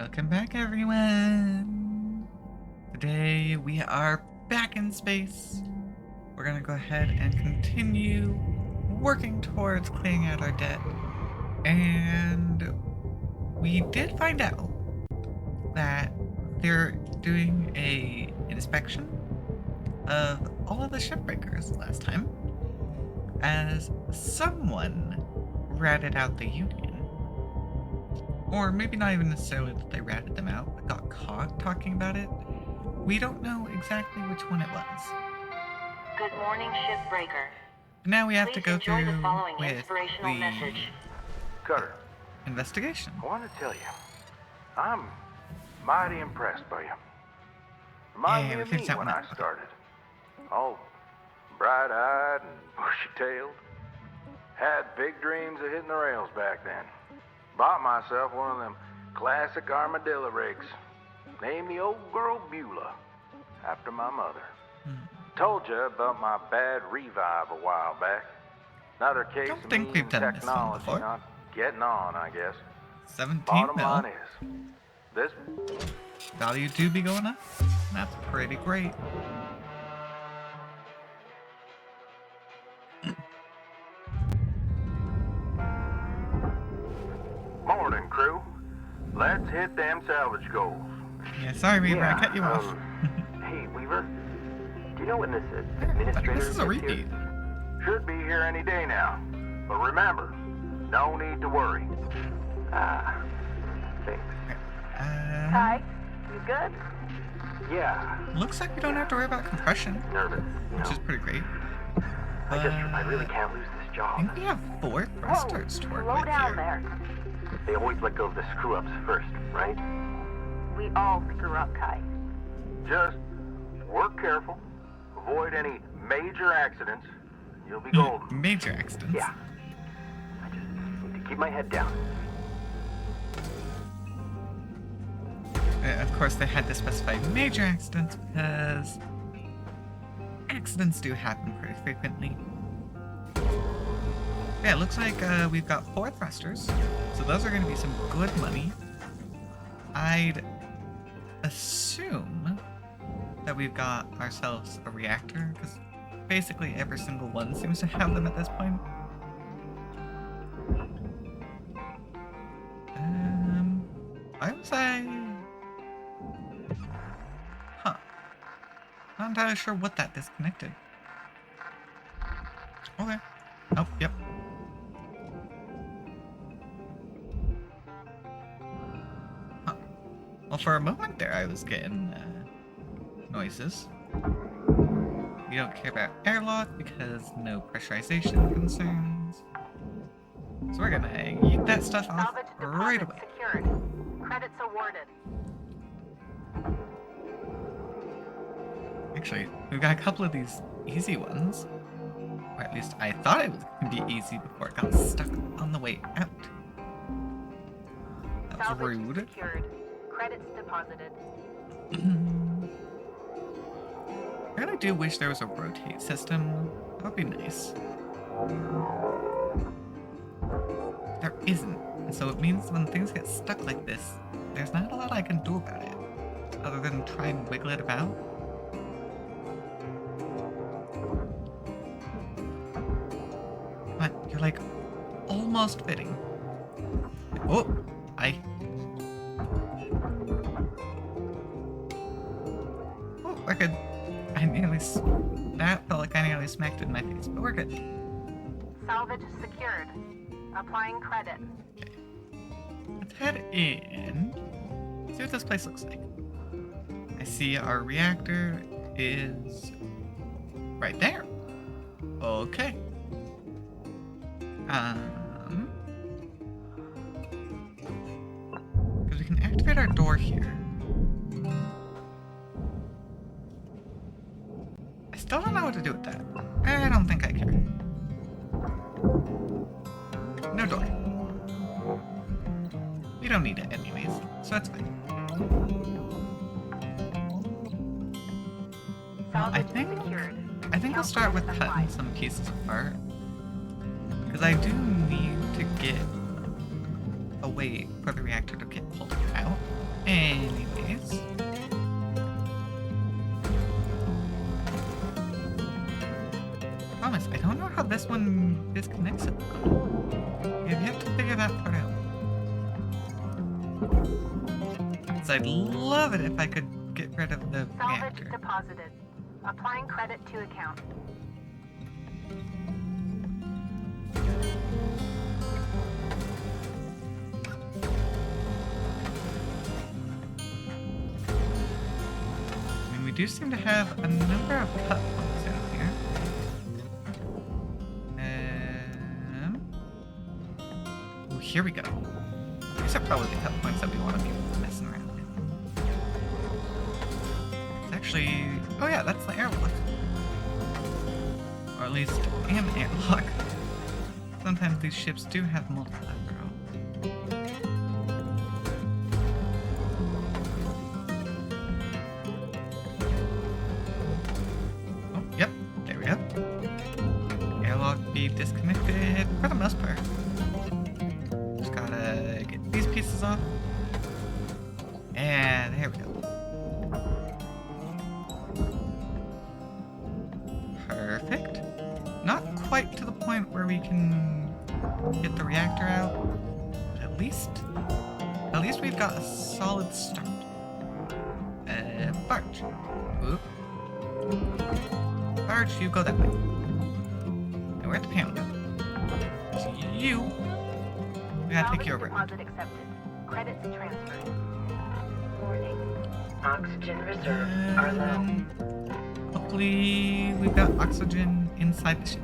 Welcome back, everyone! Today we are back in space. We're gonna go ahead and continue working towards clearing out our debt. And we did find out that they're doing a inspection of all of the shipbreakers last time, as someone ratted out the Union. Or maybe not even necessarily that they ratted them out, but got caught talking about it. We don't know exactly which one it was. Good morning, shipbreaker. Now we have to Please go enjoy through the following with inspirational the message. Cutter, investigation. I want to tell you, I'm mighty impressed by you. Remind Yeah, me we of finished me that when one I up. started. All bright-eyed and bushy-tailed. Had big dreams of hitting the rails back then. Bought myself one of them classic armadillo rigs. Named the old girl Beulah, after my mother. Told you about my bad revive a while back. Another case Don't of think me we've and done this one technology before. not getting on, I guess. 17 Bottom mil. line is, this Value do be going up. That's pretty great. morning, crew. Let's hit them salvage goals. Yeah, sorry, Weaver, I cut you off. Hey, Weaver. Do you know when this I administrator think this is a gets here? repeat. Should be here any day now. But remember, no need to worry. Ah, thanks. Ty, you good? Yeah, Looks like we don't have to worry about compression, nervous, you which know. is pretty great. I really can't lose this I job. think we have 4 thrusters to work Slow with down here. there. They always let go of the screw-ups first, right? We all screw up, Kai. Just work careful. Avoid any major accidents. You'll be golden. Major accidents. Yeah. I just need to keep my head down. Of course, they had to specify major accidents because accidents do happen pretty frequently. Yeah, it looks like we've got 4 thrusters, so those are going to be some good money. I'd assume that we've got ourselves a reactor, because basically every single one seems to have them at this point. I would say... Huh. Not entirely sure what that disconnected. Okay. Oh, yep. Huh. Well, for a moment there, I was getting noises. We don't care about airlock because no pressurization concerns. So we're gonna yeet that stuff off Salvage right deposit away. secured. Credits awarded. Actually, we've got a couple of these easy ones. Or at least I thought it was going to be easy before it got stuck on the way out. That was Salvage rude. secured. Credits deposited. I really do wish there was a rotate system. That would be nice. There isn't. And so it means when things get stuck like this, there's not a lot I can do about it. Other than try and wiggle it about. But you're like almost fitting. Oh, Oh, we're good. That felt like I nearly smacked it in my face, but we're good. Salvage secured. Applying credit. Let's head in. See what this place looks like. I see our reactor is right there. Okay. Because we can activate our door here. I still don't know what to do with that. I don't think I care. No door. We don't need it anyways, so it's fine. Well, Salvage secured. I think we'll start with cutting some pieces apart. Because I do need to get a way for the reactor to get pulled out. Anyways. Promise, I don't know how this one disconnects it. I've yet to figure that part out. 'Cause I'd love it if I could get rid of the Salvage reactor. deposited. Applying credit to account. I mean, we do seem to have a number of cut points down here. Oh, here we go. These are probably the cut points that we want to be messing around with. It's actually... Oh yeah, that's the airlock. Or at least an airlock. Sometimes these ships do have multiple after all. Oh, yep, there we go. Airlock be disconnected for the most part. Just gotta get these pieces off. And there we go. Perfect. Not quite to the point where we can get the reactor out. But at least we've got a solid start. Barge. Oop. Barge, you go that way. And where'd the panel go? So you. We gotta take you over. Deposit accepted. Credits transferred. Warning. Oxygen reserves are low. Hopefully we've got oxygen inside the ship.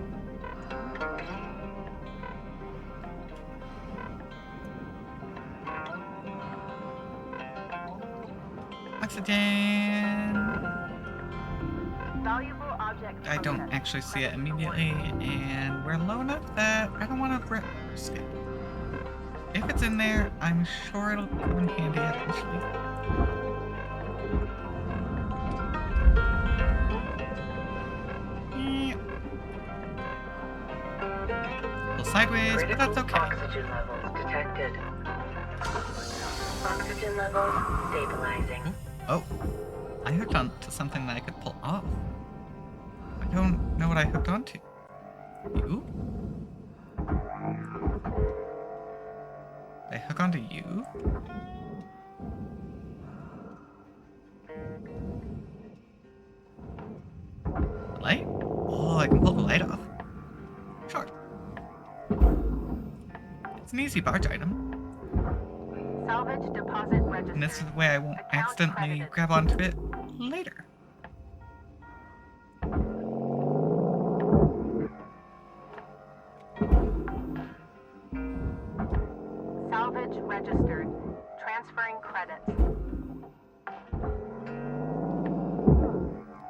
Oxygen! Valuable object. I don't processed. actually see it immediately, and we're low enough that I don't want to risk it. If it's in there, I'm sure it'll come in handy eventually. Sideways, but that's Critical okay. oxygen levels detected. Oxygen levels stabilizing. Oh, I hooked on to something that I could pull off. I don't know what I hooked onto. You? Did I hook onto you? The light? Oh, I can pull the light off. Sure. It's an easy barge item. Salvage deposit registered. And this is the way I won't Account accidentally credited. grab onto it later. Salvage registered. Transferring credits.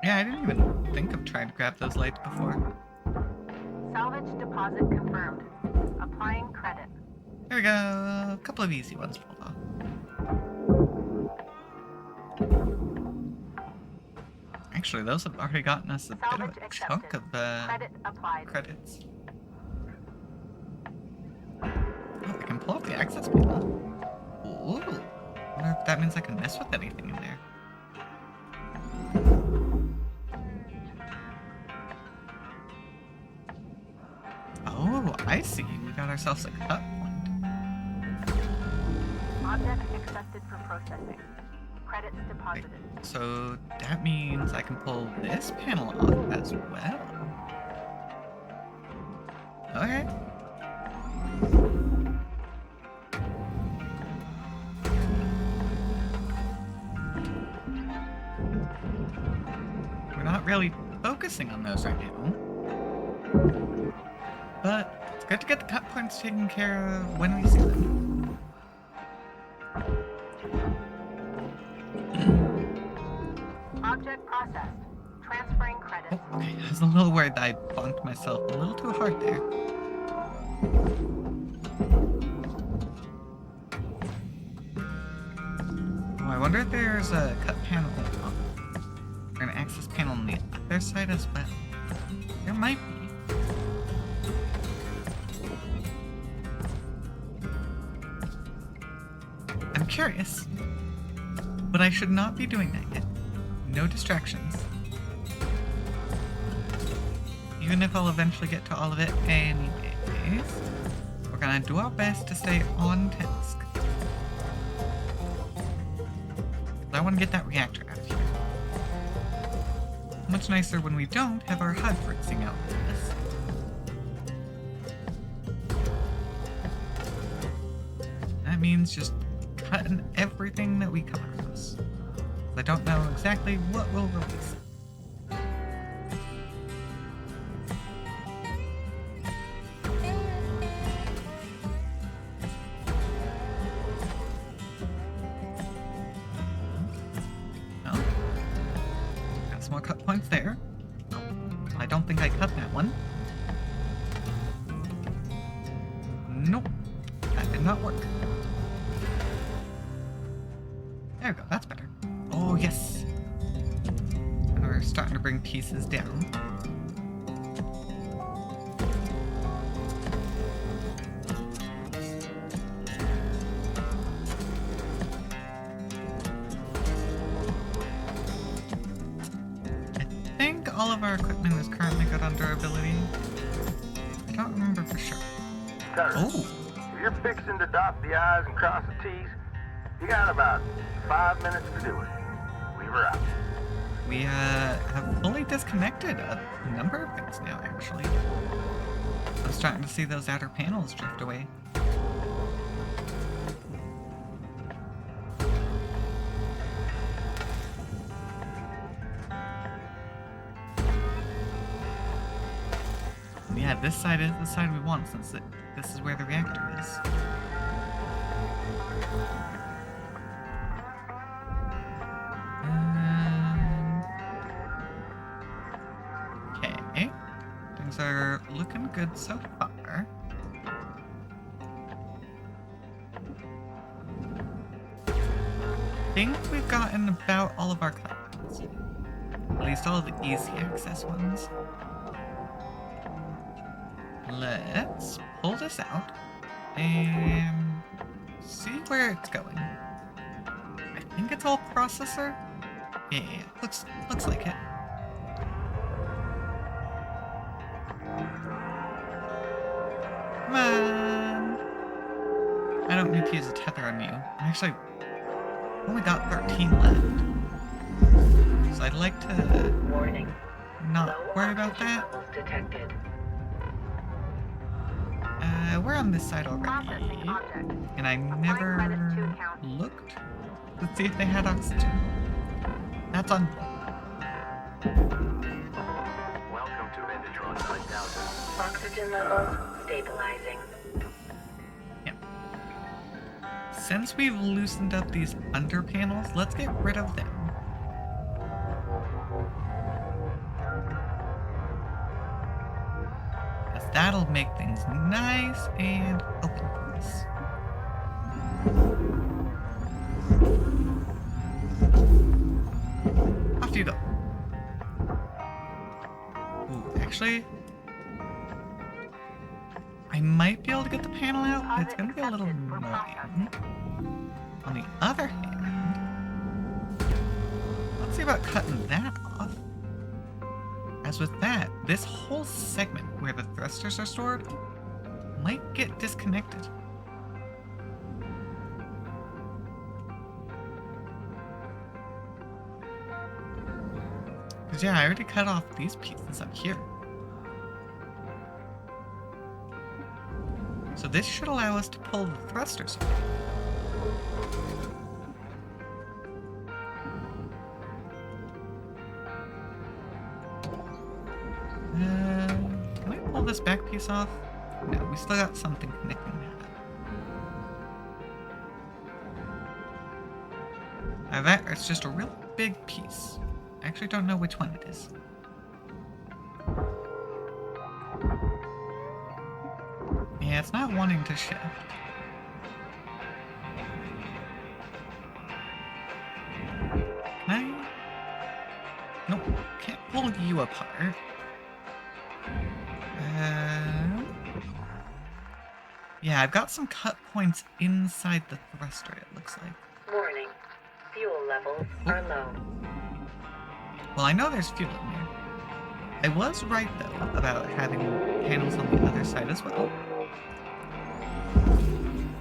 Yeah, I didn't even think of trying to grab those lights before. Salvage deposit confirmed. Applying credit. There we go. A couple of easy ones pulled off. Actually, those have already gotten us a bit of Salvage a chunk accepted. of Credit applied. credits. Oh, I can pull off the access panel. Ooh. I wonder if that means I can mess with anything in there. Oh, I see. We got ourselves a cut point. Object accepted for processing. Credits deposited. So that means I can pull this panel off as well. Okay. We're not really focusing on those right now. But it's good to get the cut points taken care of when we see them. Object processed. Transferring credits. Oh, okay. I was a little worried that I bonked myself a little too hard there. Oh, I wonder if there's a cut panel or an access panel on the other side as well. There might be. I'm curious. But I should not be doing that yet. No distractions. Even if I'll eventually get to all of it anyways, we're gonna do our best to stay on task. I want to get that reactor out of here. Much nicer when we don't have our HUD fritzing out with this. That means just cutting everything that we come across. I don't know exactly what we'll release. Oh. Got some more cut points there. I don't think I cut that one. Nope. That did not work. There we go, that's better. Oh, yes. And we're starting to bring pieces down. I think all of our equipment is currently good on durability. I don't remember for sure. Cutter, Oh, if you're fixing to dot the I's and cross the T's, you got about 5 minutes to do it. Leave her out. we have fully disconnected a number of things now, actually. I'm starting to see those outer panels drift away. Yeah, this side is the side we want since this is where the reactor is. Okay. Things are looking good so far. I think we've gotten about all of our cuts. At least all of the easy access ones. Let's pull this out and see where it's going. I think it's all processor. Yeah, looks like it. Come on. I don't need to use a tether on you. I actually only got 13 left. So I'd like to Warning. not Low worry about oxygen that. levels detected. We're on this side already. Processing object. And I Applying never credits to account. looked to see if they had oxygen. That's on. Welcome to Vendatron Site Delta. Oxygen levels stabilizing. Since we've loosened up these under panels, let's get rid of them. Because that'll make things nice and open for us. Off you go. Ooh, actually, I might be able to get the panel out, but it's gonna be a little annoying. On the other hand, let's see about cutting that off. As with that, this whole segment where the thrusters are stored might get disconnected. Because yeah, I already cut off these pieces up here. So this should allow us to pull the thrusters away. Can I pull this back piece off? No, we still got something connecting that. That it's just a real big piece. I actually don't know which one it is. Yeah, it's not wanting to shift. Can I? Nope, can't pull you apart. Yeah, I've got some cut points inside the thruster, it looks like. Warning. Fuel levels levels are low. Well, I know there's fuel in there. I was right, though, about having panels on the other side as well.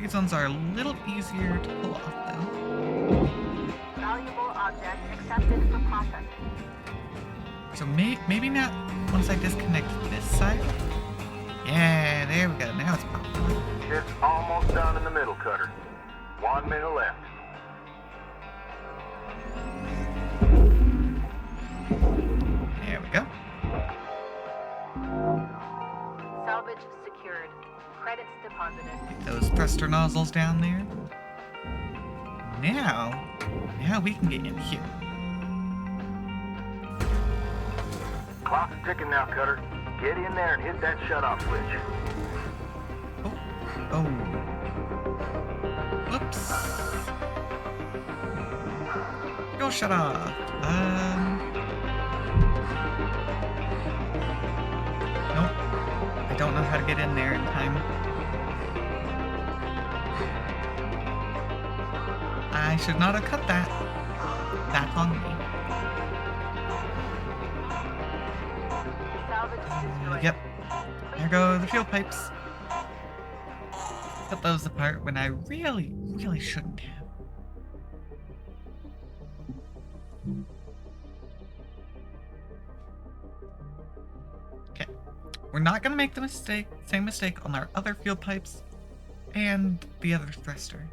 These ones are a little easier to pull off, though. Valuable object accepted for processing. So maybe not once I disconnect this side. Yeah, there we go. Now it's popping. It's almost done in the middle, Cutter. 1 minute left. There we go. Salvage secured. Credits deposited. Get those thruster nozzles down there. Now we can get in here. Clock's ticking now, Cutter. Get in there and hit that shut-off switch. Oh. Whoops. Go shut off. Nope. I don't know how to get in there in time. I should not have cut that. Back on me. Salvage destroyed. Yep. There go the fuel pipes. Cut those apart when I really shouldn't have. Okay. We're not gonna make the same mistake on our other fuel pipes and the other thruster.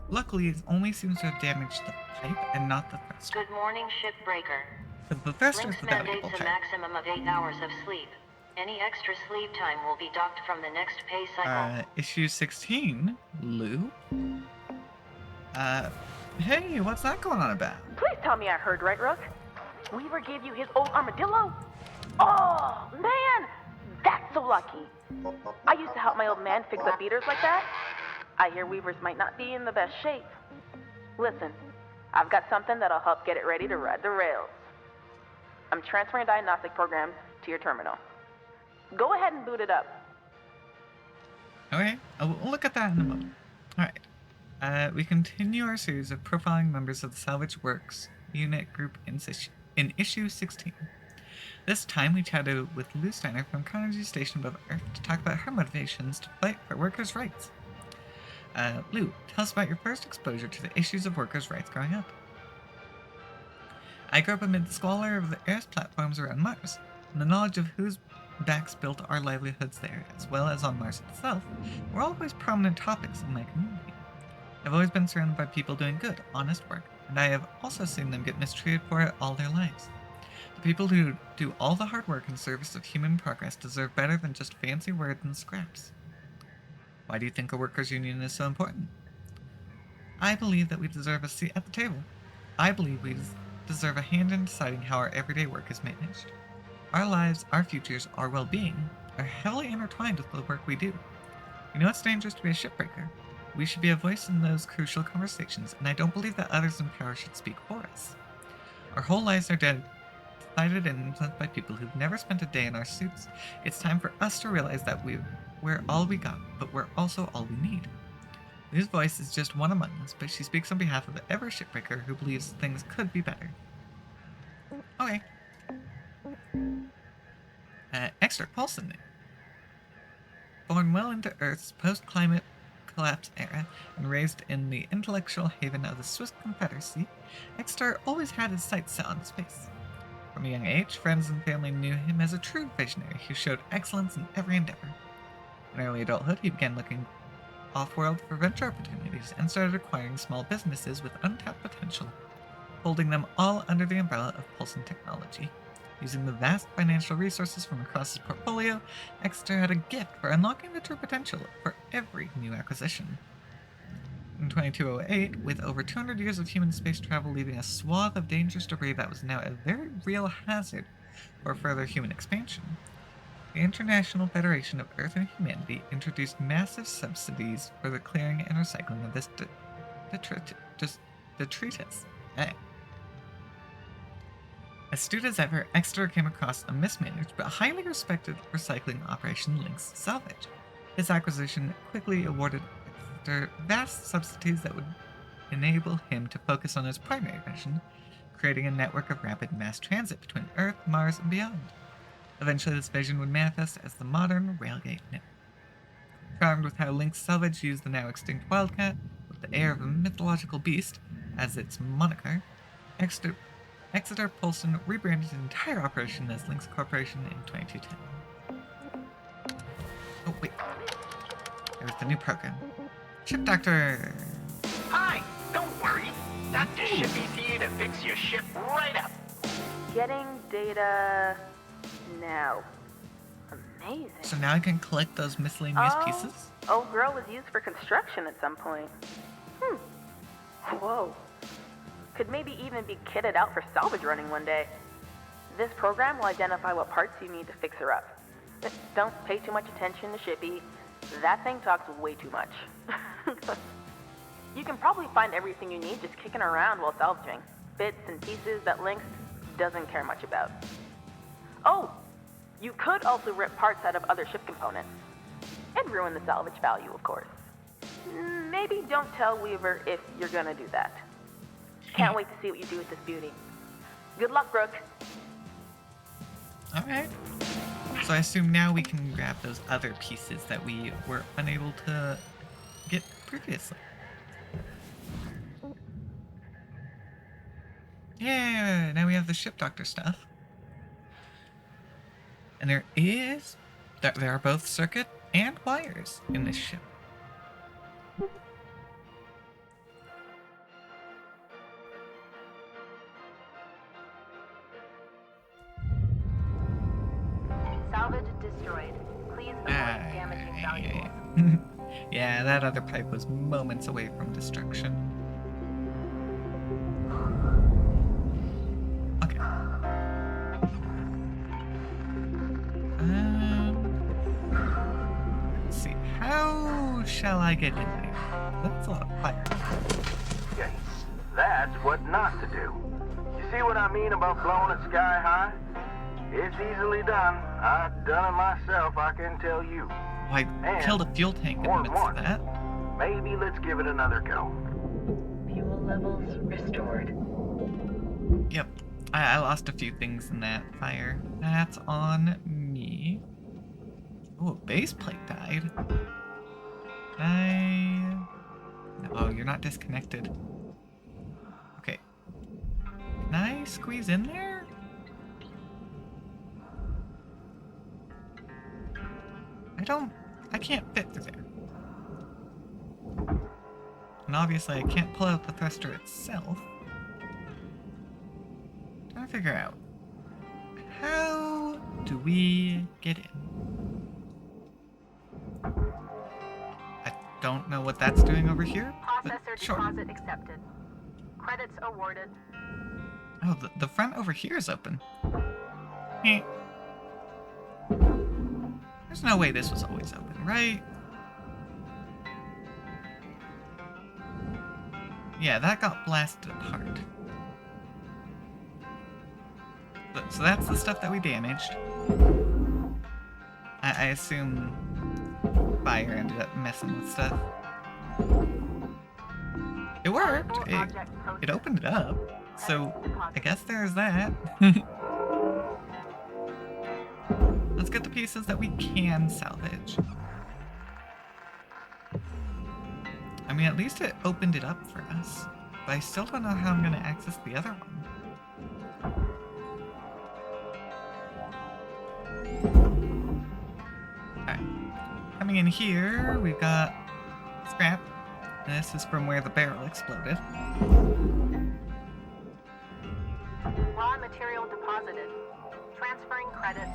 Luckily, it only seems to have damaged the pipe and not the thruster. Good morning, shipbreaker. But the thruster is Lynx the valuable mandates a type. maximum of 8 hours of sleep. Any extra sleep time will be docked from the next pay cycle. Issue 16, Lou. Hey, what's that going on about? Please tell me I heard right, Rook. Weaver gave you his old armadillo? Oh, man! That's so lucky. I used to help my old man fix up beaters like that. I hear Weavers might not be in the best shape. Listen, I've got something that'll help get it ready to ride the rails. I'm transferring diagnostic programs to your terminal. Go ahead and boot it up. Okay, we'll look at that in a moment. Alright. We continue our series of profiling members of the Salvage Works unit group in issue 16. This time we chatted with Lou Steiner from Carnegie Station above Earth to talk about her motivations to fight for workers' rights. Lou, tell us about your first exposure to the issues of workers' rights growing up. I grew up amid the squalor of the air's platforms around Mars, and the knowledge of whose backs built our livelihoods there, as well as on Mars itself, were always prominent topics in my community. I've always been surrounded by people doing good, honest work, and I have also seen them get mistreated for it all their lives. The people who do all the hard work in service of human progress deserve better than just fancy words and scraps. Why do you think a workers' union is so important? I believe that we deserve a seat at the table. I believe we deserve a hand in deciding how our everyday work is managed. Our lives, our futures, our well-being are heavily intertwined with the work we do. You know it's dangerous to be a shipbreaker. We should be a voice in those crucial conversations, and I don't believe that others in power should speak for us. Our whole lives are decided and influenced by people who've never spent a day in our suits. It's time for us to realize that we're all we got, but we're also all we need. Lou's voice is just one among us, but she speaks on behalf of every shipbreaker who believes things could be better. Okay. Extra Paulson. Born well into Earth's post-climate collapse era and raised in the intellectual haven of the Swiss Confederacy, Exeter always had his sights set on space. From a young age, friends and family knew him as a true visionary who showed excellence in every endeavor. In early adulthood, he began looking off-world for venture opportunities and started acquiring small businesses with untapped potential, holding them all under the umbrella of Paulson Technology. Using the vast financial resources from across his portfolio, Exeter had a gift for unlocking the true potential for every new acquisition. In 2208, with over 200 years of human space travel leaving a swath of dangerous debris that was now a very real hazard for further human expansion, the International Federation of Earth and Humanity introduced massive subsidies for the clearing and recycling of this detritus. Astute as ever, Exeter came across a mismanaged but highly respected recycling operation, Lynx Salvage. This acquisition quickly awarded Exeter vast subsidies that would enable him to focus on his primary mission, creating a network of rapid mass transit between Earth, Mars, and beyond. Eventually, this vision would manifest as the modern Railgate network. Charmed with how Link's salvage used the now extinct Wildcat, with the air of a mythological beast as its moniker, Exeter Polson rebranded his entire operation as Lynx Corporation in 2210. Oh, wait. There's the new program. Ship Doctor! Hi! Don't worry. Dr. Shippy's here to fix your ship right up. Getting data now. Amazing. So now I can collect those miscellaneous pieces? Old girl was used for construction at some point. Whoa. Could maybe even be kitted out for salvage running one day. This program will identify what parts you need to fix her up. Don't pay too much attention to Shippy. That thing talks way too much. You can probably find everything you need just kicking around while salvaging. Bits and pieces that Lynx doesn't care much about. Oh! You could also rip parts out of other ship components. And ruin the salvage value, of course. Maybe don't tell Weaver if you're gonna do that. Can't wait to see what you do with this beauty. Good luck, Brooke. Alright. So I assume now we can grab those other pieces that we were unable to get previously. Yeah, now we have the Ship Doctor stuff. And there are both circuit and wires in this ship. Salvage destroyed. Please avoid damaging valuables. Yeah, that other pipe was moments away from destruction. Okay. Let's see. How shall I get in there? That's a lot of fire. Yes, that's what not to do. You see what I mean about blowing it sky high? It's easily done. I've done it myself, I can tell you. I killed a fuel tank in the midst of that. Maybe let's give it another go. Fuel levels restored. Yep. I lost a few things in that fire. That's on me. Oh, a base plate died. Oh, you're not disconnected. Okay. Can I squeeze in there? I can't fit through there. And obviously I can't pull out the thruster itself. Trying to figure out, how do we get in? I don't know what that's doing over here, but Processor sure. deposit accepted. Credits awarded. Oh, the front over here is open. Eh. There's no way this was always open, right? Yeah, that got blasted apart. So that's the stuff that we damaged. I assume fire ended up messing with stuff. It worked. It opened it up. So I guess there's that. Let's get the pieces that we can salvage. I mean, at least it opened it up for us. But I still don't know how I'm going to access the other one. Alright. Coming in here, we've got scrap. And this is from where the barrel exploded. Raw material deposited. Transferring credits.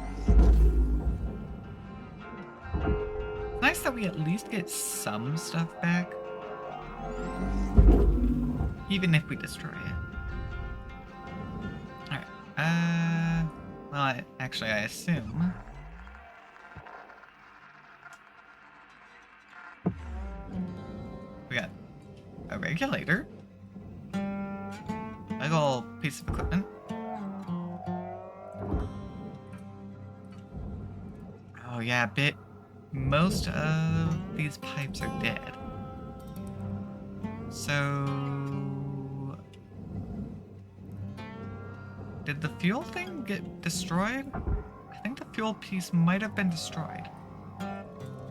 Nice that we at least get some stuff back. Even if we destroy it. Alright. Well, actually, I assume. We got a regulator. A big ol' piece of equipment. Oh yeah, most of these pipes are dead. So Did the fuel thing get destroyed? I think the fuel piece might have been destroyed.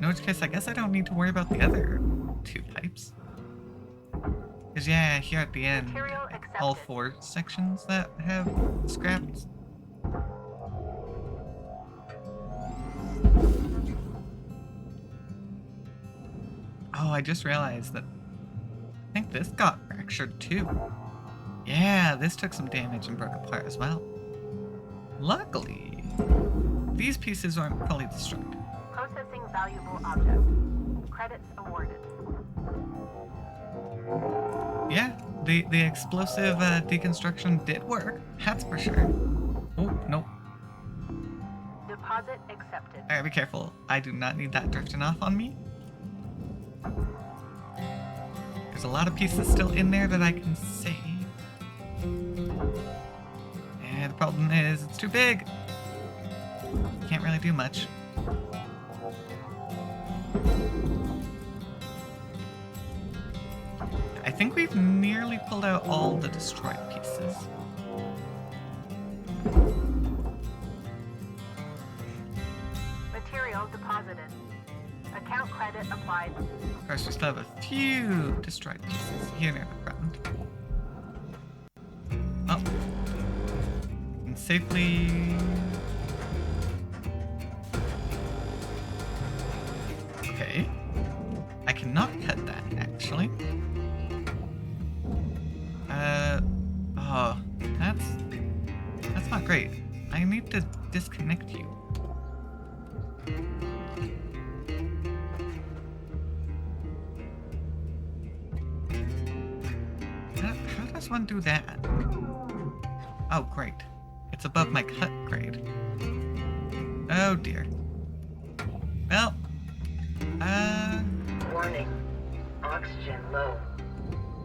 In which case, I guess I don't need to worry about the other 2 pipes. Because yeah, here at the end, Material all accepted. 4 sections that have scrapped. Oh, I just realized that I think this got fractured too. Yeah, this took some damage and broke apart as well. Luckily, these pieces aren't fully destroyed. Processing valuable object. Credits awarded. Yeah, the explosive deconstruction did work, that's for sure. Oh, nope. Deposit accepted. I gotta be careful. I do not need that drifting off on me. There's a lot of pieces still in there that I can save. And the problem is, it's too big. Can't really do much. I think we've nearly pulled out all the destroyed pieces. Material deposited. Account credit applied. Of course, we still have a few destroyed pieces here near the front. Oh. And safely... Okay. I cannot cut that, actually. Oh, that's not great. I need to disconnect you. How does one do that? Oh, great. It's above my cut grade. Oh dear. Well, Warning. Oxygen low.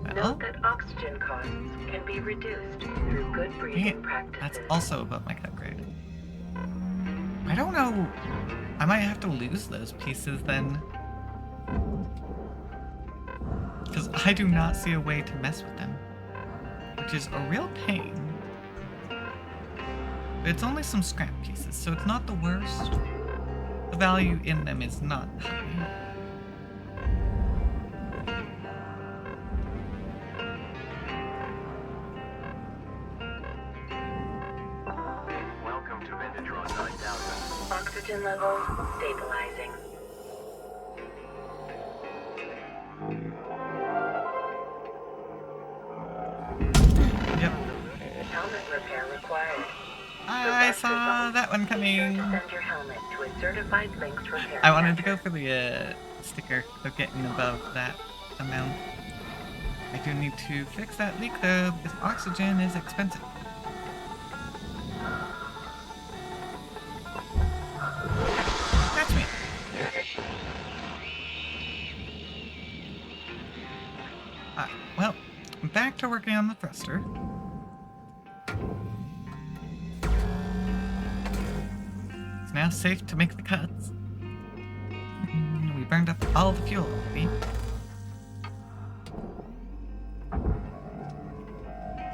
well, Note that oxygen costs can be reduced through good dang breathing it. practices. That's also above my cut grade. I don't know. I might have to lose those pieces then. Because I do not see a way to mess with them. Which is a real pain. But it's only some scrap pieces, so it's not the worst. The value in them is not high. Welcome to Vintatron 9000. Oxygen levels stabilizing. Yep. Helmet repair required. I saw that one Be sure coming. to send your helmet to a certified Lynx repair I wanted to go center. for the sticker of getting above that amount. I do need to fix that leak though, because oxygen is expensive. Catch me! Well, I'm back to working on the thruster. It's now safe to make the cuts. We burned up all the fuel already.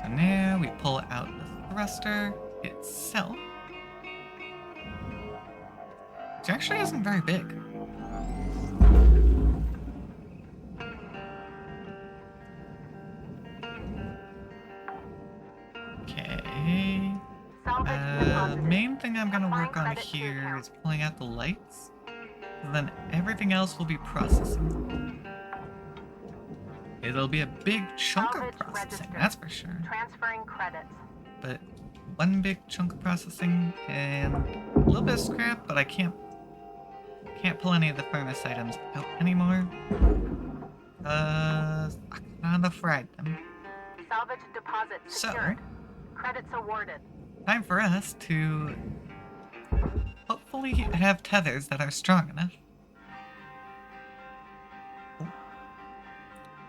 So now we pull out the thruster itself. Which actually isn't very big. Okay. Salvage The deposited. main thing I'm gonna work on Applying credit to here account. is pulling out the lights. Then everything else will be processing. It'll be a big chunk of Salvage processing, registered. that's for sure. Transferring credits. But one big chunk of processing and a little bit of scrap, but I can't pull any of the furnace items out anymore. I kinda fried them. Salvage deposit So- secured. Credits awarded. Time for us to hopefully have tethers that are strong enough. Oh.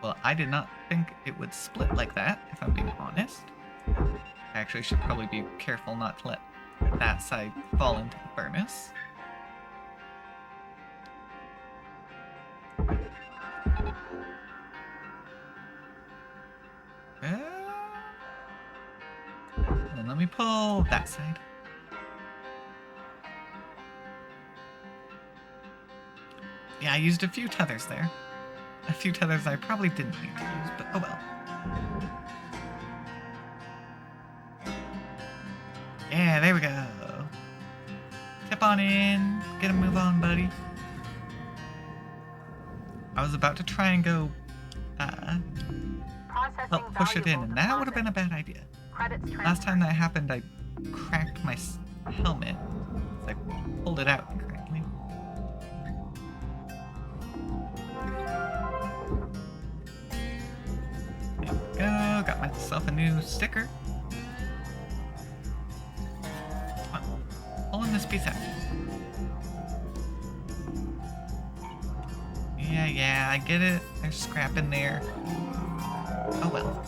Well, I did not think it would split like that, if I'm being honest. I actually should probably be careful not to let that side fall into the furnace. Hold let me pull that side. Yeah, I used a few tethers there. A few tethers I probably didn't need to use, but oh well. Yeah, there we go. Tip on in. Get a move on, buddy. I was about to try and go Processing help push it in, valuable and that would have been a deposit. bad idea. Credits transferred. Last time that happened, I cracked my helmet. I pulled it out incorrectly. There we go. Got myself a new sticker. Come on. Pulling this piece out. Yeah, I get it. There's scrap in there. Oh well.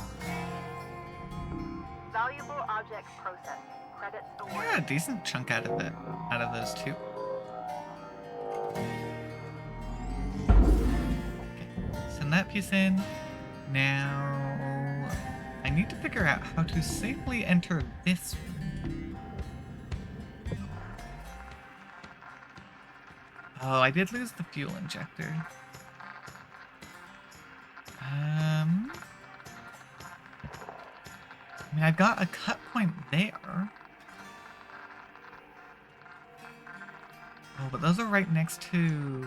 Valuable object processed. Credits I awarded. got a decent chunk out of it, out of those two. Okay, send that piece in. Now, I need to figure out how to safely enter this one. Oh, I did lose the fuel injector. I mean, I've got a cut point there. Oh, but those are right next to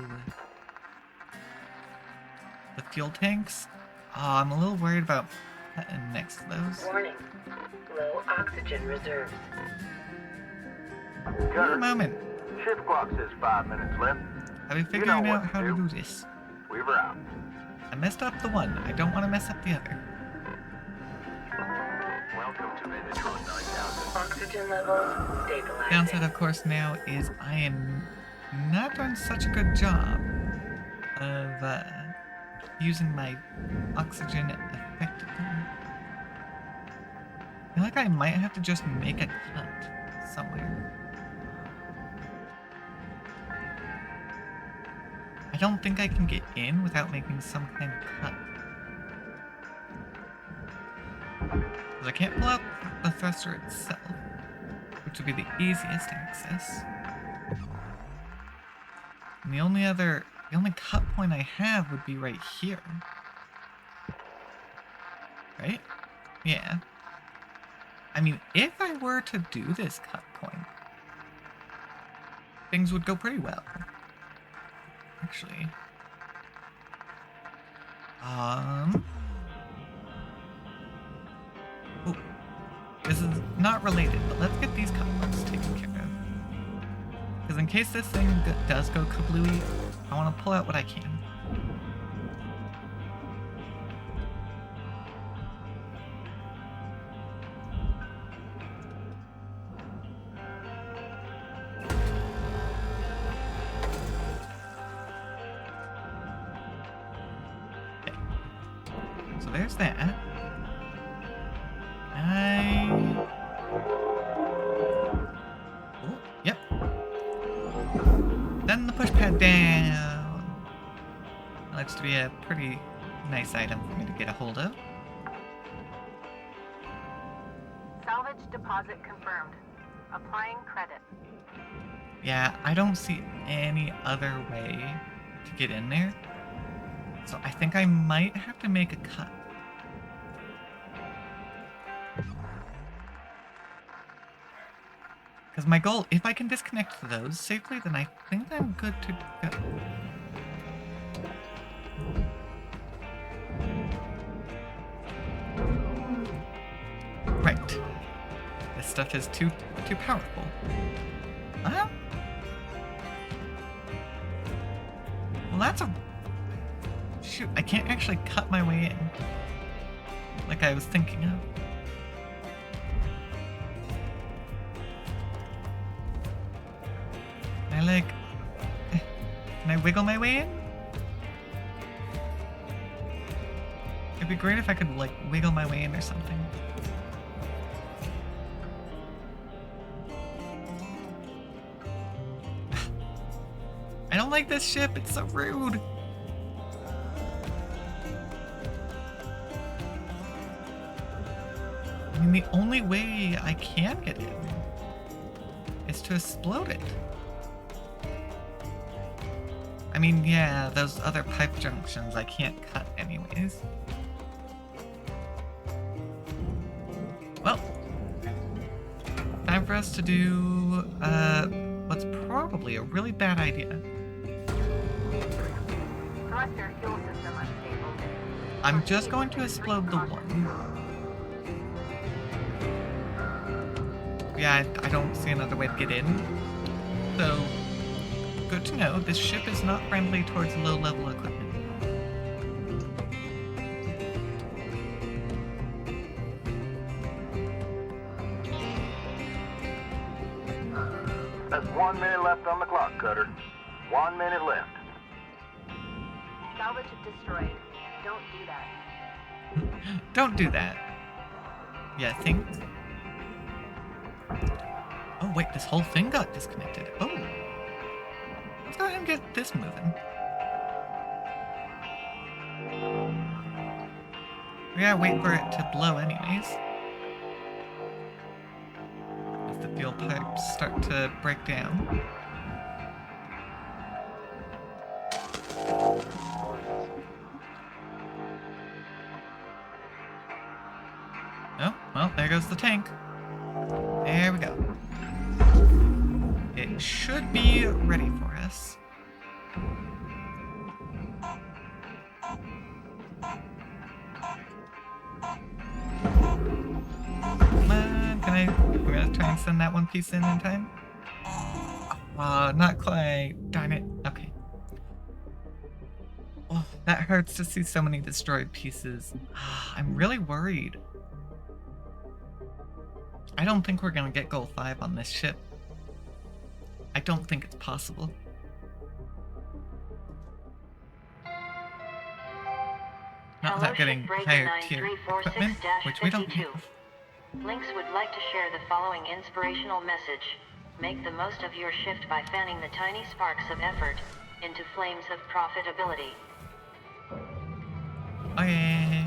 the fuel tanks. Oh, I'm a little worried about cutting next to those. Warning. Low oxygen reserves. Wait a Cutter, moment. shift clock says 5 minutes left. Are we You know figuring what out to how to do. do this? Weaver out. I messed up the one. I don't want to mess up the other. Welcome to Megatron 9000. Oxygen levels stabilizing. Downside, of course, now is I am not doing such a good job of using my oxygen effectively. I feel like I might have to just make a cut somewhere. I don't think I can get in without making some kind of cut. Because I can't pull out the thruster itself, which would be the easiest access. And the only cut point I have would be right here. Right? Yeah. I mean, if I were to do this cut point, things would go pretty well. Actually. Ooh. This is not related, but let's get these cut marks taken care of. Because in case this thing does go kablooey, I want to pull out what I can. Okay. So there's that. Oh, yep. Then the push pad down. That looks to be a pretty nice item for me to get a hold of. Salvage deposit confirmed. Applying credit. Yeah, I don't see any other way to get in there. So I think I might have to make a cut. Because my goal, if I can disconnect those safely, then I think I'm good to go. Right. This stuff is too powerful. Well, that's a... Shoot, I can't actually cut my way in. Like I was thinking of. Can I wiggle my way in? It'd be great if I could, like, wiggle my way in or something. I don't like this ship, it's so rude. I mean, mean, the only way I can get in is to explode it. I mean, yeah, those other pipe junctions I can't cut anyways. Well, time for us to do what's probably a really bad idea. Thruster fuel system unstable. I'm just going to explode the one. Yeah, I don't see another way to get in. So, good to know, this ship is not friendly towards low-level equipment. That's 1 minute left on the clock, Cutter. 1 minute left. Salvage destroyed. Don't do that. Don't do that. Yeah, think. Oh wait, this whole thing got disconnected. Oh. Let's go ahead and get this moving. We gotta wait for it to blow anyways. As the fuel pipes start to break down. Oh, well, there goes the tank. There we go. It should be ready for us. Come on, we're gonna try and send that one piece in time? Not quite. Darn it. Okay. Oh, that hurts to see so many destroyed pieces. I'm really worried. I don't think we're gonna get Goal 5 on this ship. I don't think it's possible. Not Hello, without getting ship Breaker higher tier 9346-52. equipment, which we don't have. Lynx would like to share the following inspirational message. Make the most of your shift by fanning the tiny sparks of effort into flames of profitability. Okay.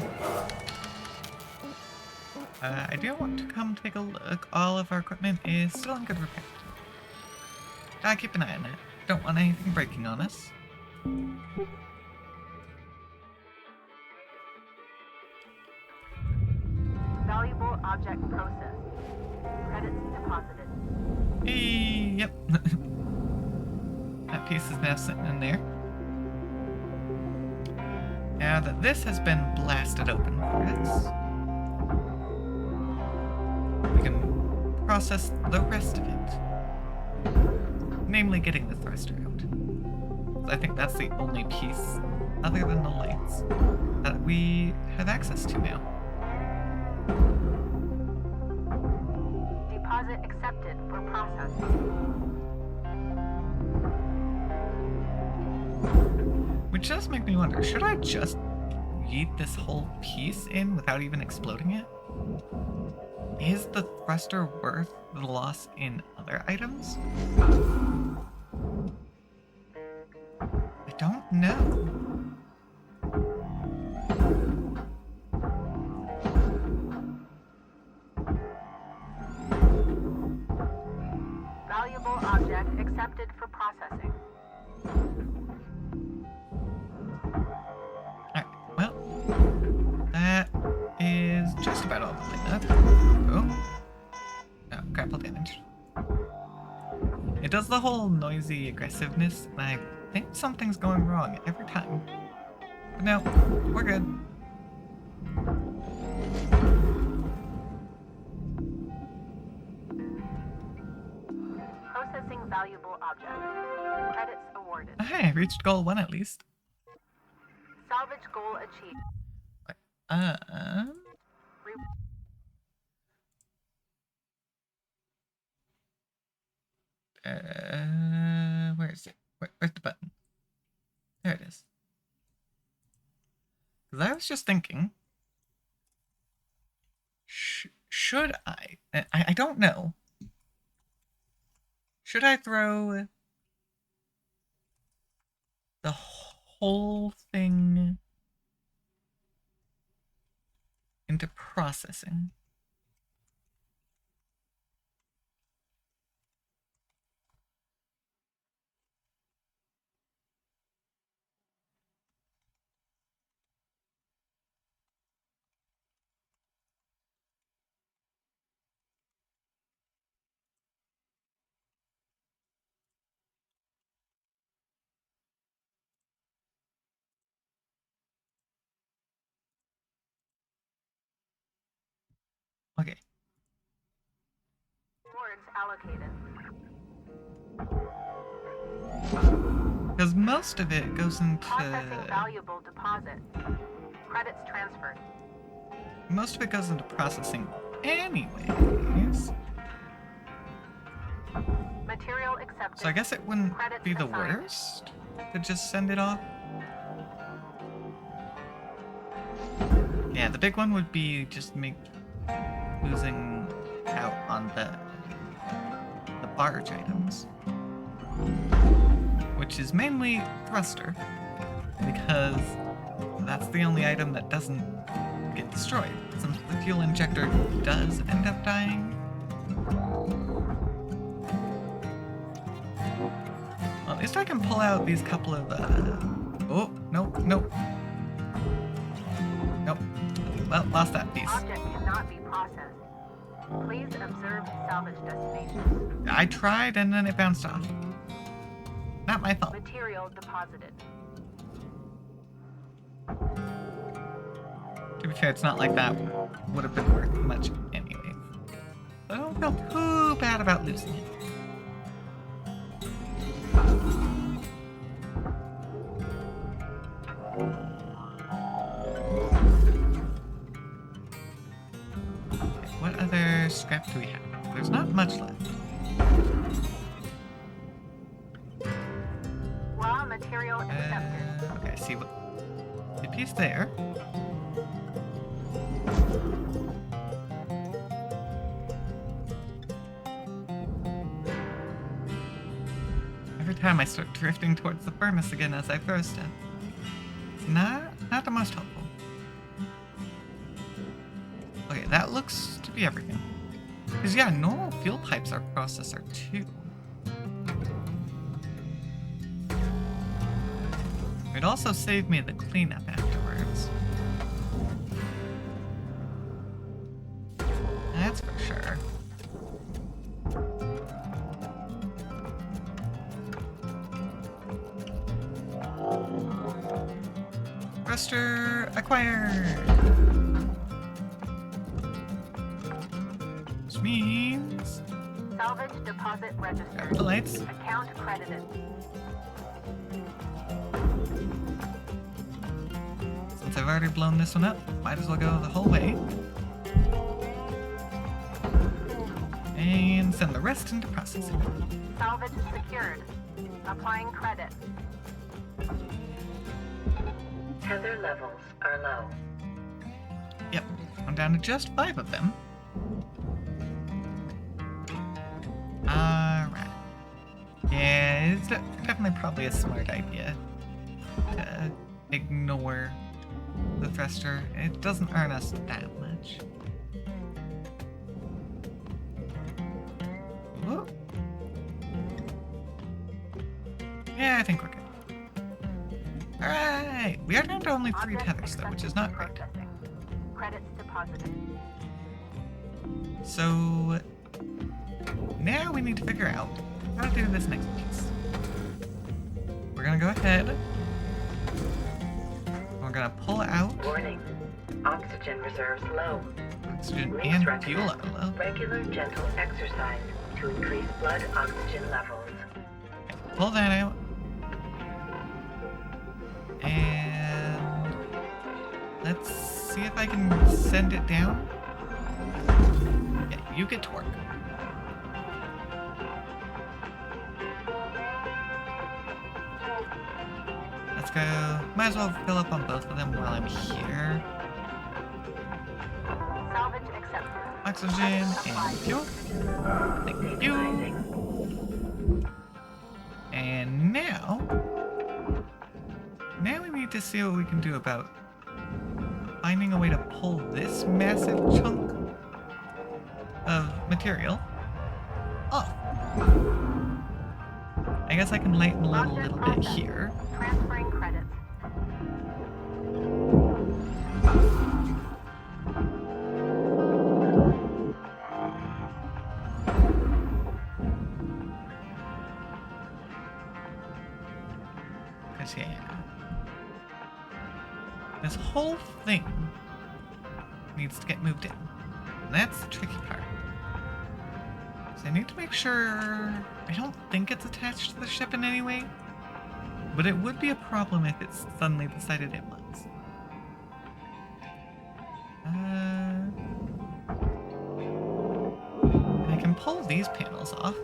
I do want to come take a look. All of our equipment is still in good repair. Gotta keep an eye on it. Don't want anything breaking on us. Valuable object processed. Credits deposited. Hey, yep. That piece is now sitting in there. Now that this has been blasted open for us, we can process the rest of it. Namely, getting the thruster out. So I think that's the only piece, other than the lights, that we have access to now. Deposit accepted for processing. Which does make me wonder, should I just yeet this whole piece in without even exploding it? Is the thruster worth the loss in other items? I don't know. Valuable object accepted for processing. Alright, well, that is just about all the cleanup. Oh, grapple damage. It does the whole noisy aggressiveness, and I think something's going wrong every time. But no, we're good. Processing valuable object. Credits awarded. Hey, I reached goal 1 at least. Salvage goal achieved. Where is it? Where's the button? There it is. Because I was just thinking, should I don't know. Should I throw the whole thing into processing? Okay. Rewards allocated. Because most of it goes Processing into... valuable deposit. Credits transferred. Most of it goes into processing anyways. Material accepted. So I guess it wouldn't Credits be the assigned. worst to just send it off. Yeah, the big one would be just losing out on the barge items, which is mainly thruster, because that's the only item that doesn't get destroyed, since the fuel injector does end up dying. Well, at least I can pull out these couple of, oh, nope. Nope. Well, lost that piece. Object cannot be processed. Please observe salvage destination. I tried and then it bounced off. Not my fault. Material deposited. To be fair, it's not like that would have been worth much anyway. So I don't feel too bad about losing it. Okay, what other scrap do we have? There's not much left. Raw material accepted. Okay, see what the piece there. Every time I start drifting towards the furnace again as I throw stuff. It's not the most helpful. Okay, that looks to be everything. Because yeah, normal fuel pipes are processor too. It also saved me the cleanup afterwards. That's for sure. Thruster acquired! Which means... Salvage deposit registered. the lights. Account credited. Since I've already blown this one up, might as well go the whole way. And send the rest into processing. Salvage secured. Applying credit. Tether levels are low. Yep, I'm down to just 5 of them. Alright. Yeah, it's definitely probably a smart idea to ignore the thruster. It doesn't earn us that much. Whoa. Yeah, I think we're good. Alright! We are down to only 3 Object tethers though, which is not great. processing. Credits deposited. So now we need to figure out how to do this next piece. We're gonna go ahead. We're gonna pull out Warning. Oxygen reserves low. oxygen Links and recommend fuel level. regular gentle exercise to increase blood oxygen levels. Pull that out. And let's see if I can send it down. Yeah, you get to work. Let's go. Might as well fill up on both of them while I'm here. Salvage accepted. Oxygen and fuel. Thank you. And now we need to see what we can do about finding a way to pull this massive chunk of material off. I guess I can lighten a little bit processed. here. Transferring credits. Cause yeah, this whole thing needs to get moved in. That's the tricky part. So I need to make sure... I don't think it's attached to the ship in any way. But it would be a problem if it suddenly decided it was. I can pull these panels off.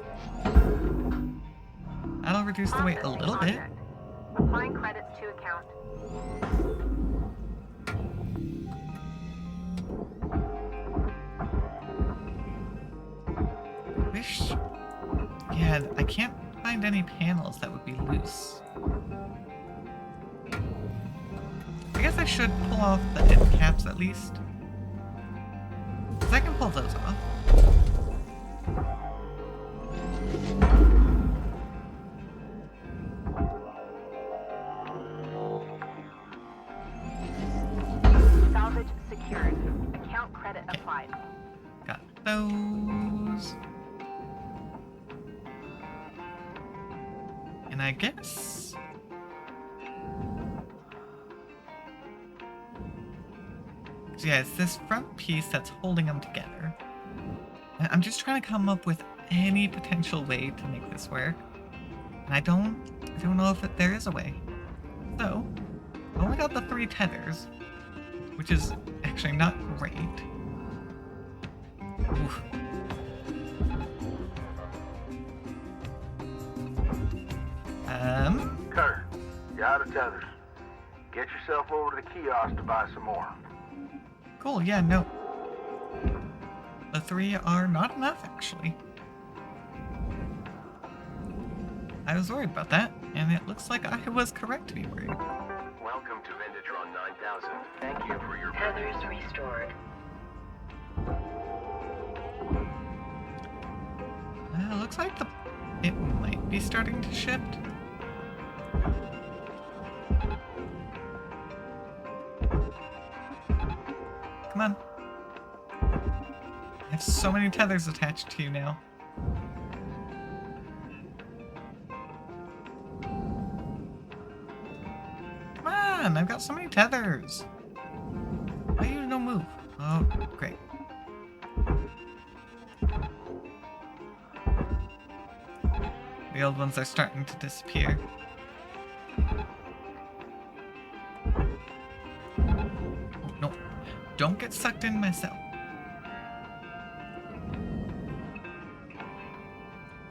That'll reduce the weight a Processing little bit. object. Applying credits to account. Wish... Yeah, I can't find any panels that would be loose. I guess I should pull off the end caps at least. Because I can pull those off. Salvage secured. Account credit applied. Got those. And I guess... So yeah, it's this front piece that's holding them together. And I'm just trying to come up with any potential way to make this work. And I don't know if there is a way. So, I only got the 3 tethers, which is actually not great. Oof. Cutter, you out of tethers. Get yourself over to the kiosk to buy some more. Cool, yeah, no. The 3 are not enough, actually. I was worried about that, and it looks like I was correct to be worried. Welcome to Vendatron 9000. Thank you for your Tethers restored. Looks like it might be starting to shift. Come on. I have so many tethers attached to you now. Come on, I've got so many tethers. Why you don't move? Oh, great. The old ones are starting to disappear. Oh, no. Don't get sucked in myself.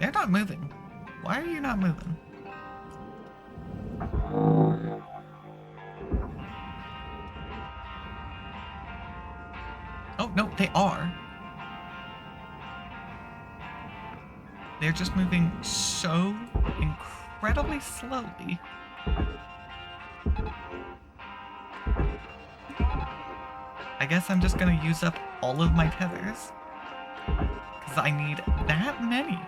They're not moving. Why are you not moving? Oh, no, they are. They're just moving so incredibly slowly. I guess I'm just gonna use up all of my tethers. Because I need that many.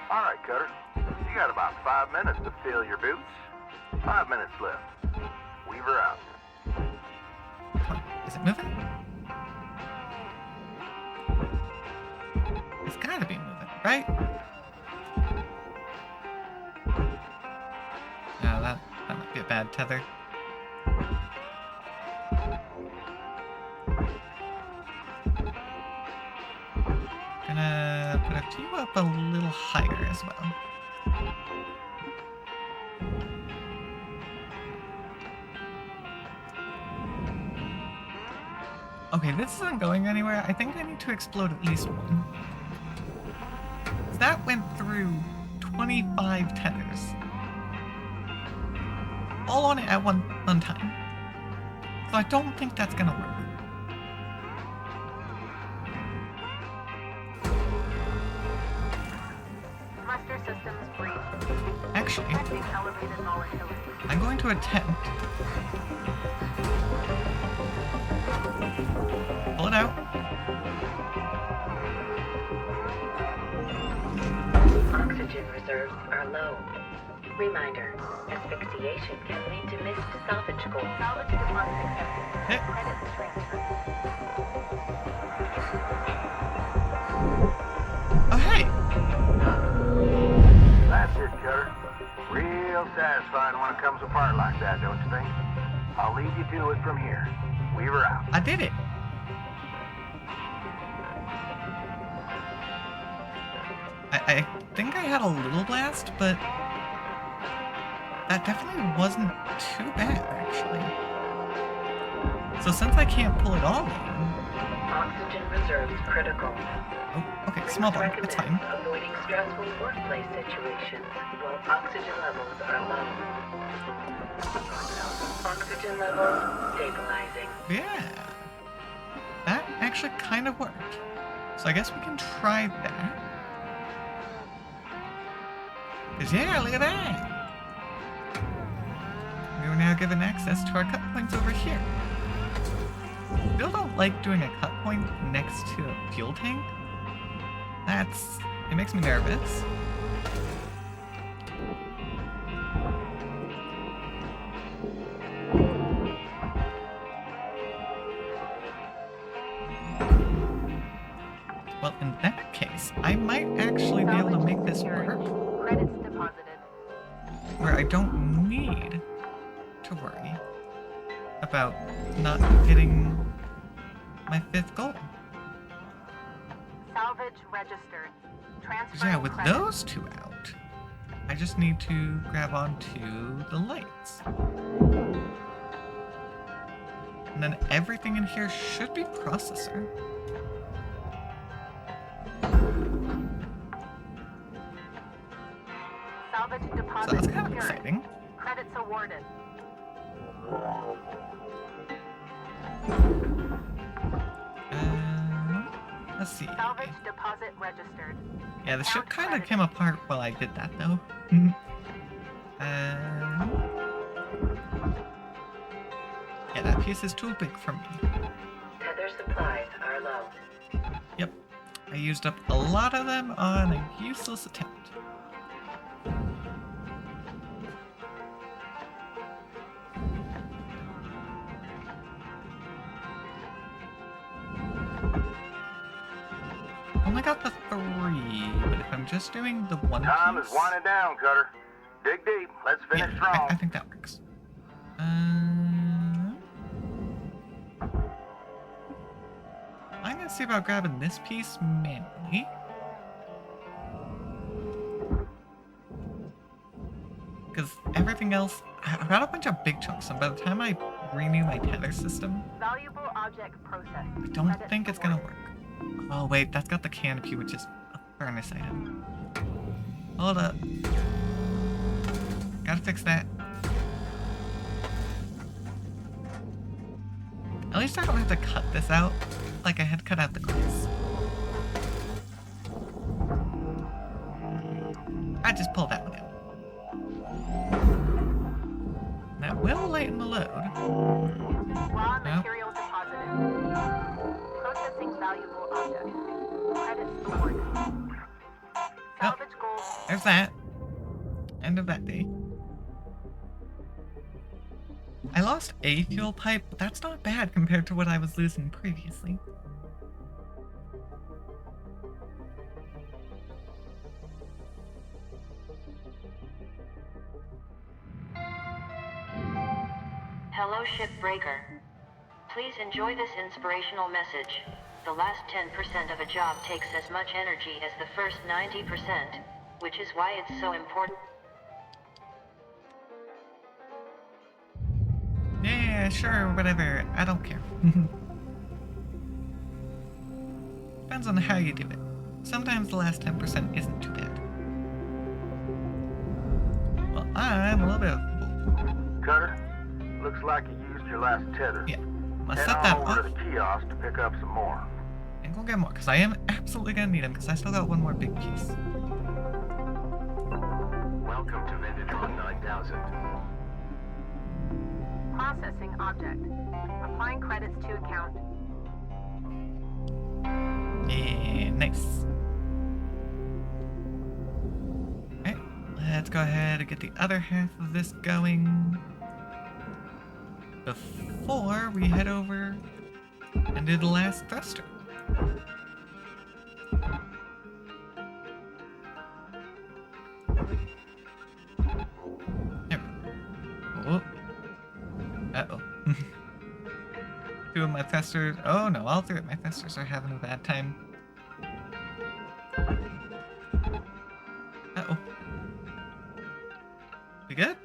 Alright, Cutter. You got about 5 minutes to fill your boots. 5 minutes left. Weaver out. Come on, is it moving? It's gotta be moving, right? No, that might be a bad tether. Gonna put a few up a little higher as well. Okay, this isn't going anywhere. I think I need to explode at least one. That went through 25 tethers. All on it at one time. So I don't think that's gonna work. Muster systems brief. Actually, Detecting elevated volatility. I'm going to attempt. Pull it out. Oxygen reserves are low. Reminder, asphyxiation can lead to missed salvage goals. Salvage deposit accepted. Hit. Credits transferred. Oh, hey! That's it, Cutter. Real satisfying when it comes apart like that, don't you think? I'll leave you to it from here. Weaver out. I did it. I think I had a little blast, but that definitely wasn't too bad, actually. So since I can't pull it all in... Oxygen reserves critical. Oh, okay, small bump, it's fine. Avoiding stressful workplace situations while oxygen levels are low. Oxygen levels stabilizing. Yeah. That actually kind of worked. So I guess we can try that. Because yeah, look at that! We are now given access to our cut points over here. Still don't like doing a cut point next to a fuel tank. It makes me nervous. Well, in that case, I might actually be able to make this work. Credits deposited. Where I don't need to worry about not hitting my 5th goal. Salvage registered. Transfer. Yeah, with those two out, I just need to grab onto the lights. And then everything in here should be processor. Salvage So deposit that's kind of secured. exciting. Credits awarded. Let's see. Salvage deposit registered. Yeah, the ship kind of came apart while I did that, though. Yeah, that piece is too big for me. Tether supplies are low. Yep, I used up a lot of them on a useless attempt. Only got the 3, but if I'm just doing the one Time piece, is winding down, Cutter. Dig deep. Let's finish yeah, strong. I think that works. I'm gonna see about grabbing this piece manually. Because everything else, I've got a bunch of big chunks, and by the time I renew my tether system, Valuable object processed. I don't Credits think it's gonna awarded. work. Oh wait, that's got the canopy, which is a furnace item. Hold up. Gotta fix that. At least I don't have to cut this out like I had cut out the glass. I just pulled that one out. That will lighten the load. Raw Yep. material deposited. Processing valuable objects. Credits awarded. Salvage goals. There's that. End of that day. I lost a fuel pipe, but that's not bad compared to what I was losing previously. Hello, Shipbreaker. Please enjoy this inspirational message. The last 10% of a job takes as much energy as the first 90%, which is why it's so important. Yeah, sure, whatever. I don't care. Depends on how you do it. Sometimes the last 10% isn't too bad. Well, I'm a little bit of a fool. Cutter, looks like you used your last tether. Yeah, let's Head set that on over off to the kiosk to pick up some more. and go get more, because I am absolutely gonna need them, because I still got one more big piece. Welcome to Venditron 9000. Processing object. Applying credits to account. Yeah, nice. Alright, let's go ahead and get the other half of this going before we head over and do the last thruster. There we go. Oh. Uh-oh. Two of my thrusters. Oh no, all three of my thrusters are having a bad time. good?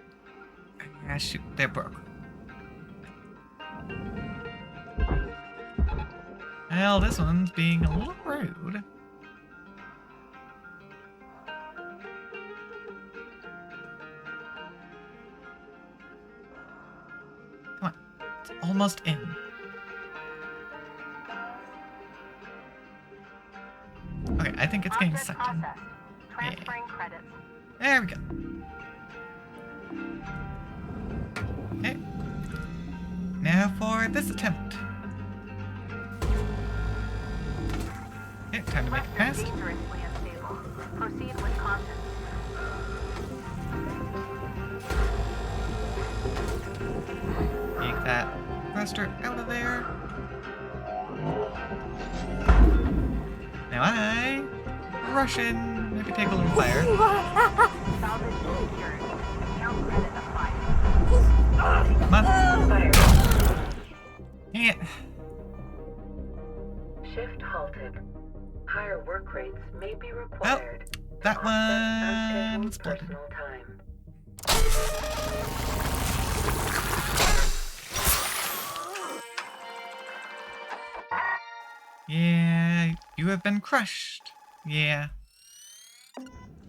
Ah, shoot, they're broke. Well, this one's being a little rude. Come on, it's almost in. Okay, I think it's getting Process sucked in. processed. Transferring credits. There we go. Okay. Now for this attempt. Okay, time to make it Western fast. dangerously unstable. Proceed with caution. Take that thruster out of there. Now I rush in. Maybe take a little fire. Salvage secured. Count credit applied. Come on. Fire. Dang it. Shift halted. Higher work rates may be required. That to offset one unscheduled exploded. personal time. Yeah, you have been crushed. Yeah.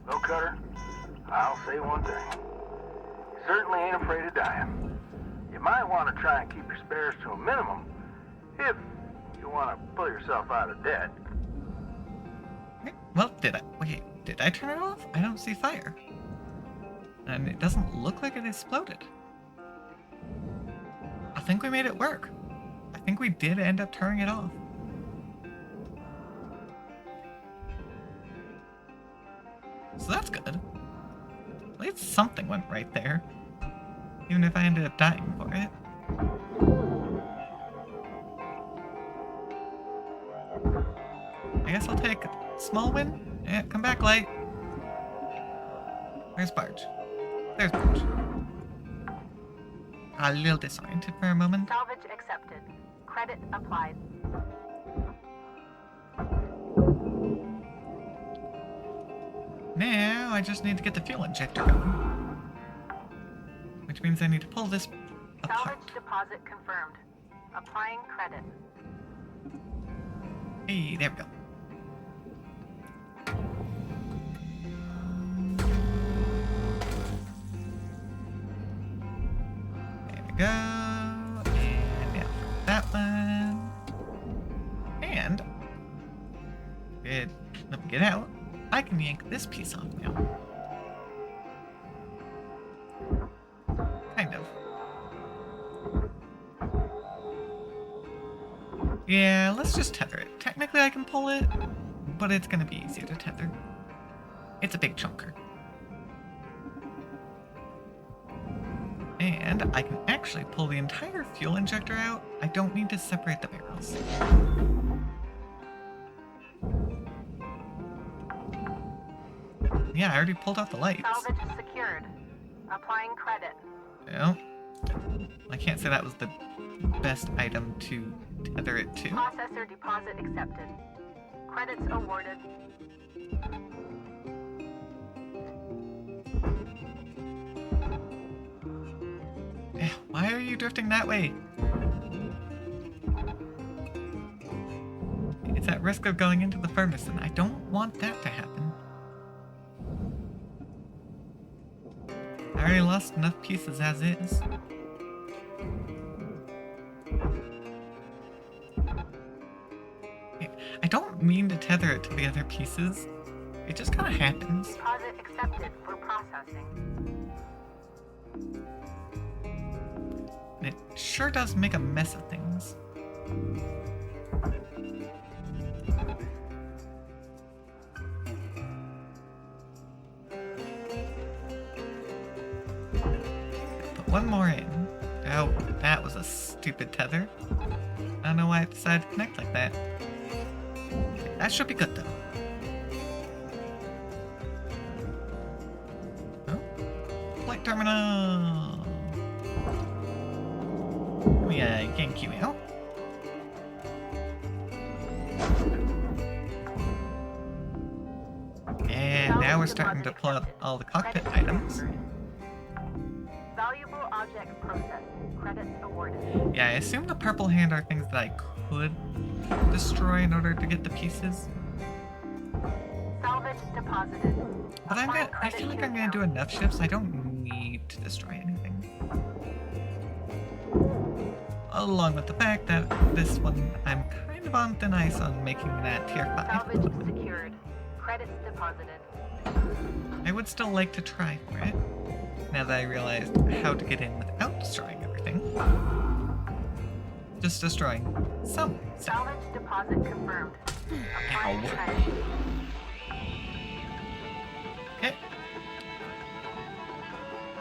Well, Cutter, I'll say one thing. You certainly ain't afraid of dying. You might want to try and keep your spares to a minimum if you want to pull yourself out of debt. Well, did I turn it off? I don't see fire. And it doesn't look like it exploded. I think we made it work. I think we did end up turning it off. So that's good. At least something went right there. Even if I ended up dying for it. I guess I'll take a small win. Yeah, come back, Light. Where's Barge? There's Barge. A little disoriented for a moment. Salvage accepted. Credit applied. Now I just need to get the fuel injector going. Which means I need to pull this apart. Salvage deposit confirmed. Applying credit. Hey, there we go. There we go. And now for that one. And let me get out. I can yank this piece off now. Kind of. Yeah, let's just tether it. Technically I can pull it, but it's gonna be easier to tether. It's a big chunker. And I can actually pull the entire fuel injector out. I don't need to separate the barrels. Yeah, I already pulled out the lights. Salvage secured. Applying credit. Well, I can't say that was the best item to tether it to. Processor deposit accepted. Credits awarded. Why are you drifting that way? It's at risk of going into the furnace, and I don't want that to happen. I already lost enough pieces as is. I don't mean to tether it to the other pieces. It just kind of happens. Deposit accepted for processing. And it sure does make a mess of things. Put one more in. Oh, that was a stupid tether. I don't know why it decided to connect like that. That should be good though. Oh, flight terminal. Let me yank you out. And now we're starting to pull out all the cockpit items. Valuable object processed. Credits awarded. Yeah, I assume the purple hand are things that I could destroy in order to get the pieces. Salvage deposited. But I feel like I'm gonna do enough ships. I don't need to destroy anything. Along with the fact that this one, I'm kind of on thin ice on making that tier 5. Salvage secured. Credits deposited. I would still like to try for it, now that I realized how to get in without destroying everything. Just destroying some. Salvage deposit confirmed. Applying Ow. credit. Okay.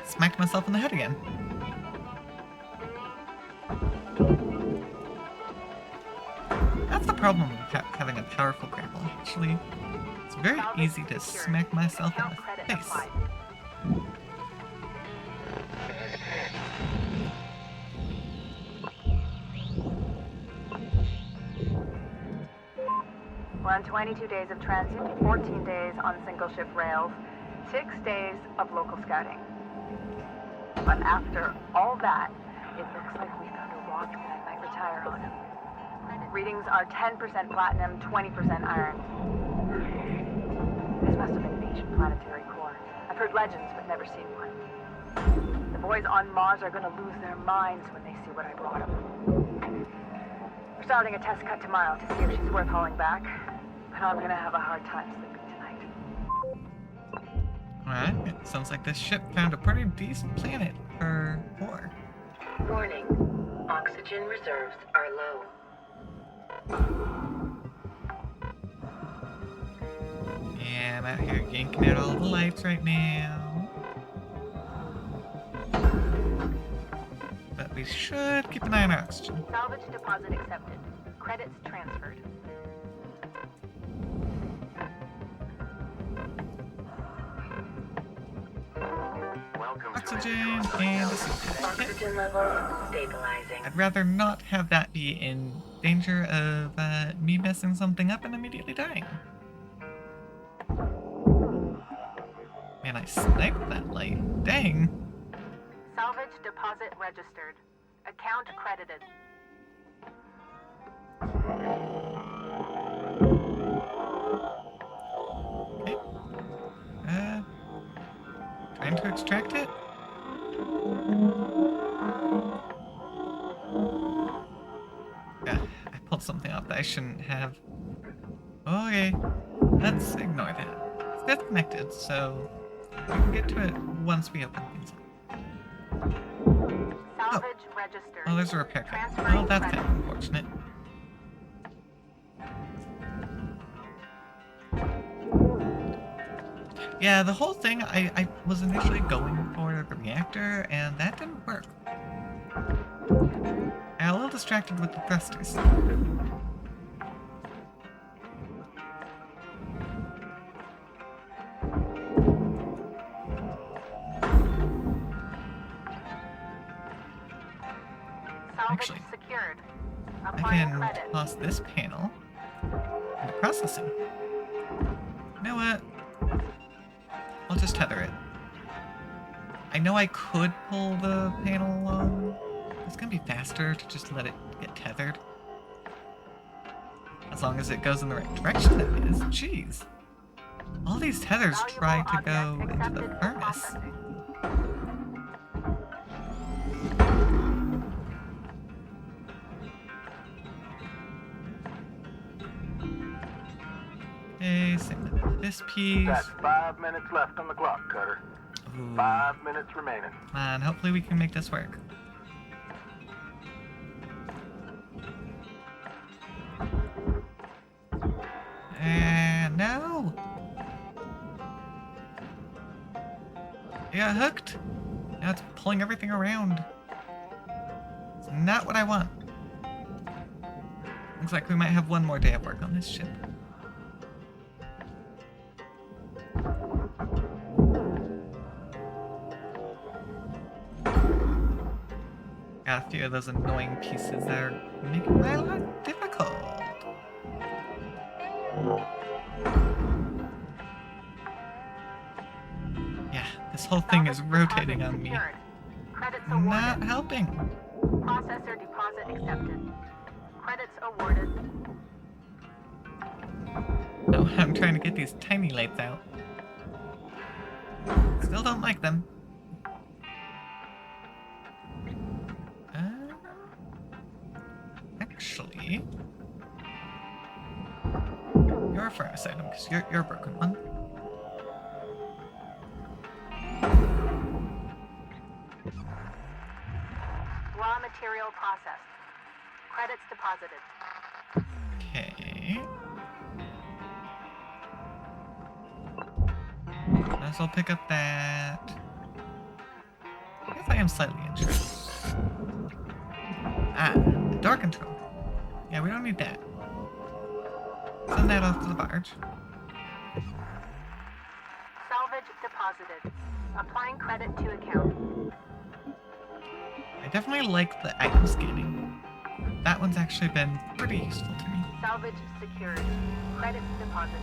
Smacked myself in the head again. That's the problem with having a powerful grapple, actually. It's very easy to smack myself in Account the credit face. applied. We're on 22 days of transit, 14 days on single ship rails, 6 days of local scouting. But after all that, it looks like we found a rock that I might retire on. Readings are 10% platinum, 20% iron. This must have been an ancient planetary core. I've heard legends, but never seen one. The boys on Mars are gonna lose their minds when they see what I brought them. We're starting a test cut tomorrow to see if she's worth hauling back. But I'm gonna have a hard time sleeping tonight. Alright, it sounds like this ship found a pretty decent planet for war. Warning. Oxygen reserves are low. Yeah, I'm out here yanking out all the lights right now. But we should keep an eye on our oxygen. Salvage deposit accepted. Credits transferred. Welcome Oxygen and a suit. Oxygen levels stabilizing. I'd rather not have that be in danger of me messing something up and immediately dying. Man, I sniped that light. Dang. Salvage deposit registered. Account credited. Okay. Trying to extract it? Yeah, I pulled something off that I shouldn't have. Okay, let's ignore that. It's disconnected, so we can get to it once we open things up. Salvage registered. Oh, there's a repair kit. Transferring Well, that's kind credits. of unfortunate. Yeah, the whole thing, I was initially going for the reactor, and that didn't work. I got a little distracted with the thrusters. Salvage Actually, secured. I Applying can credits. toss this panel into processing. You know what? I'll just tether it. I know I could pull the panel along. It's gonna be faster to just let it get tethered. As long as it goes in the right direction, that is. Jeez. All these tethers Valuable try to go object into the accepted for furnace. processing. Okay, same with this piece. That's 5 minutes left on the clock, Cutter. Ooh. 5 minutes remaining. Come on, hopefully we can make this work. No! I got hooked. Now it's pulling everything around. It's not what I want. Looks like we might have one more day of work on this ship. Got a few of those annoying pieces that are making my life difficult. Yeah, this whole thing is Salvage rotating deposit on me. secured. Credits awarded. Not helping. Processor deposit accepted. Credits awarded. No, I'm trying to get these tiny lights out. Still don't like them. Actually, you're a furnace item because you're a broken one. Raw material processed. Credits deposited. Okay. Guess I'll pick up that. I guess I am slightly injured. Ah, door control. Yeah, we don't need that. Send that off to the barge. Salvage deposited. Applying credit to account. I definitely like the item scanning. That one's actually been pretty useful to me. Salvage secured. Credits deposited.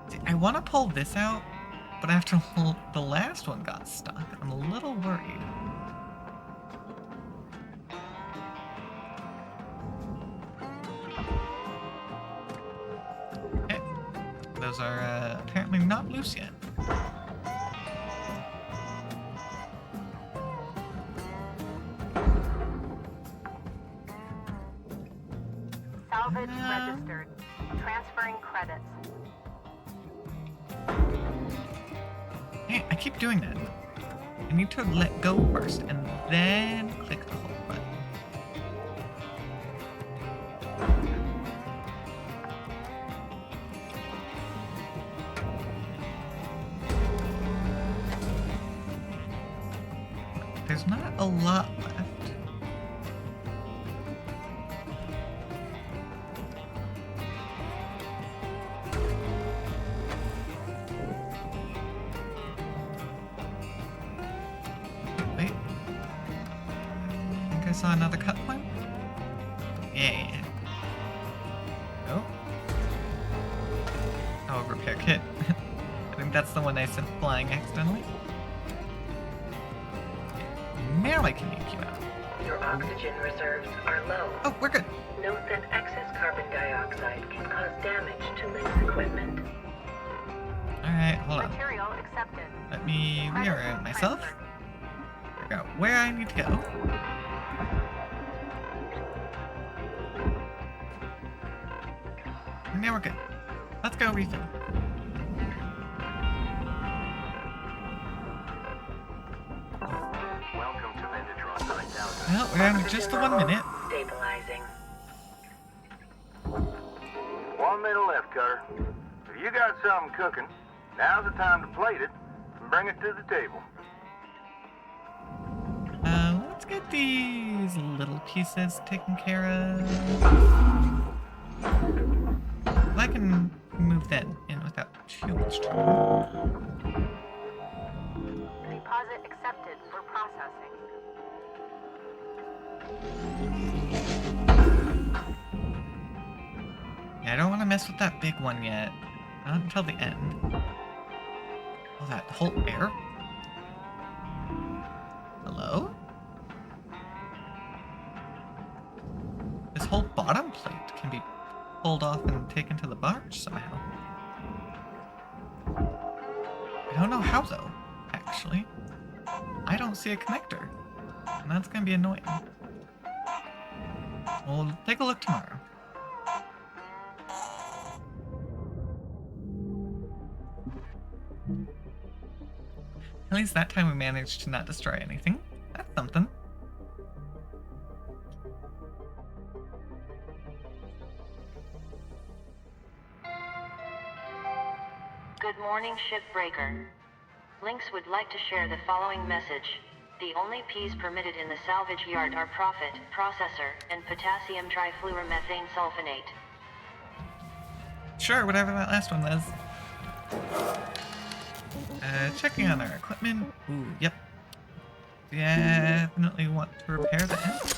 See, I want to pull this out, but after the last one got stuck, I'm a little worried. Okay. Those are apparently not loose yet. Salvage registered. Transferring credits. Hey, I keep doing that. I need to let go first and then click the hold button. There's not a lot left. Wait. I think I saw another cut point. Yeah. Oh. Oh, repair kit. I think that's the one I sent flying accidentally. Now I can yank you out. Your oxygen reserves are low. Oh, we're good. Note that excess carbon dioxide can cause damage to Link's equipment. Alright, hold on. Material accepted. Let me reorient myself. Figure out where I need to go. And now we're good. Let's go refill. Welcome to Vendatron 9000. Well, we're down to just the 1 minute. Stabilizing. 1 minute left, Cutter. If you got something cooking, now's the time to plate it and bring it to the table. Let's get these little pieces taken care of. I can move that in without too much trouble. Deposit accepted for processing. Yeah, I don't want to mess with that big one yet. Not until the end. Oh, that whole air? Hello? This whole bottom plate can be pulled off and taken to the barge somehow. I don't know how though, actually. I don't see a connector. And that's gonna be annoying. We'll take a look tomorrow. At least that time we managed to not destroy anything. That's something. Good morning, Shipbreaker. Lynx would like to share the following message. The only Ps permitted in the salvage yard are Prophet, Processor, and potassium trifluoromethane sulfonate. Sure, whatever that last one was. Checking on our equipment. Ooh, yep. Definitely want to repair that.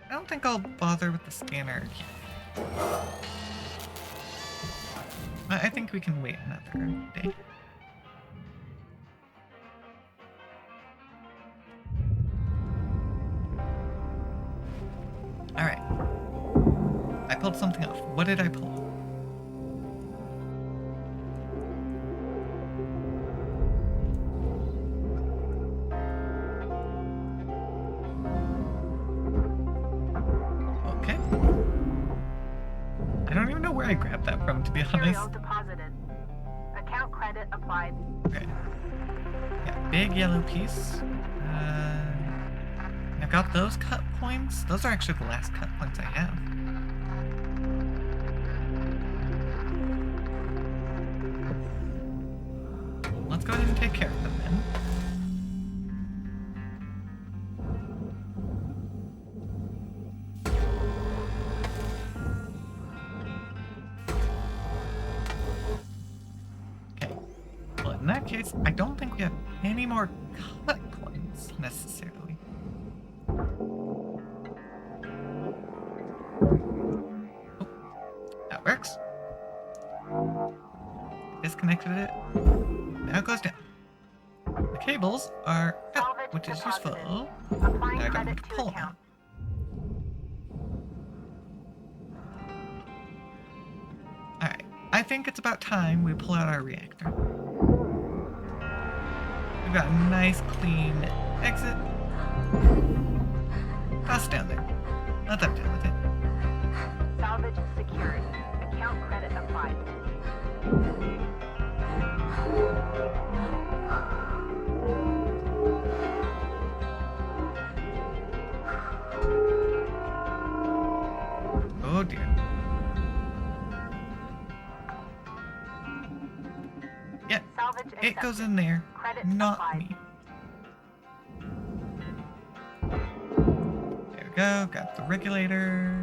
I don't think I'll bother with the scanner yet. I think we can wait another day. What did I pull? Okay. I don't even know where I grabbed that from, to be honest. Material deposited. Account credit applied. Okay. Yeah, big yellow piece. I've got those cut points. Those are actually the last cut points I have. Let's go ahead and take care of them then. Okay. Well, in that case, I don't think we have any more cut points necessarily. Oh, that works. Disconnected it. Now it goes down. The cables are out, which is useful. Applying Now I don't credit have to to pull them account. out. Alright, I think it's about time we pull out our reactor. We've got a nice clean exit. Toss it down there. Let them deal with it. Salvage secured. Account credit applied. Oh dear. Yeah, Salvage it accepted. goes in there, Credit not applied. me. There we go, got the regulator.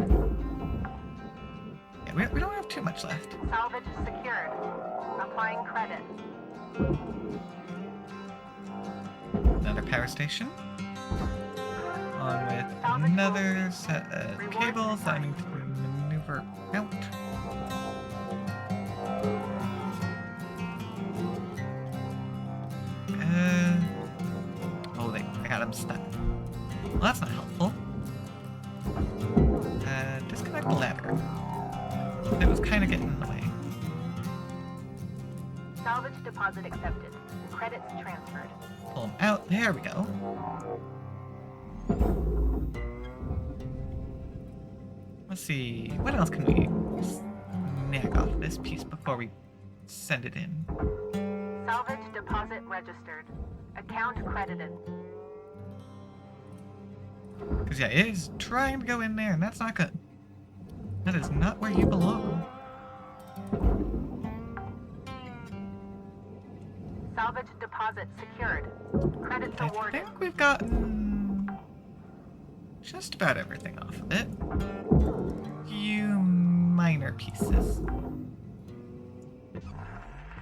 Yeah, we don't have too much left. Salvage secured. Applying credit. Another power station. On with another set of cables that I need to maneuver out. Oh, I got him stuck. Well, that's not helpful. Disconnect the ladder. It was kind of getting in the way. Salvage deposit accepted. Credits transferred. Pull him out. There we go. Let's see. What else can we snag off this piece before we send it in? Salvage deposit registered. Account credited. Because, yeah, it is trying to go in there, and that's not good. That is not where you belong. Salvage deposit secured. Credits I awarded. think we've gotten just about everything off of it. Few minor pieces.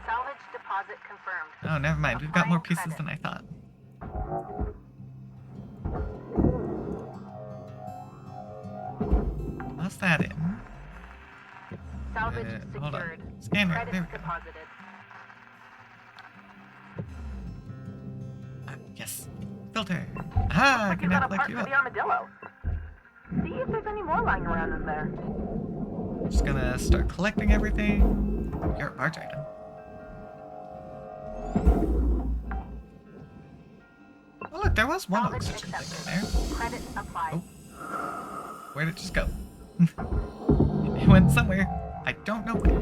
Salvage deposit confirmed. Oh, never mind. We've got more Applying pieces credit. than I thought. Toss that in. Salvage Hold on. secured. Scanner. Credits There we go. deposited. Yes. Filter. Ah, I Like you can got now a plug part you for up. the armadillo. See if there's any more lying around in there. Just gonna start collecting everything. Your barge item. Oh look, there was one Salvage oxygen thing accepted. in there. Credits applied. Oh. Where'd it just go? It went somewhere. I don't know where.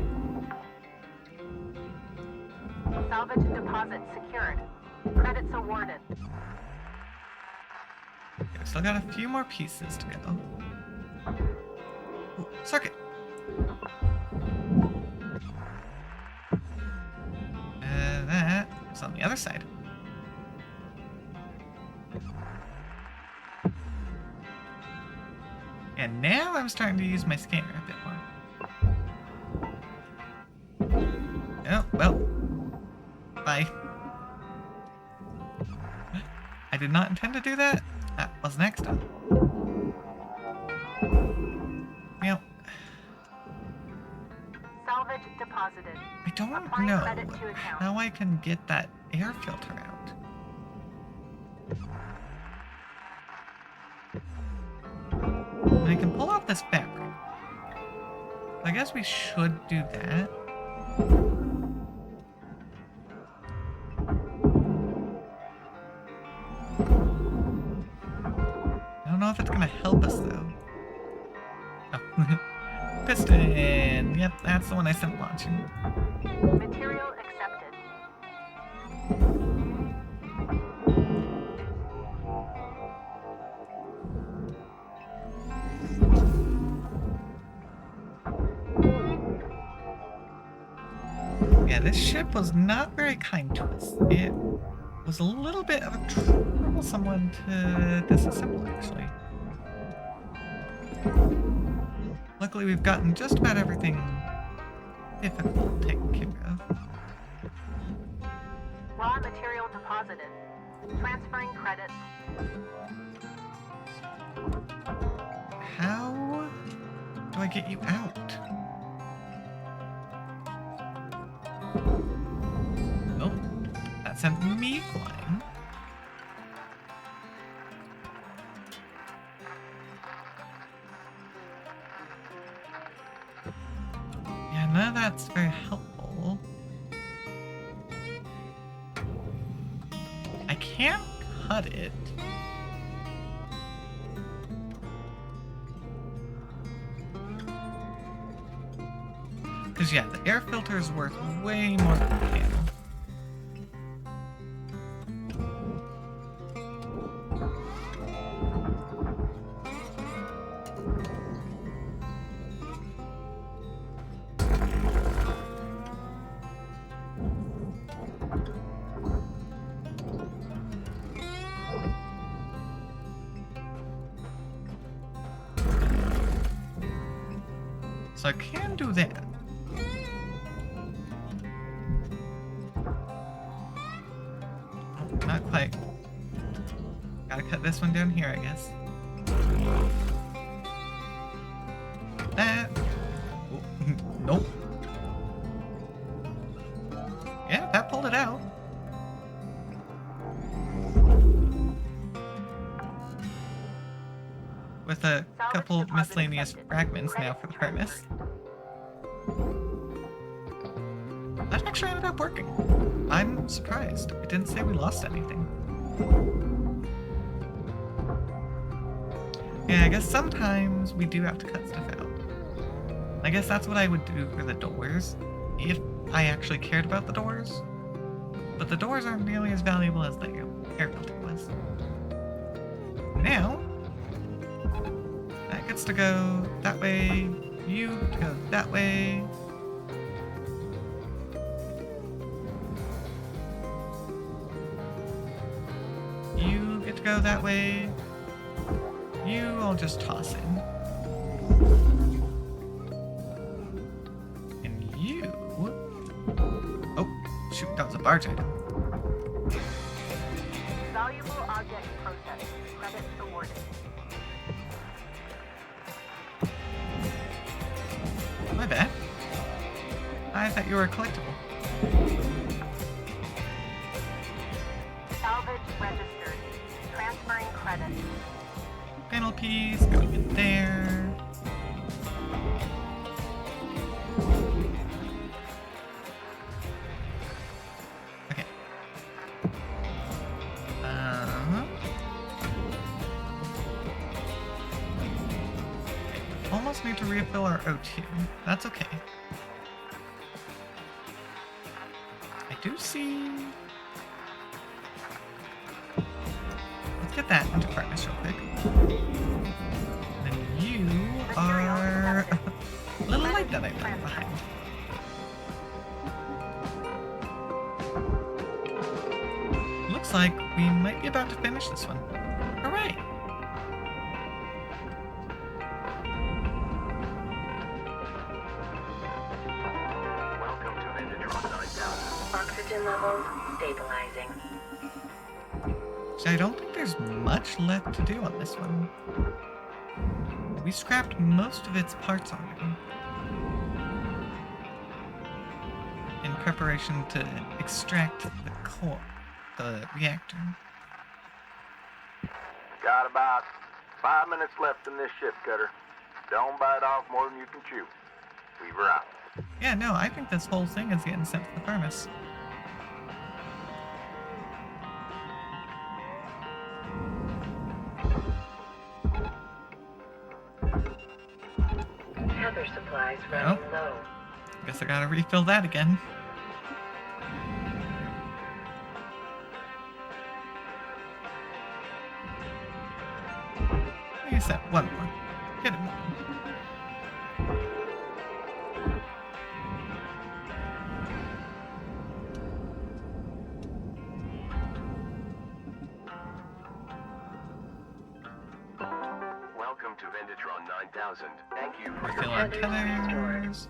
Salvage deposit secured. Credits awarded. Okay, we still got a few more pieces to go. Ooh, circuit. That is on the other side. And now I'm starting to use my scanner a bit more. Oh, well. Bye. I did not intend to do that. That was next time. Yep. Salvage deposited. I don't Applying know credit to account. how I can get that air filter out. I can pull off this fabric. I guess we should do that. I don't know if it's gonna help us though. Oh. Piston! Yep, that's the one I sent launching. Material accepted. Yeah, this ship was not very kind to us. It was a little bit of a troublesome one to disassemble, actually. Luckily, we've gotten just about everything difficult taken care of. Raw material deposited. Transferring credits. How do I get you out? Oh, that sent me flying. Yeah, none of that's very helpful. I can't cut it. Because, yeah, the air filter is worth way more than the panel. So I can do that. Oh, not quite. Gotta cut this one down here, I guess. That. Oh, nope. Yeah, that pulled it out. With a couple miscellaneous fragments now for the furnace. That actually ended up working. I'm surprised. It didn't say we lost anything. Yeah, I guess sometimes we do have to cut stuff out. I guess that's what I would do for the doors, if I actually cared about the doors. But the doors aren't nearly as valuable as the air filter was. Now, that gets to go that way, you get to go that way. You get to go that way. You, I'll just toss in. And you... Oh, shoot, that was a barge item. Valuable object processed. Credits awarded. My bad. I thought you were a collectible. Salvage registered. Transferring credits. Panel piece going in there. Okay. Almost need to refill our O2. That's okay. I do see... Let's get that into furnace real quick. Then you are a little light that I left behind. Looks like we might be about to finish this one. Hooray! Welcome to Megatron 9000. Oxygen levels stabilizing. So I don't think there's much left to do on this one. We scrapped most of its parts already. In preparation to extract the core, the reactor. Got about 5 minutes left in this ship, Cutter. Don't bite off more than you can chew. Weaver out. Yeah, no, I think this whole thing is getting sent to the furnace. Tether supplies running low. Guess I gotta refill that again. Like I said, one more. Get it. Welcome to Vendatron 9000. Thank you for Refill your our Tethers tethers.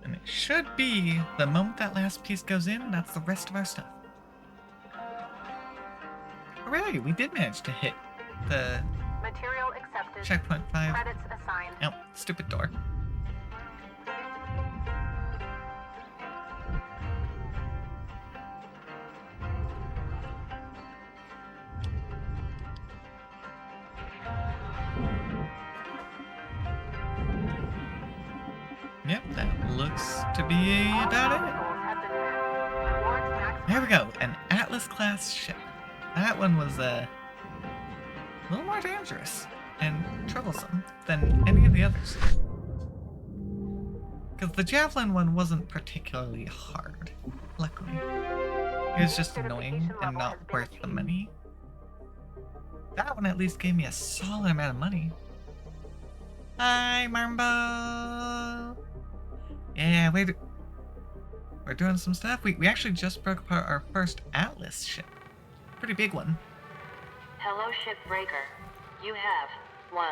And it should be the moment that last piece goes in, that's the rest of our stuff. Hooray! We did manage to hit the Material accepted. checkpoint 5. Credits assigned. Oh, stupid door. Yep, that looks to be about it. There we go, an Atlas class ship. That one was a little more dangerous and troublesome than any of the others. Because the Javelin one wasn't particularly hard, luckily. It was just annoying and not worth the money. That one at least gave me a solid amount of money. Hi, Marmbo! Yeah, we're doing some stuff. We actually just broke apart our first Atlas ship. Pretty big one. Hello, Shipbreaker. You have 1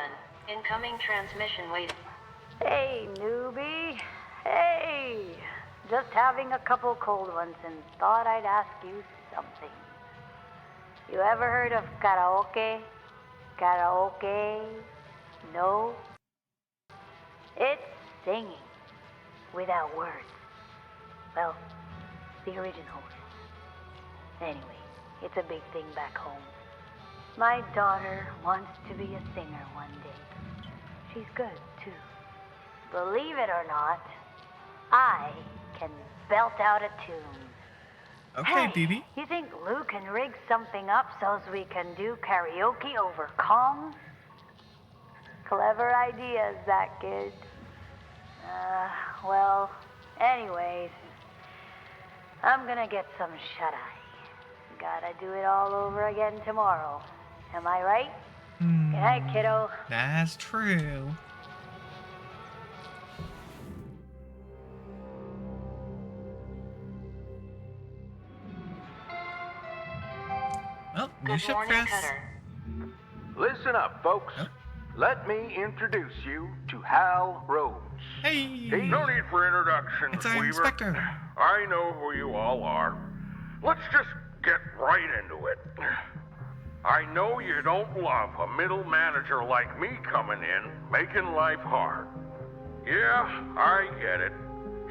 incoming transmission waiting. Hey, newbie. Hey. Just having a couple cold ones and thought I'd ask you something. You ever heard of karaoke? Karaoke? No? It's singing without words. Well, the originals. Anyway, it's a big thing back home. My daughter wants to be a singer one day. She's good, too. Believe it or not, I can belt out a tune. Okay, Hey, Dee Dee. you think Lou can rig something up so we can do karaoke over comms? Clever ideas, that kid. Well, anyways, I'm gonna get some shut-eye. Gotta do it all over again tomorrow. Am I right? Good night, kiddo. That's true. Well, new Good ship morning, press. Cutter. Listen up, folks. Huh? Let me introduce you to Hal Rhodes. Hey! No need for introductions, It's our Weaver. inspector. I know who you all are. Let's just get right into it. I know you don't love a middle manager like me coming in, making life hard. Yeah, I get it.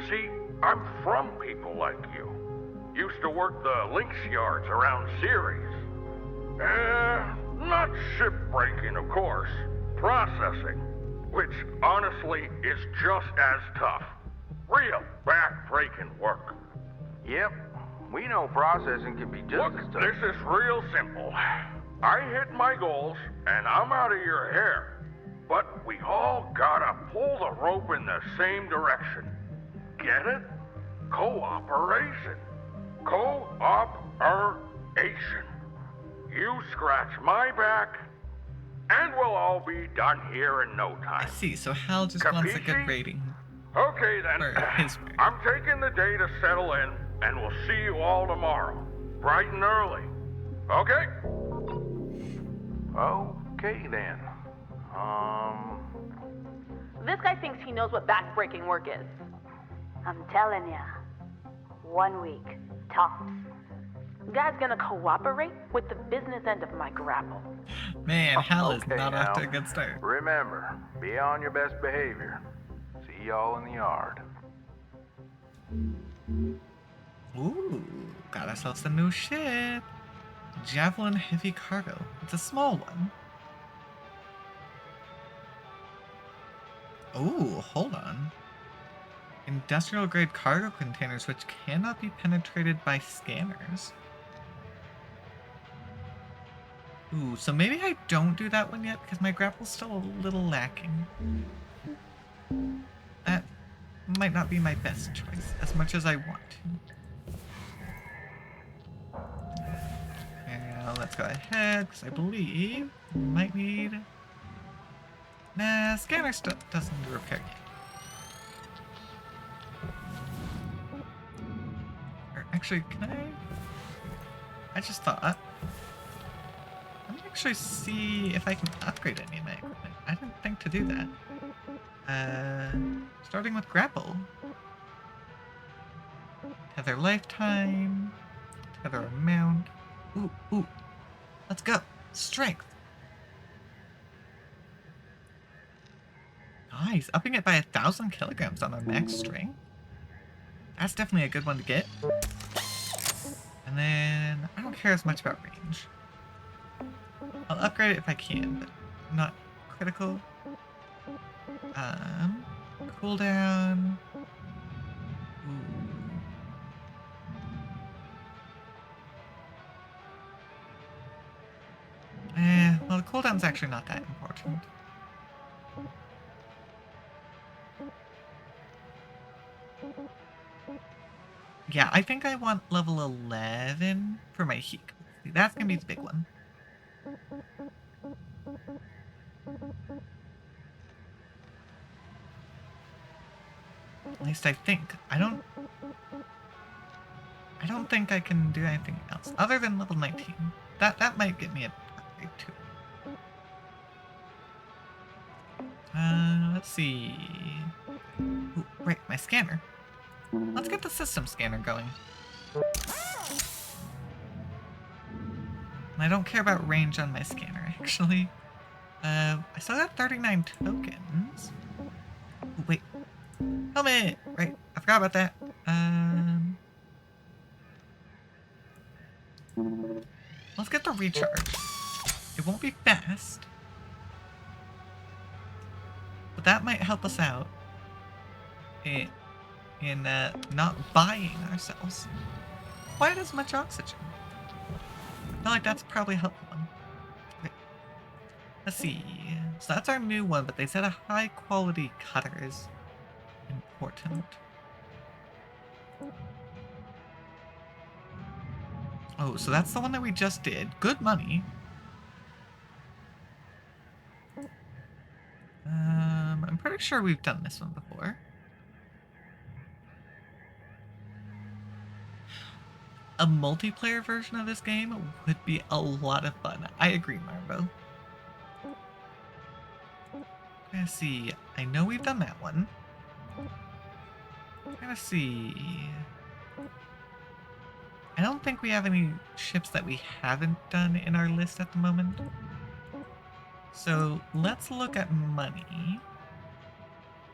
See, I'm from people like you. Used to work the links yards around Ceres. Not shipbreaking, of course. Processing, which honestly is just as tough. Real back-breaking work. Yep, we know processing can be just Look, as tough. this is real simple. I hit my goals, and I'm out of your hair. But we all gotta pull the rope in the same direction. Get it? Cooperation. Cooperation. You scratch my back, and we'll all be done here in no I time. see, so Hal just wants a good Capisci? rating. Okay then. For his work. I'm taking the day to settle in, and we'll see you all tomorrow, bright and early. Okay? Okay then. This guy thinks he knows what back-breaking work is. I'm telling ya. 1 week. Tops. Guy's gonna cooperate with the business end of my grapple. Man, Hal is Okay, not off to a now, good start. Remember, be on your best behavior. See y'all in the yard. Ooh, got ourselves a new ship. Javelin Heavy Cargo. It's a small one. Oh, hold on. Industrial grade cargo containers which cannot be penetrated by scanners. Ooh, so maybe I don't do that one yet because my grapple's still a little lacking. That might not be my best choice as much as I want to. Now let's go ahead because I believe we might need... Nah, scanner still doesn't need repair yet. Or actually, can I just thought. Let me actually see if I can upgrade any of my equipment. I didn't think to do that. Starting with grapple. Tether lifetime. Tether amount. Ooh. Let's go. Strength. Nice. Upping it by 1,000 kilograms on our max strength. That's definitely a good one to get. And then I don't care as much about range. I'll upgrade it if I can, but not critical. Cooldown. Well, the cooldown's actually not that important. Yeah, I think I want level 11 for my heat. That's gonna be the big one. At least I think. I don't think I can do anything else other than level 19. That might get me an upgrade too. Let's see. Ooh, right, my scanner. Let's get the system scanner going. I don't care about range on my scanner, actually. I still got 39 tokens. Ooh, wait. Helmet! Right, I forgot about that. Let's get the recharge. It won't be fast. But that might help us out in not buying ourselves quite as much oxygen. I feel like that's probably a helpful one. Okay. Let's see. So that's our new one, but they said a high quality cutter is important. Oh, so that's the one that we just did. Good money. I'm pretty sure we've done this one before. A multiplayer version of this game would be a lot of fun. I agree, Marbo. Let's see. I know we've done that one. Let's see. I don't think we have any ships that we haven't done in our list at the moment. So let's look at money.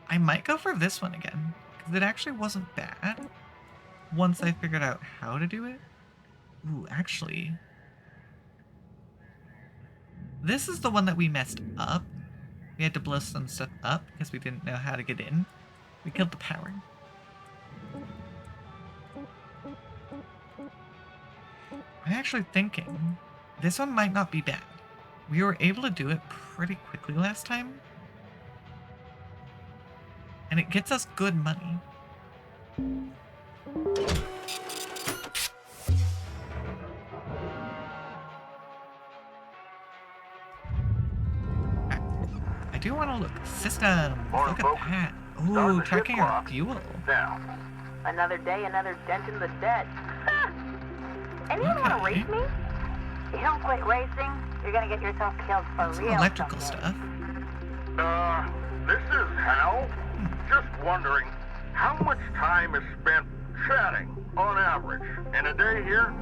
I might go for this one again, because it actually wasn't bad once I figured out how to do it. Ooh, actually. This is the one that we messed up. We had to blow some stuff up because we didn't know how to get in. We killed the power. I'm actually thinking this one might not be bad. We were able to do it pretty quickly last time. And it gets us good money. I do want to look. System. Look at that. Ooh, tracking our fuel. Now. Another day, another dent in the debt. Anyone want to race me? You don't quit racing, you're gonna get yourself killed for Some real. electrical someday. stuff. This is Hal. Just wondering, how much time is spent chatting, on average, in a day here?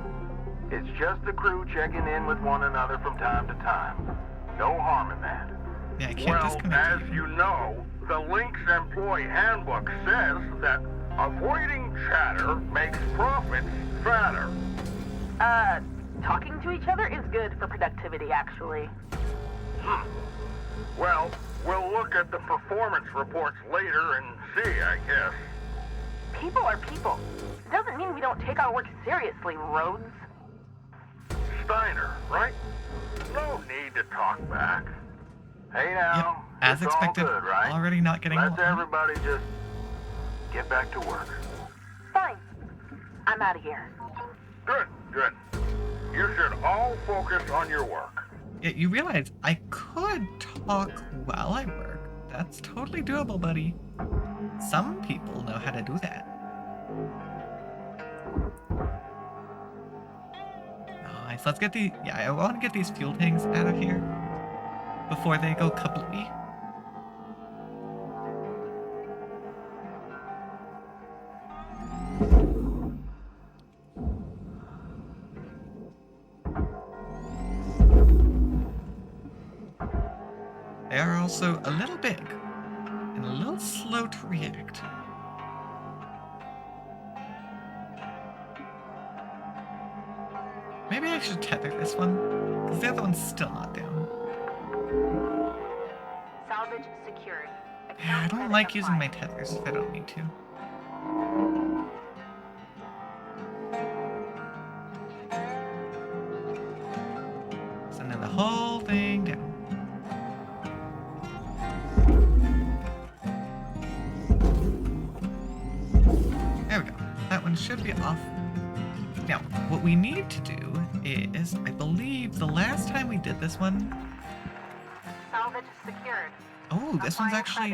It's just the crew checking in with one another from time to time. No harm in that. Yeah, I can't Well, disconnect. as you know, the Lynx employee handbook says that avoiding chatter makes profits fatter. Talking to each other is good for productivity, actually. Well, We'll look at the performance reports later and see, I guess. People are people. Doesn't mean we don't take our work seriously, Rhodes. Steiner, right? No need to talk back. Hey now, Yep, as it's expected, all good, right? already not getting Let's along. everybody just get back to work. Fine. I'm out of here. Good, good. You should all focus on your work. Yeah, you realize I could talk while I work. That's totally doable, buddy. Some people know how to do that. Nice. Let's get the... Yeah, I want to get these fuel tanks out of here before they go kablooey. They are also a little big and a little slow to react. Maybe I should tether this one, because the other one's still not down. Salvage secured. Yeah, I don't like using my tethers if I don't need to. Sending the whole thing down. There we go. That one should be off. Now, what we need to do is, I believe the last time we did this one... Salvage secured. Oh, this one's actually...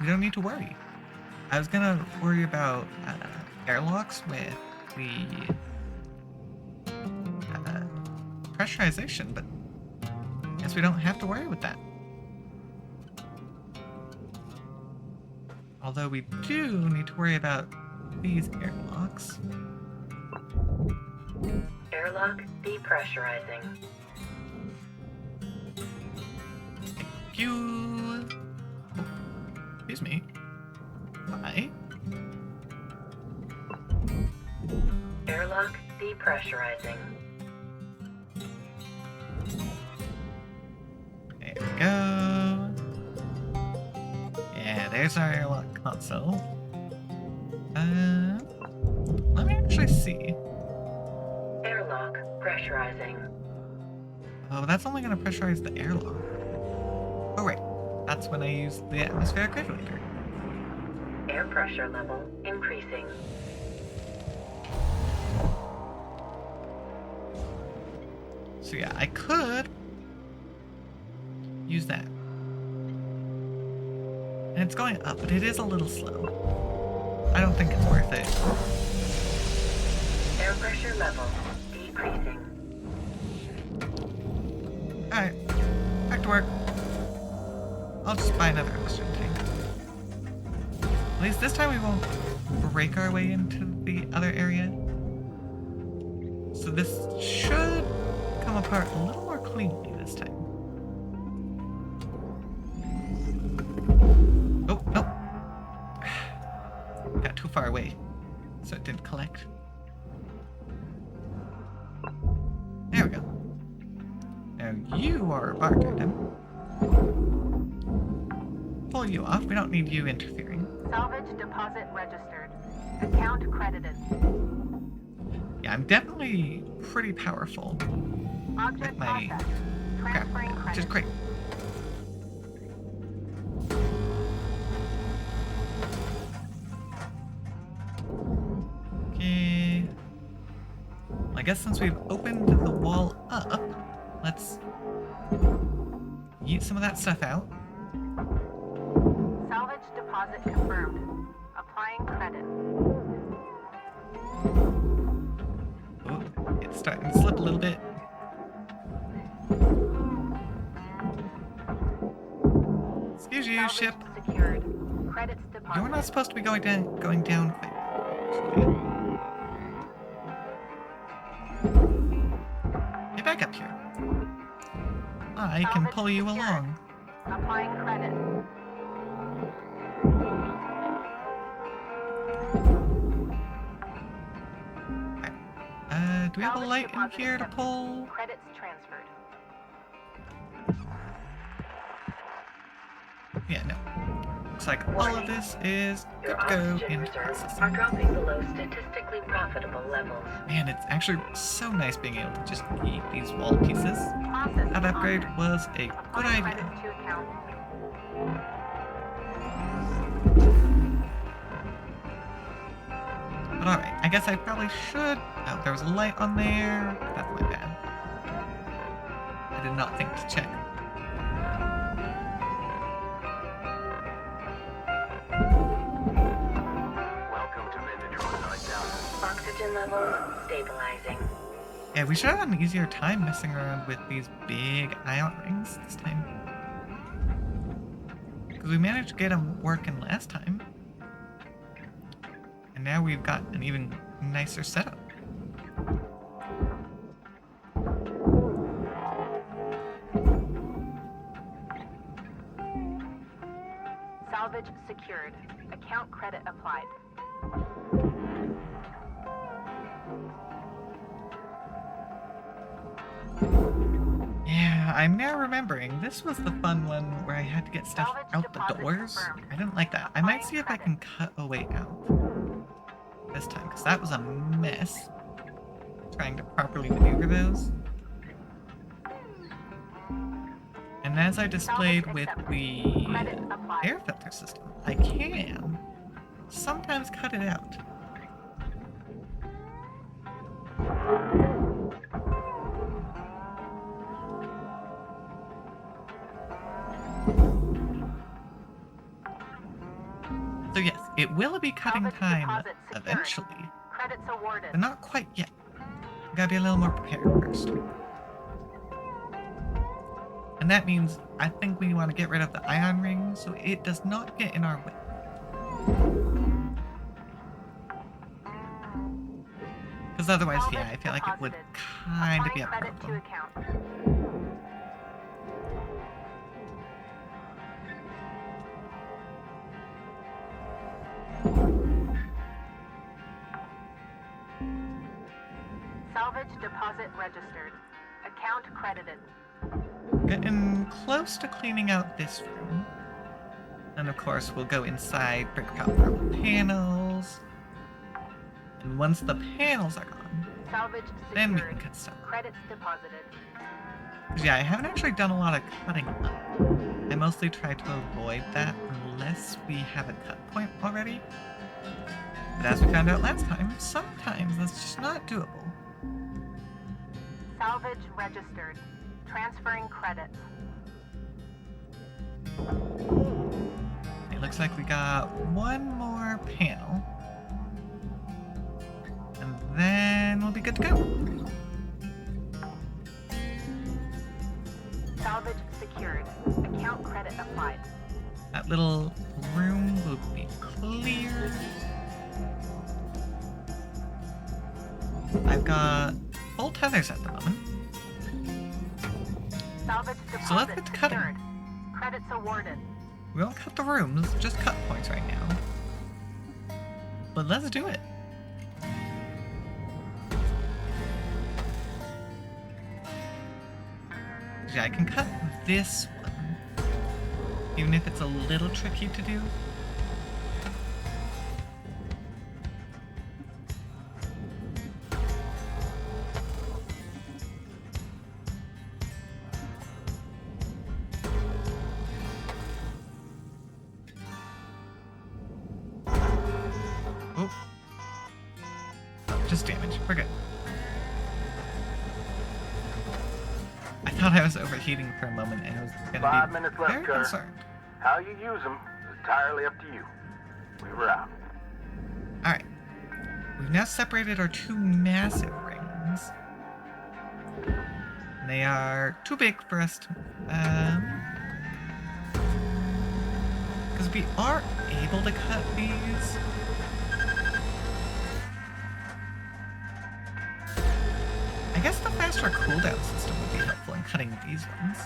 We don't need to worry. I was gonna worry about airlocks with the pressurization, but I guess we don't have to worry with that. Although we do need to worry about these airlocks. Airlock depressurizing. Thank you. Oh, excuse me. Why? Airlock depressurizing. There we go. Yeah, there's our airlock console. Let me actually see. Airlock pressurizing. Oh, that's only going to pressurize the airlock. Oh, right. That's when I use the atmospheric regulator. Air pressure level increasing. So yeah, I could use that. And it's going up, but it is a little slow. I don't think it's worth it. Air pressure level decreasing. Alright, back to work. I'll just buy another oxygen tank. At least this time we won't break our way into the other area. So this should come apart a little more cleanly this time. Oh, no. Got too far away, so it didn't collect. There we go. Now you are a bar tandem. Pull you off. We don't need you interfering. Salvage deposit registered. Account credited. Yeah, I'm definitely pretty powerful Object with my processed. crap, Transferring which is credit. great. Okay. Well, I guess since we've opened the wall up, let's yeet some of that stuff out. Salvage deposit confirmed. Applying credit. Oh, it's starting to slip a little bit. Excuse you, Salvage ship. secured. Credits deposited. You're not supposed to be going down quite. Actually. Get back up here. I can pull you along. Applying credit. Do we have a Salvage light in deposit here to accepted. pull? Credits transferred. looks like all of this is Your good to go oxygen into reserves are processing. dropping below statistically profitable levels. Man, it's actually so nice being able to just eat these wall pieces. That upgrade was a good idea. But alright, I guess I probably should... Oh, there was a light on there. That's my bad. I did not think to check. Welcome to Vinditrone 9000. Oxygen levels stabilizing. Yeah, we should have an easier time messing around with these big ion rings this time. Because we managed to get them working last time. And now we've got an even nicer setup. Salvage secured. Account credit applied. Yeah, I'm now remembering. This was the fun one where I had to get stuff Salvage out the deposit doors. confirmed. I didn't like that. I might see if I can cut a way out this time, because that was a mess. Trying to properly maneuver those. And as I displayed with the air filter system, I can sometimes cut it out. So yes, it will be cutting Salvage time deposit secured. eventually, Credits awarded. but not quite yet. Gotta be a little more prepared first. And that means I think we want to get rid of the ion ring so it does not get in our way. Because otherwise, yeah, I feel like it would kind of be a Credit to problem. account. Salvage deposit registered. Account credited. Getting close to cleaning out this room. And of course, we'll go inside, break out the panels. And once the panels are gone, Salvage then we secured. can cut stuff. Credits deposited. 'Cause yeah, I haven't actually done a lot of cutting up. I mostly try to avoid that unless we have a cut point already. But as we found out last time, sometimes that's just not doable. Salvage registered. Transferring credits. It looks like we got one more panel. And then we'll be good to go. Salvage secured. Account credit applied. That little room will be clear. I've got full tethers at the moment. Salvage So let's deposit get to cutting. secured. Credits awarded. We won't cut the rooms, just cut points right now. But let's do it. Yeah, I can cut this one, even if it's a little tricky to do. Oh. Just damage. We're good. I thought I was overheating for a moment and I was gonna 5 be minutes left, very Carter. concerned. How you use them is entirely up to you. We were out. Alright. We've now separated our two massive rings. And they are too big for us to... Because we are able to cut these. I guess the faster cooldown system would be helpful in cutting these ones.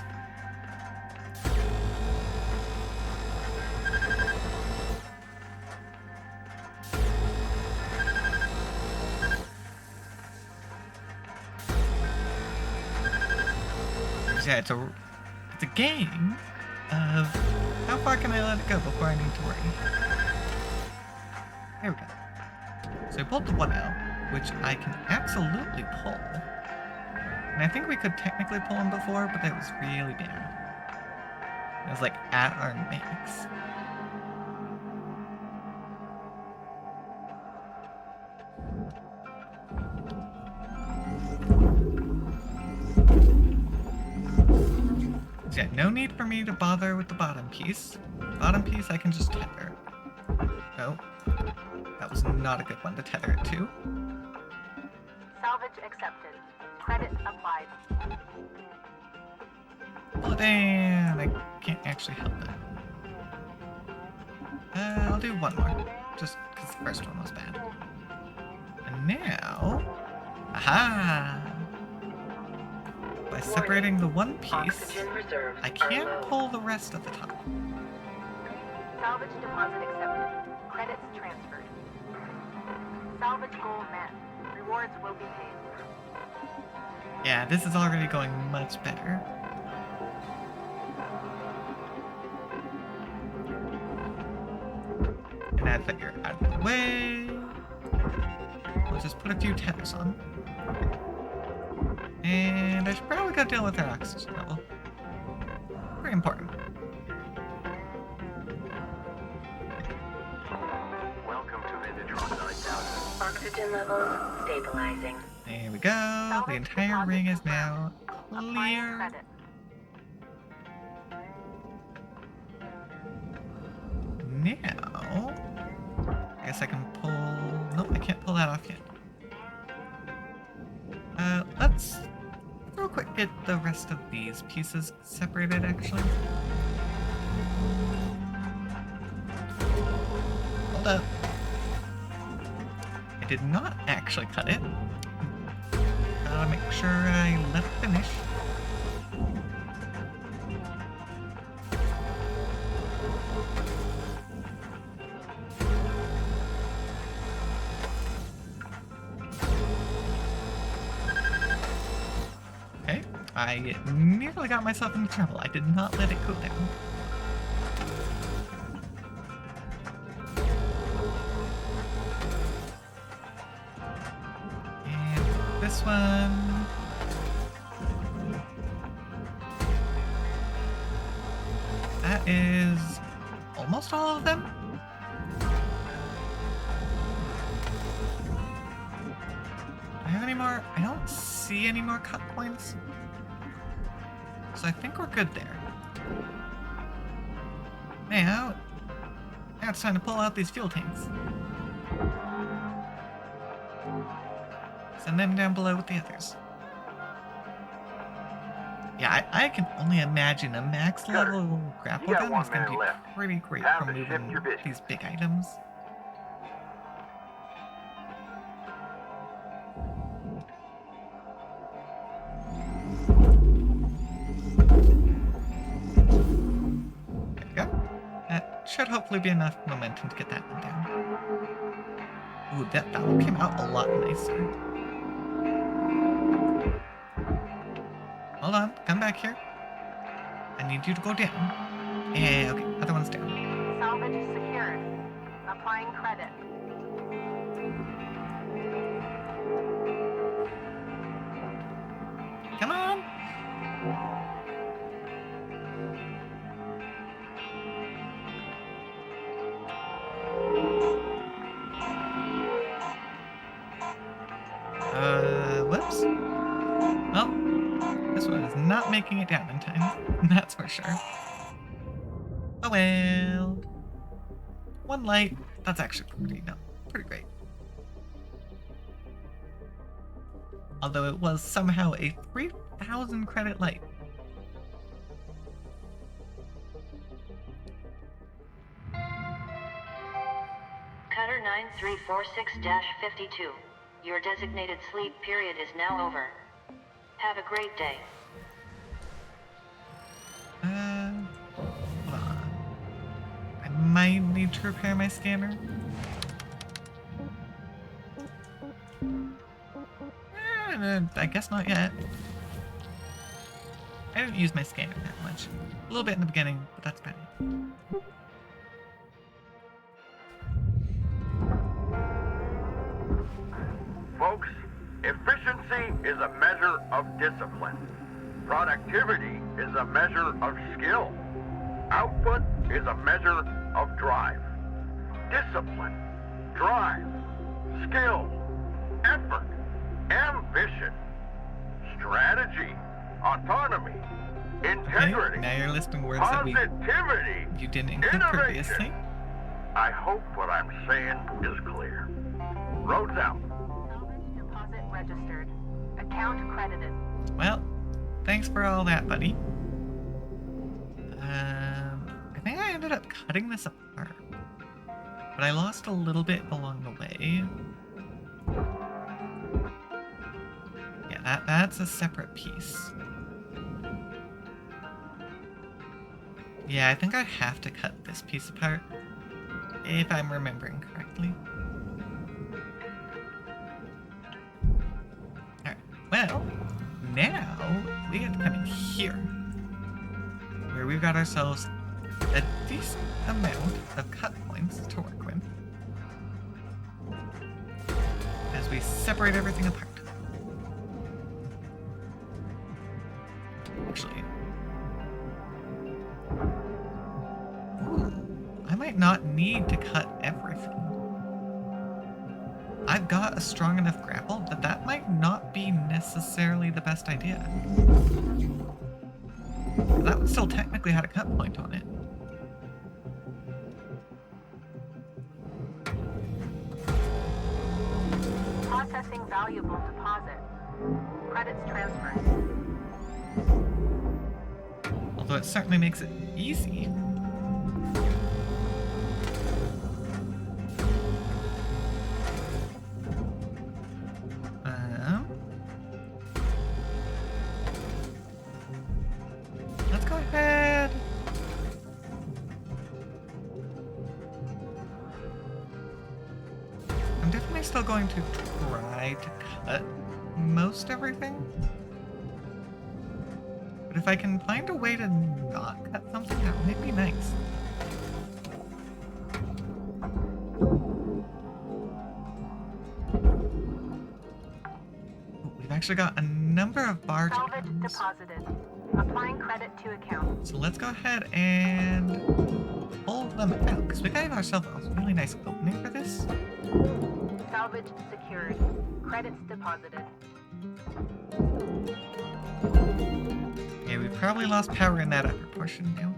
Yeah, it's a game of How far can I let it go before I need to worry? There we go. So I pulled the one out, which I can absolutely pull. And I think we could technically pull him before, but that was really bad. It was like at our max. So yeah, no need for me to bother with the bottom piece. Bottom piece I can just tether. No, that was not a good one to tether it to. Salvage accepted. Credit applied. Oh damn, I can't actually help it. I'll do one more, just because the first one was bad. And now, aha! By separating the one piece, Oxygen reserves I are can low. pull the rest of the top. Salvage deposit accepted. Credits transferred. Salvage goal met. Rewards will be paid. Yeah, this is already going much better. And now that you're out of the way, we'll just put a few tethers on. And I should probably go deal with our oxygen level. Very important. Welcome to Vintatron 9000. Oxygen levels stabilizing. There we go. The entire ring is now clear. Credit. Now, I guess I can pull... Nope, I can't pull that off yet. Let's real quick get the rest of these pieces separated, actually. Hold up. I did not actually cut it. Gotta make sure I let it finish. Okay, I nearly got myself into trouble. I did not let it go down. And this one. That is almost all of them. Do I have any more? I don't see any more cut points. So I think we're good there. Now it's time to pull out these fuel tanks. Send them down below with the others. Yeah, I can only imagine a max level grapple you got gun one is going to man be left. pretty great Time for to shift moving your vision. these big items. There we go. That should hopefully be enough momentum to get that one down. Ooh, that one came out a lot nicer. Hold on, come back here. I need you to go down. Yeah, okay, other one's down. Salvage secured. Applying credit. Come on! Whoops. Well, this one is not making it down in time. That's for sure. Oh well. One light. That's actually pretty great. Although it was somehow a 3,000 credit light. Cutter 9346-52. Your designated sleep period is now over. Have a great day. Hold on. I might need to repair my scanner. I guess not yet. I didn't use my scanner that much. A little bit in the beginning, but that's bad. Folks, efficiency is a measure of discipline. Productivity is a measure of skill. Output is a measure of drive. Discipline, drive, skill, effort, ambition, strategy, autonomy, integrity, Okay, now you're listing words that positivity, you didn't include innovation. previously. I hope what I'm saying is clear. Roads out. Salvage deposit registered. Account credited. Well, thanks for all that, buddy. I think I ended up cutting this apart. But I lost a little bit along the way. Yeah, that's a separate piece. Yeah, I think I have to cut this piece apart, if I'm remembering correctly. Alright, well, now we get to come in here, where we've got ourselves a decent amount of cut points to work with, as we separate everything apart. Actually, I might not need to cut everything. I've got a strong enough grapple that that might not be necessarily the best idea. That one still technically had a cut point on it. Processing valuable deposit. Credits transferred. Although it certainly makes it easy. Let's go ahead. I'm definitely still going to try to cut most everything. But if I can find a way to not cut something, that might be nice. Ooh, we've actually got a number of barge Salvage items. deposited. Applying credit to account. So let's go ahead and pull them out, because we gave ourselves a really nice opening for this. Salvage secured. Credits deposited. Yeah, we probably lost power in that upper portion now.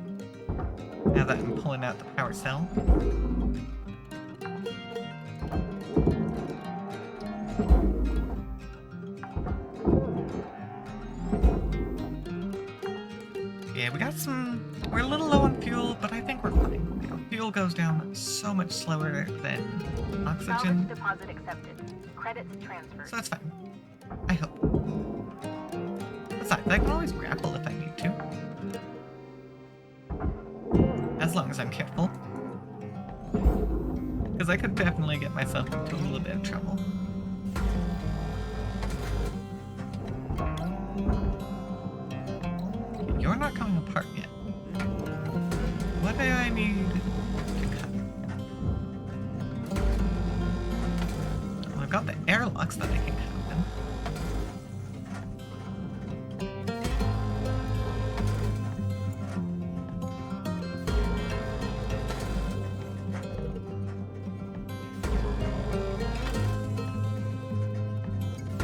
Now that I'm pulling out the power cell. Yeah, we got some... We're a little low on fuel, but I think we're fine. You know, fuel goes down so much slower than oxygen, Salvage deposit accepted. Credits transferred. so that's fine. I hope. Besides, I can always grapple if I need to. As long as I'm careful. Because I could definitely get myself into a little bit of trouble. You're not coming apart yet. What do I need to cut? Well, I've got the airlocks that I can cut open.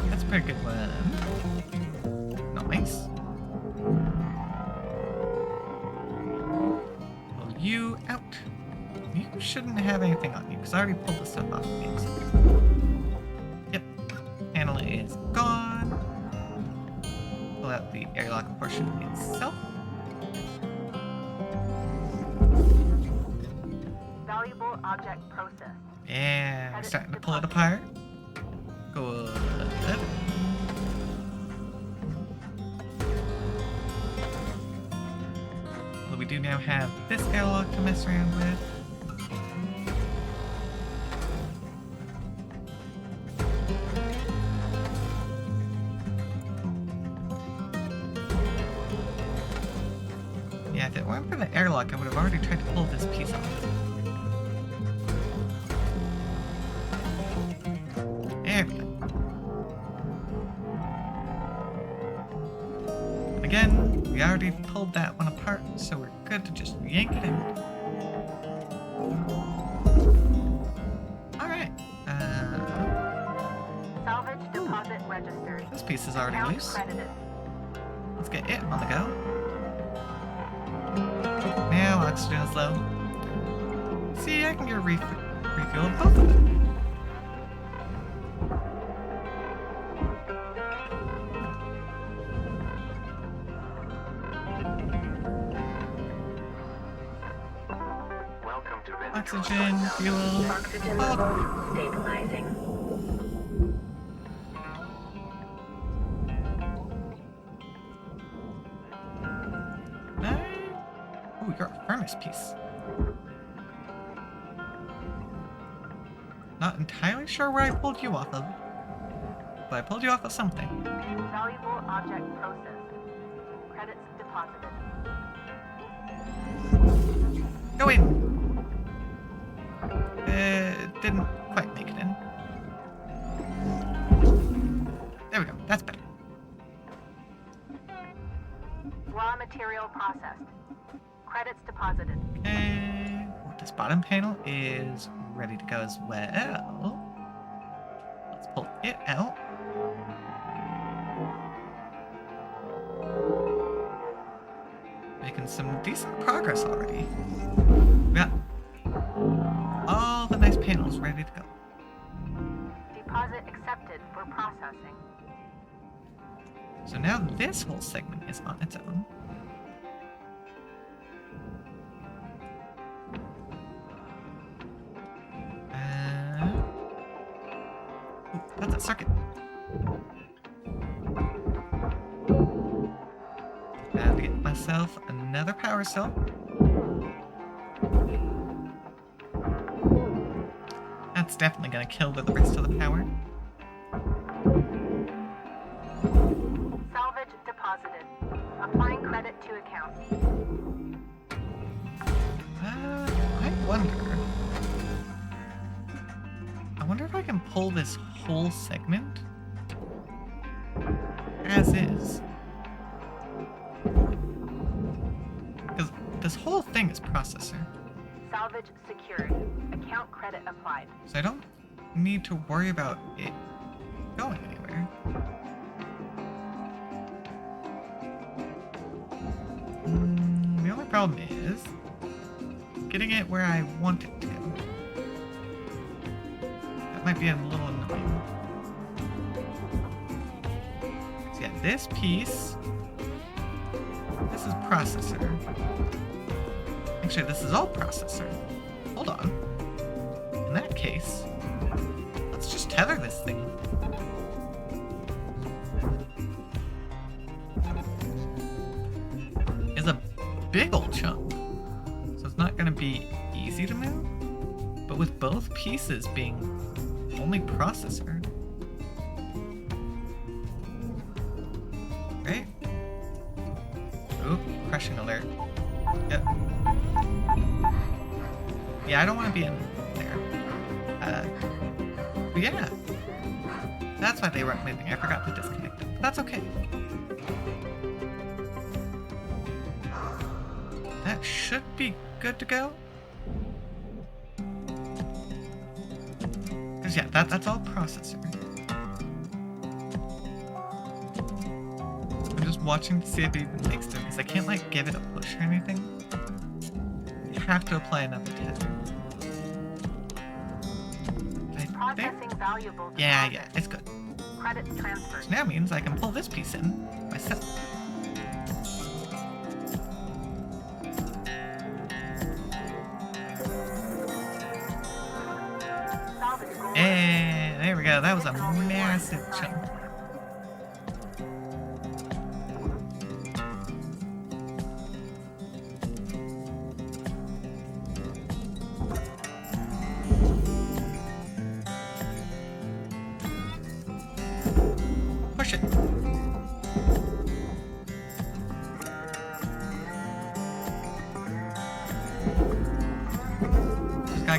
That's a pretty good one. Nice. Pull you out. You shouldn't have anything on you, because I already pulled the stuff off of the inside. Yep. Panel is gone. Pull out the airlock portion itself. Valuable object processed. Yeah, we're starting to pull it apart. Good. Well, we do now have this airlock to mess around with. it weren't for the airlock, I would have already tried to pull this piece off. There we go. Again, we already pulled that one apart, so we're good to just yank it in. Alright. Salvage deposit registered. This piece is already Account loose. credited. Let's get it on the go. Now oxygen is low. See, I can get a refill of both of them. Welcome to Vintage. Oxygen, fuel. Oxygen Oh, levels stabilizing. no. Oh, we got a furnace piece. Not entirely sure where I pulled you off of, but I pulled you off of something. Valuable object processed. Credits deposited. Go in. Didn't quite make it in. There we go. That's better. Raw material processed. Credits deposited. Okay. This bottom panel is ready to go as well. Let's pull it out. Making some decent progress already. We got all the nice panels ready to go. Deposit accepted for processing. So now this whole segment is on its own. Ooh, that's a circuit. Now to get myself another power cell. That's definitely gonna kill the rest of the power. Salvage deposited. Applying credit to account. I wonder if I can pull this whole segment as is. Because this whole thing is processor. Salvage secured. Account credit applied. So I don't need to worry about it going anywhere. The only problem is getting it where I want it to. That might be a little annoying. So yeah, this piece, this is processor. Actually, this is all processor. Hold on. In that case, let's just tether this thing. It's a big old chunk, so it's not going to be easy to move. But with both pieces being only processor, right? Oop, crushing alert. Yep. Yeah, I don't want to be in there. But yeah. That's why they weren't moving. I forgot to disconnect them. But that's okay. That should be good to go. Because yeah, that's all processor. I'm just watching to see if it even makes sense. Because I can't like give it a push or anything. You have to apply another tether. Processing valuable. Yeah, it's good. Credits transferred. So now means I can pull this piece in myself. Salvage gold. And there we go. That was a massive chunk. Push it.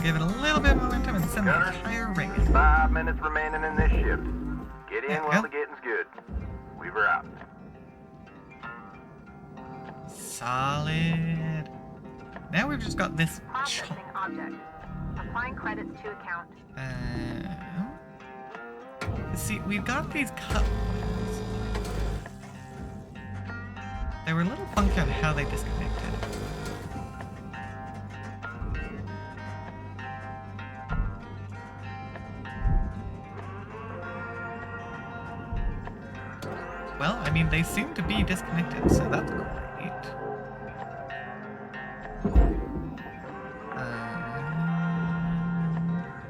give it a little bit of momentum and send the Gunner, entire ring in. 5 minutes remaining in this shift. Get in There we while go. the getting's good. Weaver out. Solid. Now we've just got this Processing object. Applying credits to account. See, we've got these cut ones. They were a little funky on how they disconnected. Well, I mean, they seem to be disconnected, so that's great.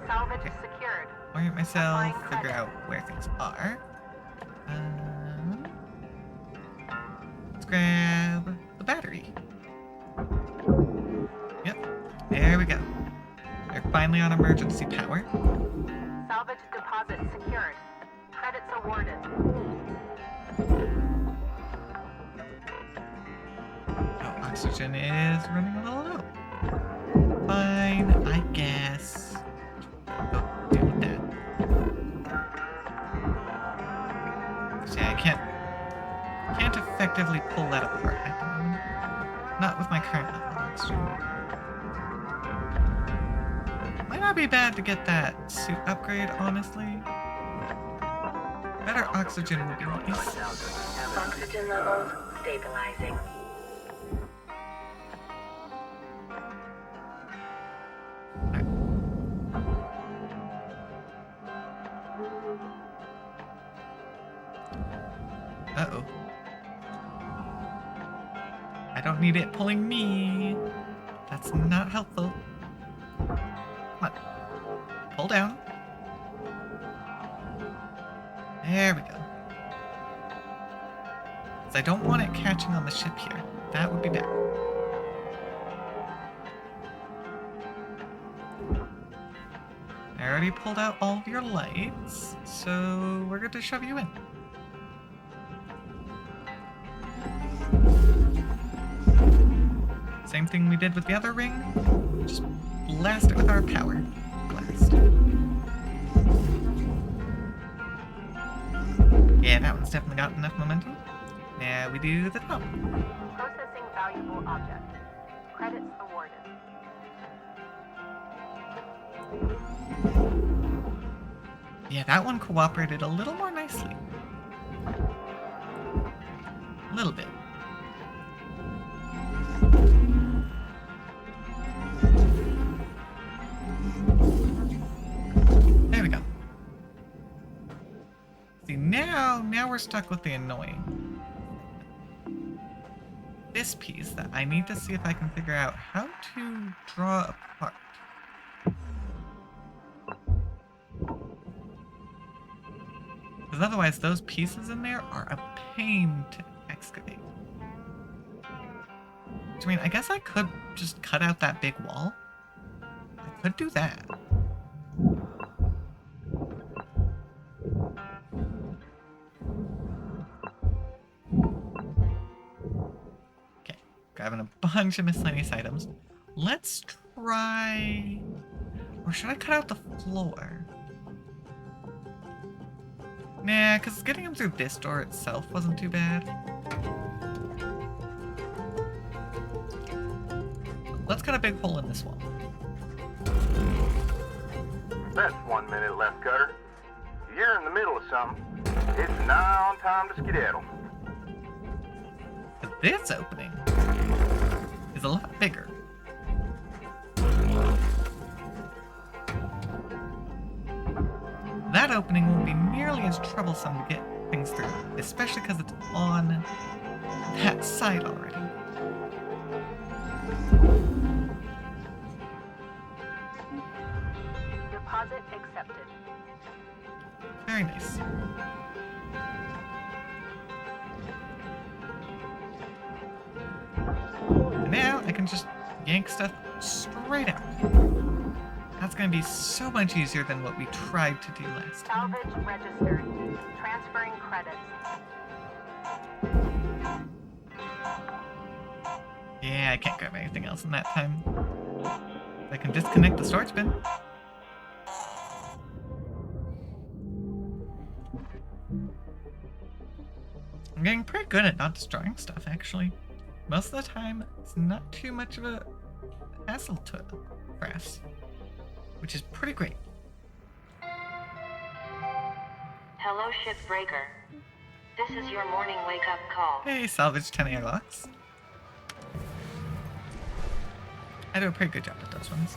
Salvage secured. Orient myself, Applying figure credit. out where things are. Let's grab the battery. Yep, there we go. They're finally on emergency power. Salvage deposit secured. Credits awarded. Oh, oxygen is running a little low. Fine, I guess. Go do that. See, I can't effectively pull that apart at the moment. Not with my current level of oxygen. Might not be bad to get that suit upgrade, honestly. Better oxygen would be nice. Oxygen levels stabilizing. Uh-oh. I don't need it pulling me. That's not helpful. Come on. Pull down. There we go. 'Cause I don't want it catching on the ship here. That would be bad. I already pulled out all of your lights, so we're good to shove you in. Same thing we did with the other ring. Just blast it with our power blast. Yeah, that one's definitely got enough momentum. Now we do the top. Processing valuable object. Credits awarded. Yeah, that one cooperated a little more nicely. A little bit. There we go. See, now we're stuck with the annoying. This piece that I need to see if I can figure out how to draw apart. Because otherwise those pieces in there are a pain to excavate. I mean, I guess I could just cut out that big wall. I could do that. Okay, grabbing a bunch of miscellaneous items. Let's try... Or should I cut out the floor? Nah, because getting him through this door itself wasn't too bad. Let's cut a big hole in this wall. That's 1 minute left, Cutter. You're in the middle of something. It's now on time to skedaddle. But this opening is a lot bigger. That opening won't be nearly as troublesome to get things through, especially because it's on that side already. Deposit accepted. Very nice. And now I can just yank stuff straight out. That's gonna be so much easier than what we tried to do last time. Salvage registered. Transferring credits. Yeah, I can't grab anything else in that time. I can disconnect the storage bin. I'm getting pretty good at not destroying stuff, actually. Most of the time, it's not too much of a hassle for us, which is pretty great. Hello, Shipbreaker. This is your morning wake-up call. Hey, salvage 10 airlocks. I do a pretty good job at those ones.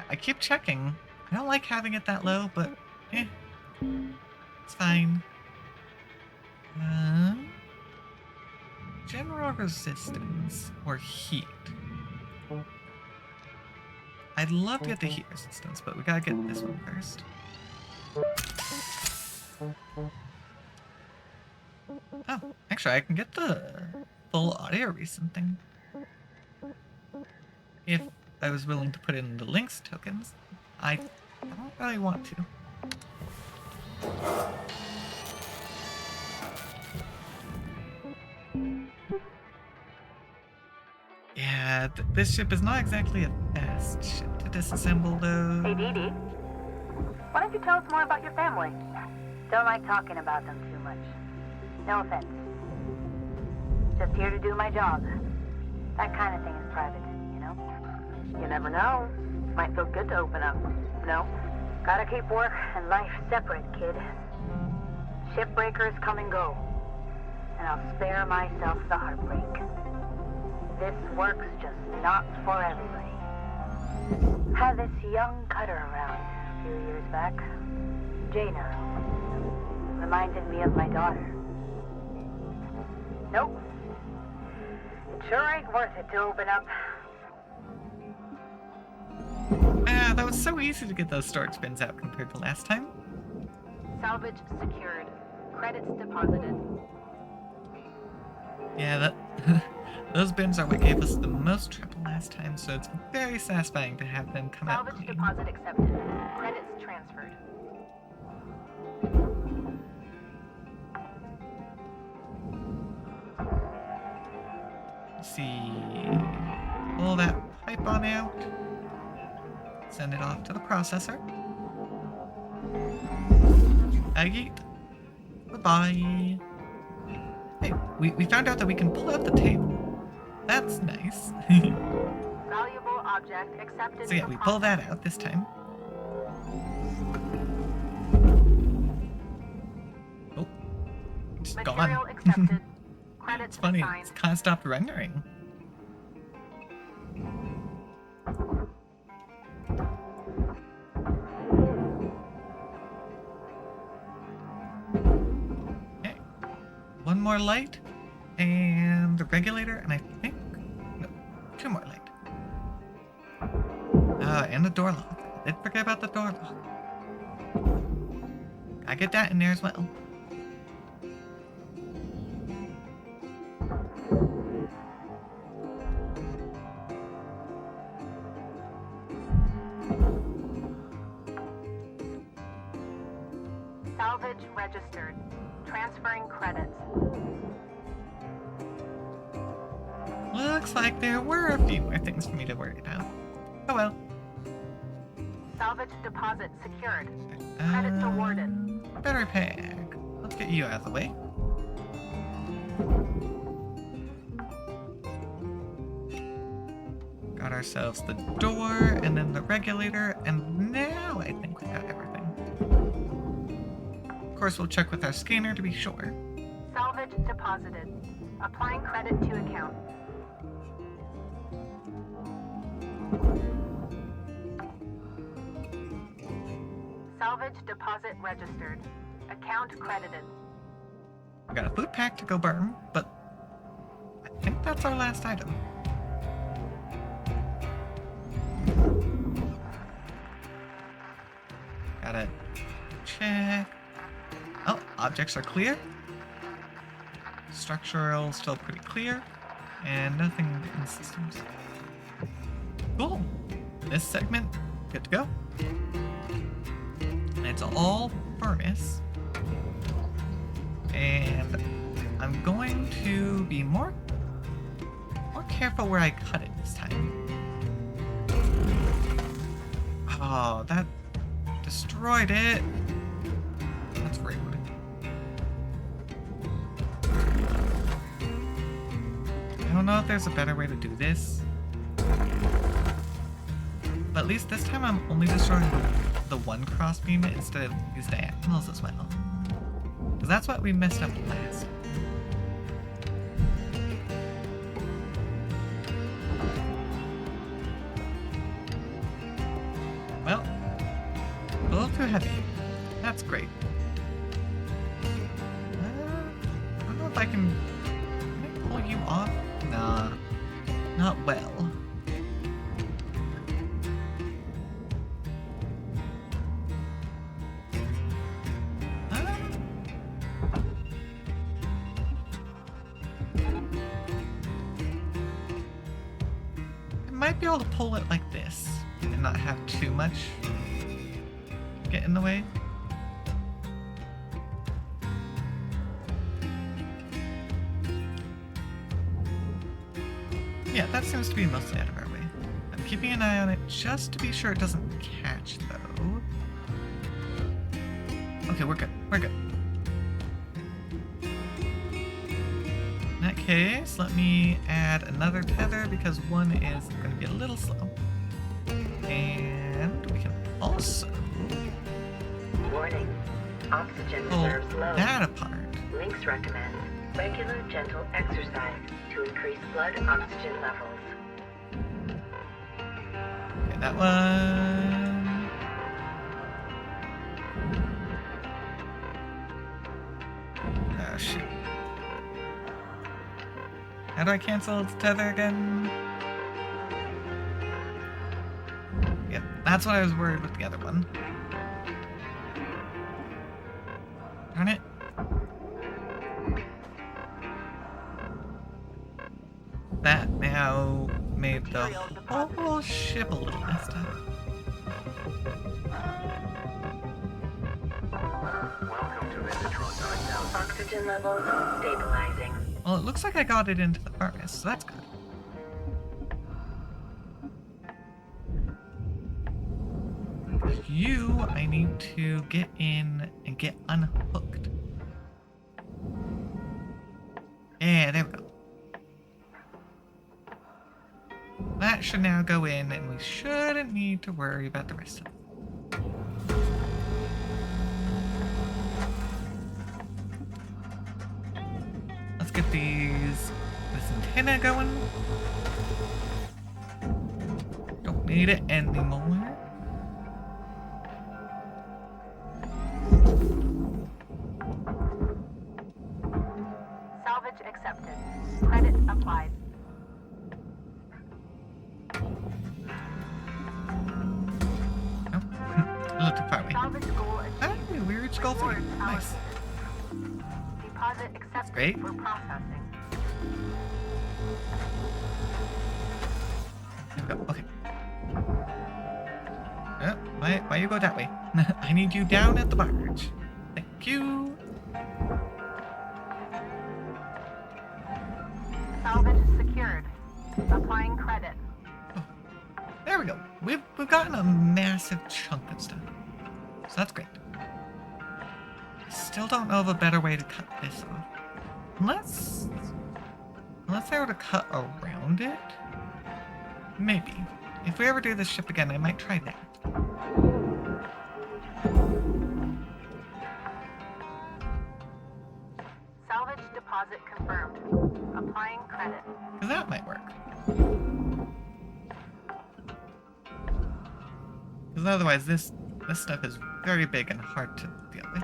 I keep checking. I don't like having it that low, but it's fine. General resistance or heat. I'd love to get the heat resistance, but we gotta get this one first. Oh, actually, I can get the full audio recent thing. If I was willing to put in the links tokens, I don't really want to. Yeah, this ship is not exactly a fast ship to disassemble, though. Hey, Dee Dee. Why don't you tell us more about your family? Don't like talking about them too much. No offense. Just here to do my job. That kind of thing is private, you know? You never know. Might feel good to open up. No? Gotta keep work and life separate, kid. Shipbreakers come and go. And I'll spare myself the heartbreak. This work's just not for everybody. Had this young cutter around a few years back. Jaina. Reminded me of my daughter. Nope. It sure ain't worth it to open up. That was so easy to get those storage bins out compared to last time. Salvage secured. Credits deposited. Yeah, those bins are what gave us the most trouble last time, so it's very satisfying to have them come out Salvage clean. deposit accepted. Credits transferred. Let's see. Pull that pipe on out. Send it off to the processor. Agate. Bye-bye. Hey, we found out that we can pull out the table. That's nice. Valuable object accepted. So yeah, we pull that out this time. Oh, it's Material gone. accepted. Credits It's funny, assigned. it's kind of stopped rendering. Okay, one more light, and the regulator, and I think, no, two more light. And the door lock. I did forget about the door lock. I get that in there as well. Salvage registered. Transferring credits. Looks like there were a few more things for me to worry about. Oh well. Salvage deposit secured. Credits awarded. Battery pack. Let's get you out of the way. Got ourselves the door, and then the regulator, and now I think we got everything. Of course, we'll check with our scanner to be sure. Salvage deposited. Applying credit to account. Salvage deposit registered. Account credited. We got a food pack to go burn, but I think that's our last item. Gotta check. Oh, objects are clear. Structural still pretty clear. And nothing in systems. Cool. This segment, good to go. And it's all furnace. And I'm going to be more careful where I cut it this time. Oh, that destroyed it. That's rude. I don't know if there's a better way to do this. But at least this time I'm only destroying the one crossbeam instead of these diagonals as well. Because that's what we messed up last. Well, a little too heavy. That's great. I don't know if can I pull you off? Nah, not well. Might be able to pull it like this and not have too much get in the way. Yeah, that seems to be mostly out of our way. I'm keeping an eye on it just to be sure it doesn't catch, though. Okay, we're good. We're good. In that case, let me add another tether because one is going to be a little slow. And we can also Warning. Oxygen pull reserves low. that apart. Links recommend regular gentle exercise to increase blood oxygen levels. Okay, that one. Oh, shit. How do I cancel its tether again? Yep, that's what I was worried with the other one. Darn it. That now made the whole ship a little messed up. Welcome to Metatron 9000. Oxygen levels stabilizing. Well, it looks like I got it into the furnace, so that's good. You, I need to get in and get unhooked. Yeah, there we go. That should now go in, and we shouldn't need to worry about the rest of it. Let's get this antenna going. Don't need it anymore. Salvage accepted. Credit applied. Oh, a little too far away. Salvage goal Ah, achieved. we reached goal 3. Rewards Nice. allocated. Deposit accepted great. for processing. There we go. Okay. Why you go that way? I need you down at the barge. Thank you. Salvage secured. Applying credit. There we go. We've gotten a massive chunk of stuff. So that's great. Still don't know of a better way to cut this off. Unless I were to cut around it? Maybe. If we ever do this ship again, I might try that. Salvage deposit confirmed. Applying credit. Because that might work. Because otherwise this stuff is very big and hard to deal with.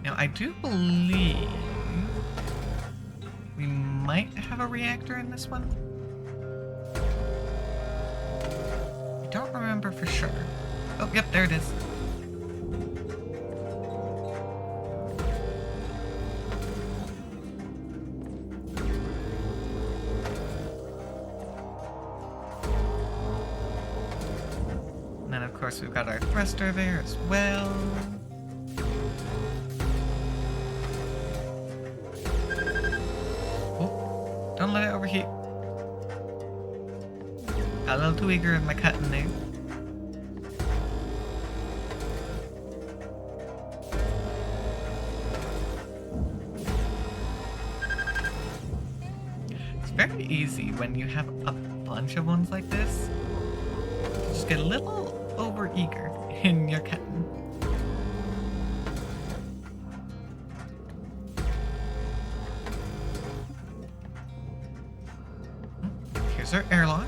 Now, I do believe we might have a reactor in this one. I don't remember for sure. Oh, yep, there it is. And then, of course, we've got our thruster there as well. Don't let it overheat. Got a little too eager in my cutting there. It's very easy when you have a bunch of ones like this. Just get a little over eager in your cutting. Here's our airlock.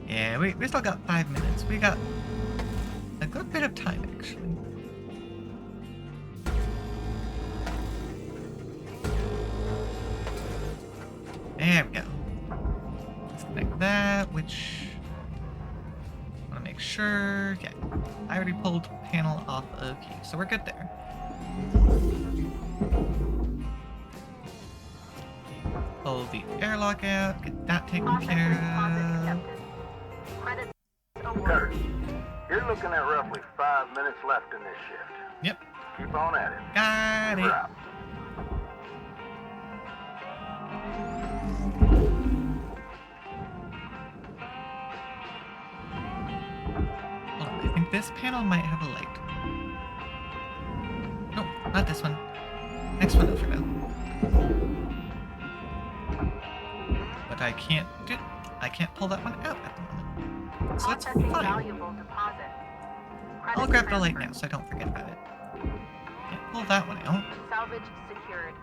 Yeah, we still got 5 minutes. We got a good bit of time, actually. There we go. Disconnect that, which... I want to make sure... Yeah, I already pulled panel off of key, so we're good there. Pull the airlock out, get that taken care of. Kurt, you're looking at roughly 5 minutes left in this shift. Yep, Keep on at it. got it. Out. Hold on, I think this panel might have a light. No, not this one. Next one over now. But I can't pull that one out at the moment. So that's fine. I'll grab the light now so I don't forget about it. Can't pull that one out. Salvage secured.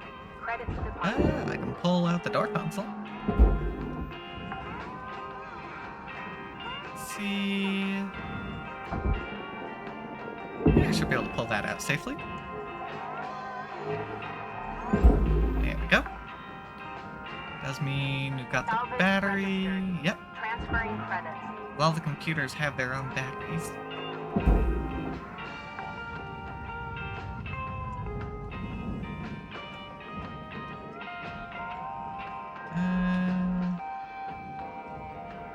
Credits deposited. I can pull out the door console. Let's see. Yeah, I should be able to pull that out safely. There we go. Does mean we've got the battery. Yep. Transferring credits. All the computers have their own batteries.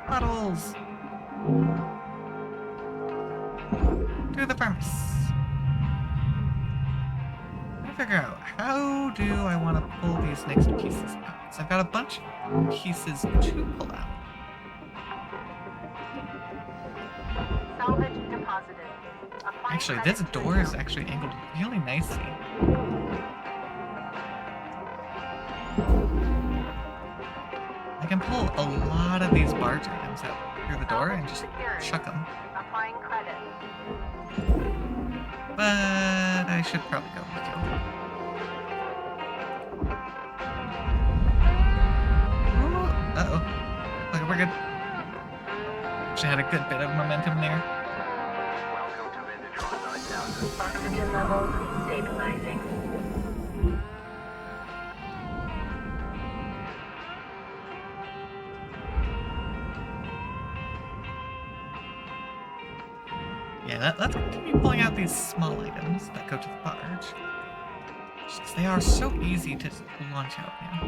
Bottles! To the furnace. I figure out, how do I want to pull these next pieces out? So I've got a bunch of pieces to pull out. Salvage deposited. Actually, this door is actually angled really nicely. I can pull a lot of these barge items out through the door and just chuck them. Applying credit. But I should probably go with you. Uh-oh. Okay, we're good. Actually had a good bit of momentum there. Welcome to Vindatron 9000. Oxygen levels stabilizing. Yeah, let's continue pulling out these small items that go to the barge. Just 'cause they are so easy to launch out now.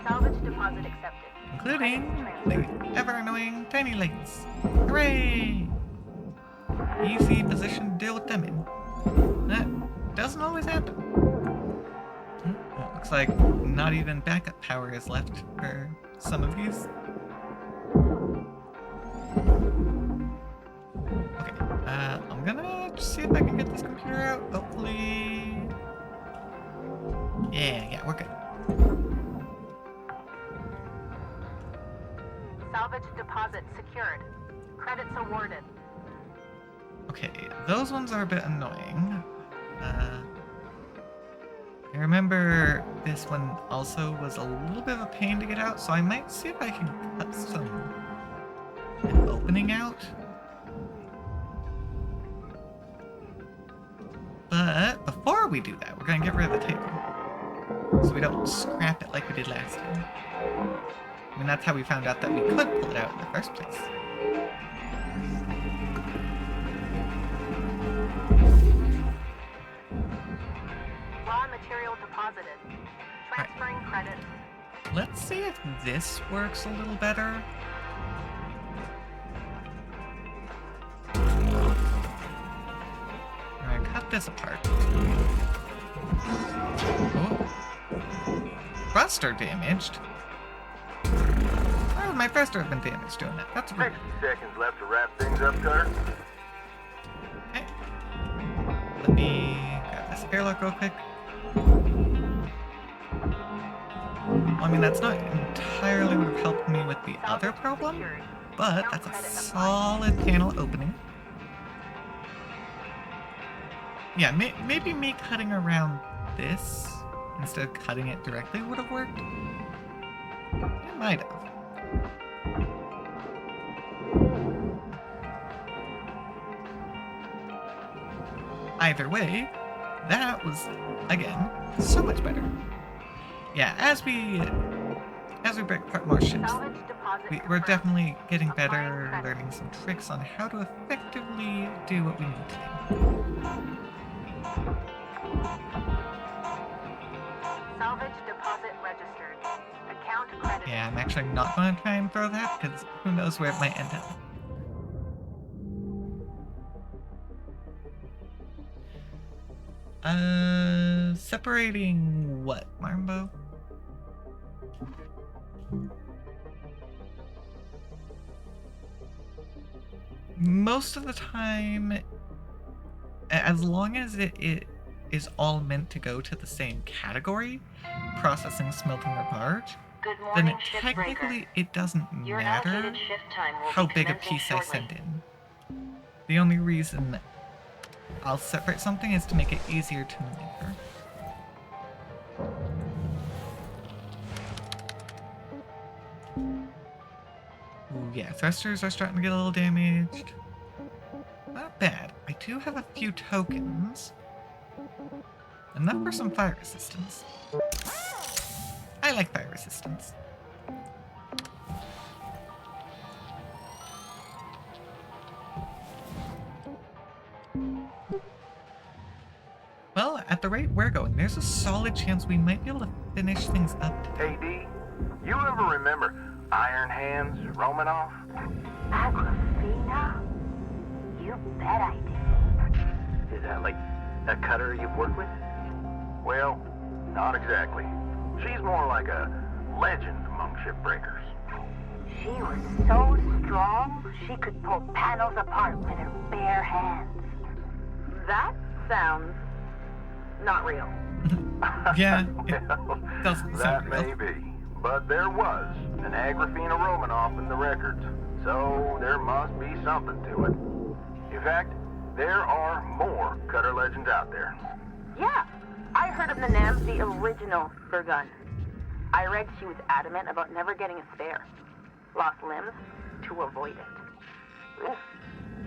Salvage deposit accepted. Including the ever-annoying tiny lights. Hooray! Easy position to deal with them in. That doesn't always happen. Well, looks like not even backup power is left for some of these. Okay, I'm gonna just see if I can get this computer out. Hopefully... Yeah, we're good. Salvage deposit secured. Credits awarded. Okay, those ones are a bit annoying. I remember this one also was a little bit of a pain to get out, so I might see if I can cut an opening out. But before we do that, we're gonna get rid of the table, so we don't scrap it like we did last time. I mean, that's how we found out that we could pull it out in the first place. Raw material deposited. Transferring credits. Let's see if this works a little better. take this apart. Oh. Thruster damaged? Oh, my thruster has been damaged doing that. That's weird. 60 seconds left to wrap things up, Cutter. Okay. Let me grab this airlock real quick. Well, I mean, that's not entirely would have helped me with the other problem, but that's a solid panel opening. Yeah, maybe me cutting around this instead of cutting it directly would have worked. It might have. Either way, that was, again, so much better. Yeah, as we break apart more ships, we're definitely getting better, learning some tricks on how to effectively do what we need to do. Salvage deposit registered. Account credited. Yeah, I'm actually not going to try and throw that, because who knows where it might end up. Separating what, Marmbo? Most of the time, as long as it is all meant to go to the same category, processing, smelting, or barge, Good then morning, shipbreaker. technically it doesn't Your matter allocated shift time will how be big a commencing piece I shortly. send in. The only reason I'll separate something is to make it easier to maneuver. Ooh, yeah, thrusters are starting to get a little damaged. Not bad. I do have a few tokens. Enough for some fire resistance. I like fire resistance. Well, at the rate we're going, there's a solid chance we might be able to finish things up today. Hey, D, you ever remember Iron Hands Romanoff? Aquafina? You bet I do. Is that like a cutter you've worked with? Well, not exactly. She's more like a legend among shipbreakers. She was so strong, she could pull panels apart with her bare hands. That sounds not real. Yeah, it Well, doesn't that sound real. may be. But there was an Agrafina Romanoff in the records, so there must be something to it. In fact, there are more cutter legends out there. Yeah, I heard of Nanam, the original Burgun. I read she was adamant about never getting a spare. Lost limbs to avoid it.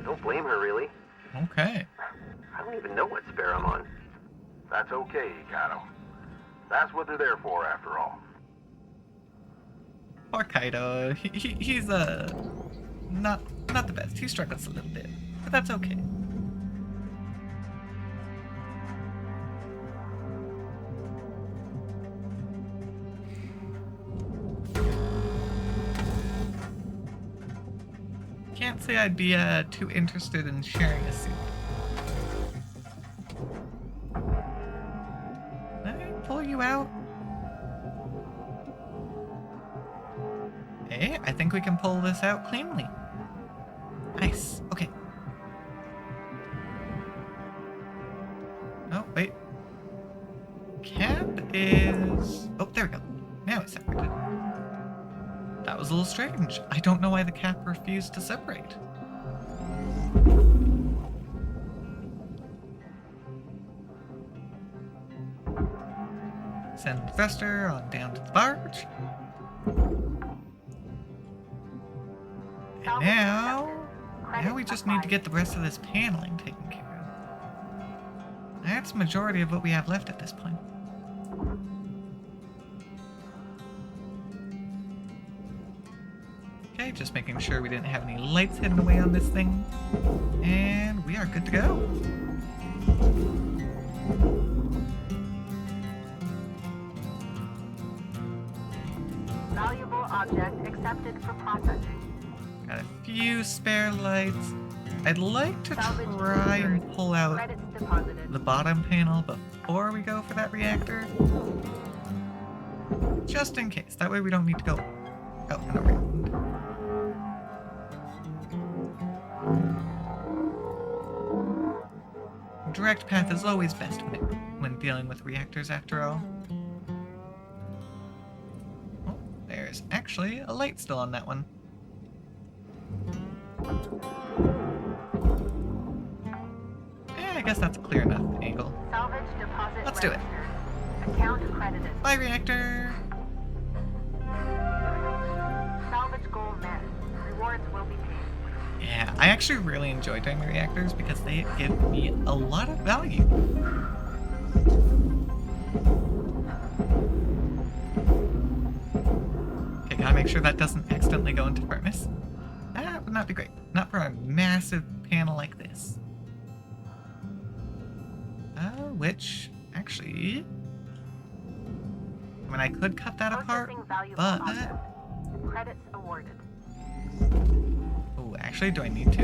Don't blame her, really. Okay. I don't even know what spare I'm on. That's okay, Kato. That's what they're there for, after all. Poor Kaido. He's not the best. He struggles a little bit, but that's okay. Can't say I'd be too interested in sharing a suit. Let me pull you out. Hey, I think we can pull this out cleanly. Nice. Okay. Oh, wait. Cap is... Oh, there we go. Now it's separated. That was a little strange. I don't know why the cap refused to separate. Send the thruster on down to the barge. And now we just need to get the rest of this paneling taken care of. That's the majority of what we have left at this point. Okay, just making sure we didn't have any lights hidden away on this thing. And we are good to go. Valuable object accepted for processing. Got a few spare lights. I'd like to try and pull out Credits deposited. the bottom panel before we go for that reactor. Just in case. That way we don't need to go out and around. Direct path is always best when dealing with reactors, after all. Oh, there's actually a light still on that one. I guess that's a clear enough angle. Salvage deposit. Let's do it. Account credited. Bye, reactor. Salvage goal met. Rewards will be paid. Yeah, I actually really enjoy doing the reactors because they give me a lot of value. Okay, gotta make sure that doesn't accidentally go into furnace. That would not be great. Not for a massive panel like this. Which, actually... I mean, I could cut that apart, but... Credits awarded. Oh, actually, do I need to?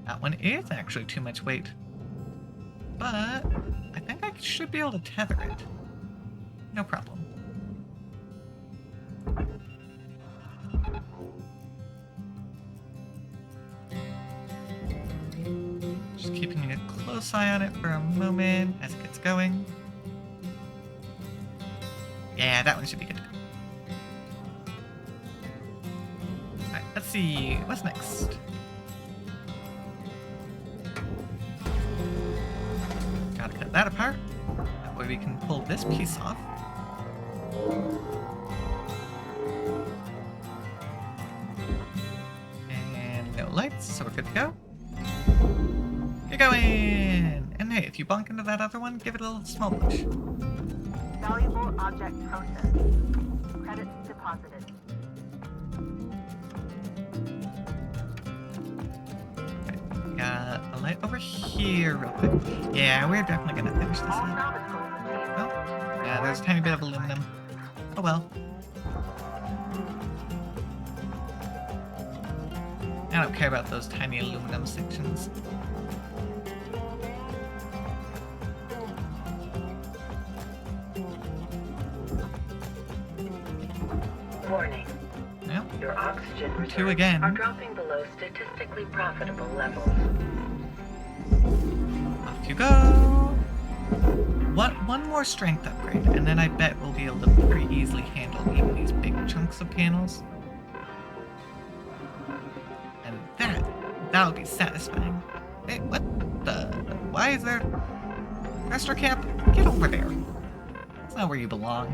That one is actually too much weight. But I think I should be able to tether it. No problem. Just keeping a close eye on it for a moment as it gets going. Yeah, that one should be good. Alright, let's see. What's next? Gotta cut that apart. That way we can pull this piece off. And no lights, so we're good to go. Get going! And hey, if you bonk into that other one, give it a little small push. Valuable object processed. Credits deposited. Okay, got a light over here real quick. Yeah, we're definitely gonna finish this All up. salvage goals achieved. Oh, yeah, there's a tiny bit of aluminum. Oh well. I don't care about those tiny aluminum sections. Warning. Yep. Your oxygen reserves Two again. are dropping below statistically profitable levels. Off you go. One more strength upgrade, and then I bet we'll be able to pretty easily handle even these big chunks of panels. And that'll be satisfying. Hey, what the? Why is there? Thruster cap? Get over there. That's not where you belong.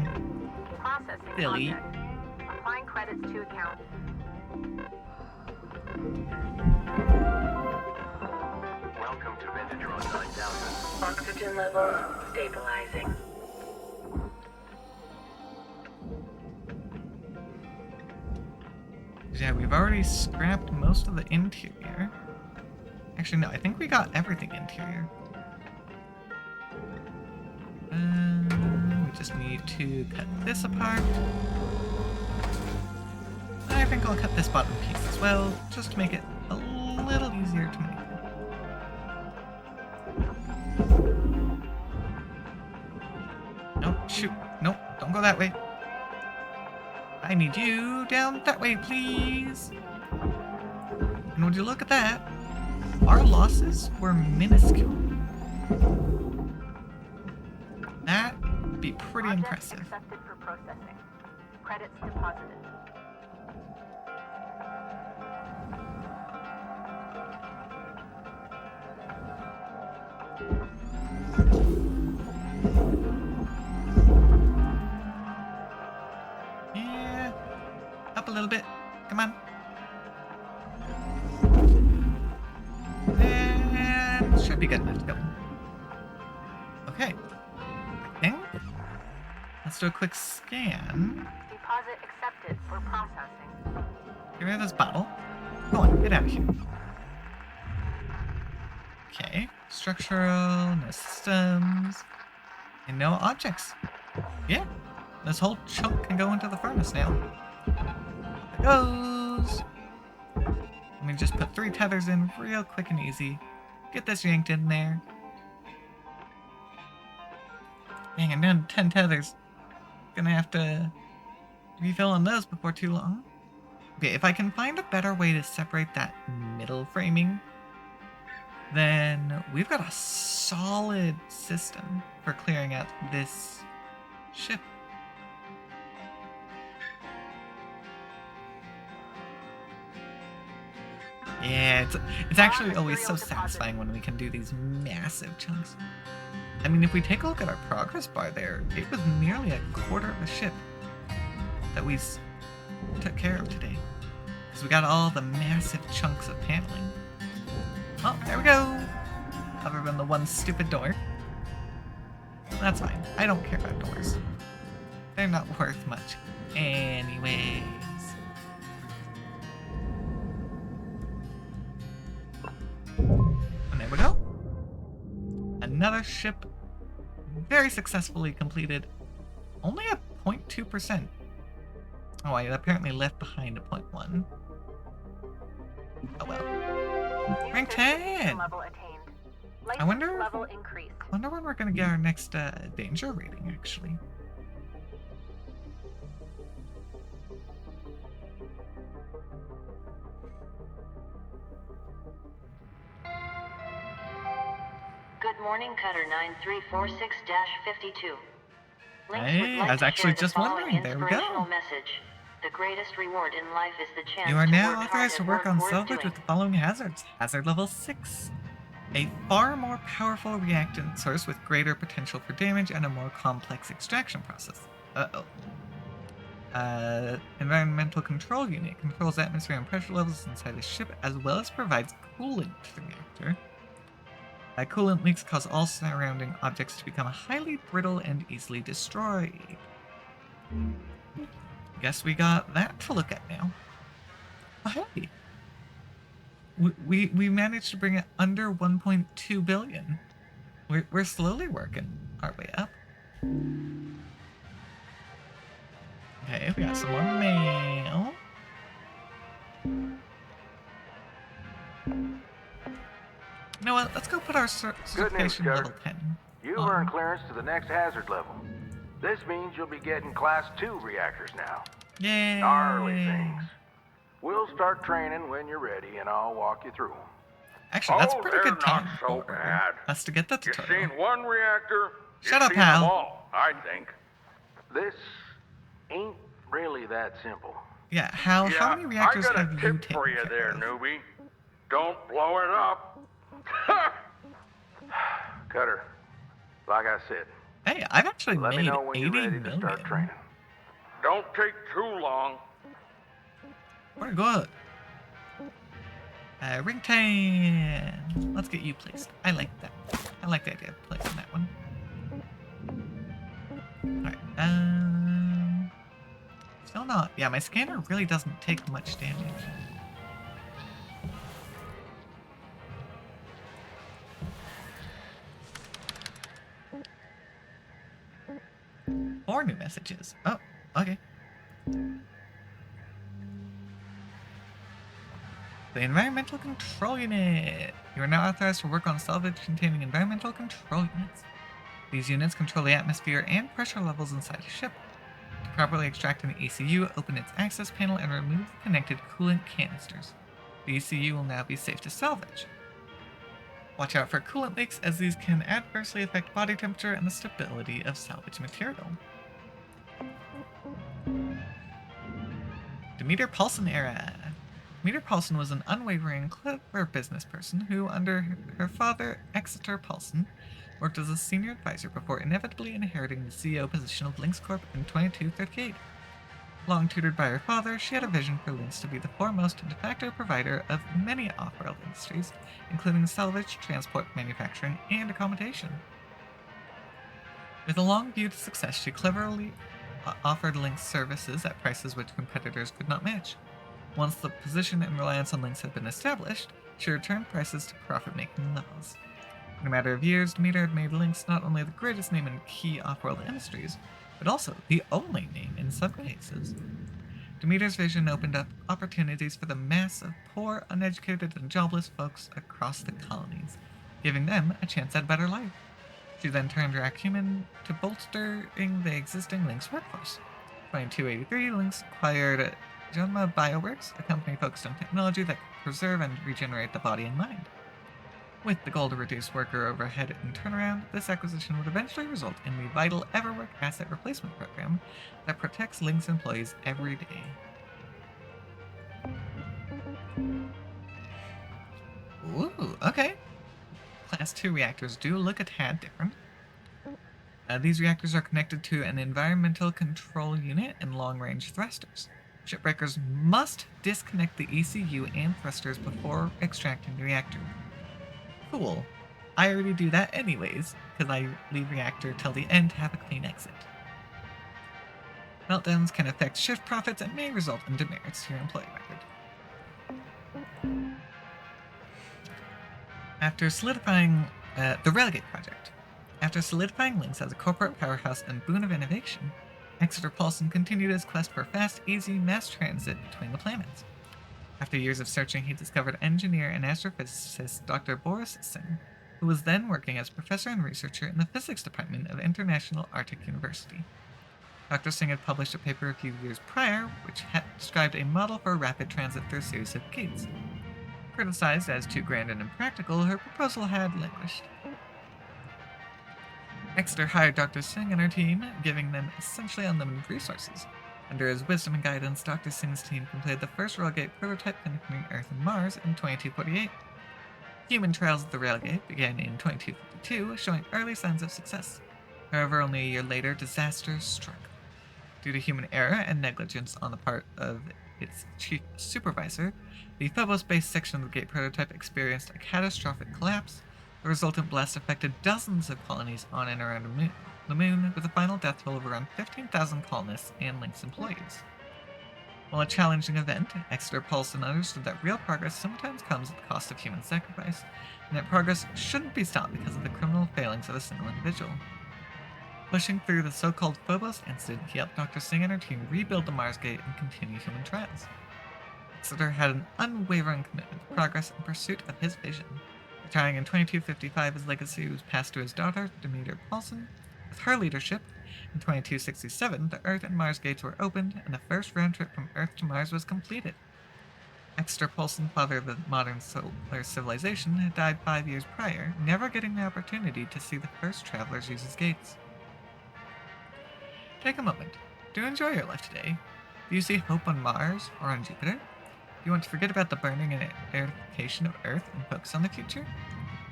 Processing Silly. object. Applying credits to account. Welcome to Vintatron 9000. Oxygen levels stabilizing. Yeah, we've already scrapped most of the interior. Actually, no, I think we got everything interior. We just need to cut this apart. I think I'll cut this bottom piece as well, just to make it a little easier to maneuver. Nope, shoot. Nope, don't go that way. I need you down that way, please. And would you look at that? Our losses were minuscule. That would be pretty Object impressive. accepted for processing. Credits deposited. Yeah, up a little bit. Come on. And should be good enough to go. Okay. I think. Let's do a quick scan. Deposit accepted for processing. Get rid of this bottle. Go on, get out of here. Okay. Structural, no systems, and no objects. Yeah. This whole chunk can go into the furnace now. There it goes. Let me gonna just put 3 tethers in real quick and easy. Get this yanked in there. Dang, I'm down to 10 tethers. Gonna have to refill on those before too long. Okay, if I can find a better way to separate that middle framing, then we've got a solid system for clearing out this ship. Yeah, it's actually always so satisfying when we can do these massive chunks. I mean, if we take a look at our progress bar there, it was nearly a quarter of a ship that we took care of today. Because we got all the massive chunks of paneling. Oh, there we go! Other than the one stupid door. That's fine. I don't care about doors. They're not worth much. Anyways. And there we go. Another ship very successfully completed. Only at 0.2%. Oh, I apparently left behind a 0.1. Oh well. Rank 10! Level attained. I wonder level increase. when we're gonna get our next danger rating, actually. Good morning, Cutter 9346-52. Hey, I was actually just wondering. There we go. Message. The greatest reward in life is the chance You are to now work authorized to hard work at on work salvage worth with the doing. following hazards. Hazard level 6. A far more powerful reactant source with greater potential for damage and a more complex extraction process. Uh-oh. Environmental control unit controls atmosphere and pressure levels inside the ship as well as provides coolant to the reactor. Coolant leaks cause all surrounding objects to become highly brittle and easily destroyed. Guess we got that to look at now. Oh, hey. We managed to bring it under 1.2 billion. We're slowly working our way up. Okay, we got some more mail. You know what? Let's go put our certification Cutter. level 10. You've on. earned clearance to the next hazard level. This means you'll be getting Class 2 reactors now. Yay! Gnarly things. We'll start training when you're ready, and I'll walk you through them. Actually, that's Oh, pretty they're good time not so for bad. us to get the You've tutorial. seen one reactor, Shut you've up, seen pal. them all, I think. This ain't really that simple. Yeah, how many reactors I got have a you tip taken for you care there, of? newbie. Don't blow it up. Cutter, like I said, Hey, I've actually let made me know when 80 you're ready to million. start training. Don't take too long. We're good. Ring 10. Let's get you placed. I like that. I like the idea of placing that one. Alright, still not. Yeah, my scanner really doesn't take much damage. More new messages. Oh, okay. The Environmental Control Unit! You are now authorized to work on salvage containing environmental control units. These units control the atmosphere and pressure levels inside a ship. To properly extract an ECU, open its access panel and remove the connected coolant canisters. The ECU will now be safe to salvage. Watch out for coolant leaks as these can adversely affect body temperature and the stability of salvage material. Demeter Paulson era. Demeter Paulson was an unwavering, clever business person who, under her father, Exeter Paulson, worked as a senior advisor before inevitably inheriting the CEO position of Lynx Corp in 2238. Long tutored by her father, she had a vision for Lynx to be the foremost de facto provider of many off-world industries, including salvage, transport, manufacturing, and accommodation. With a long view to success, she cleverly offered Lynx services at prices which competitors could not match. Once the position and reliance on Lynx had been established, she returned prices to profit-making levels. In a matter of years, Demeter had made Lynx not only the greatest name in key off-world industries, but also the only name in some cases. Demeter's vision opened up opportunities for the mass of poor, uneducated, and jobless folks across the colonies, giving them a chance at a better life. She then turned her acumen to bolstering the existing Lynx workforce. In 2283, Lynx acquired Jonma Bioworks, a company focused on technology that could preserve and regenerate the body and mind. With the goal to reduce worker overhead and turnaround, this acquisition would eventually result in the vital Everwork Asset Replacement Program that protects Lynx employees every day. Ooh, okay. Class 2 reactors do look a tad different. These reactors are connected to an environmental control unit and long-range thrusters. Shipbreakers must disconnect the ECU and thrusters before extracting the reactor. Cool. I already do that anyways, because I leave reactor till the end to have a clean exit. Meltdowns can affect shift profits and may result in demerits to your employee record. After solidifying the Relegate Project. After solidifying Lynx as a corporate powerhouse and boon of innovation, Exeter Paulson continued his quest for fast, easy mass transit between the planets. After years of searching, he discovered engineer and astrophysicist Dr. Boris Singh, who was then working as professor and researcher in the physics department of International Arctic University. Dr. Singh had published a paper a few years prior, which had described a model for rapid transit through a series of gates. Criticized as too grand and impractical, her proposal had languished. Exeter hired Dr. Singh and her team, giving them essentially unlimited resources. Under his wisdom and guidance, Dr. Singh's team completed the first Railgate prototype connecting Earth and Mars in 2248. Human trials of the Railgate began in 2252, showing early signs of success. However, only a year later, disaster struck. Due to human error and negligence on the part of its chief supervisor, the Phobos-based section of the Gate prototype experienced a catastrophic collapse. The resultant blast affected dozens of colonies on and around the moon, with a final death toll of around 15,000 colonists and Lynx employees. While a challenging event, Exeter Paulson understood that real progress sometimes comes at the cost of human sacrifice, and that progress shouldn't be stopped because of the criminal failings of a single individual. Pushing through the so-called Phobos incident, he helped Dr. Singh and her team rebuild the Mars Gate and continue human trials. Exeter had an unwavering commitment to progress in pursuit of his vision. Retiring in 2255, his legacy was passed to his daughter, Demeter Paulson. With her leadership, in 2267, the Earth and Mars gates were opened, and the first round trip from Earth to Mars was completed. Exeter Paulson, father of the modern solar civilization, had died 5 years prior, never getting the opportunity to see the first travelers use his gates. Take a moment. Do enjoy your life today. Do you see hope on Mars or on Jupiter? Do you want to forget about the burning and airification of Earth and focus on the future?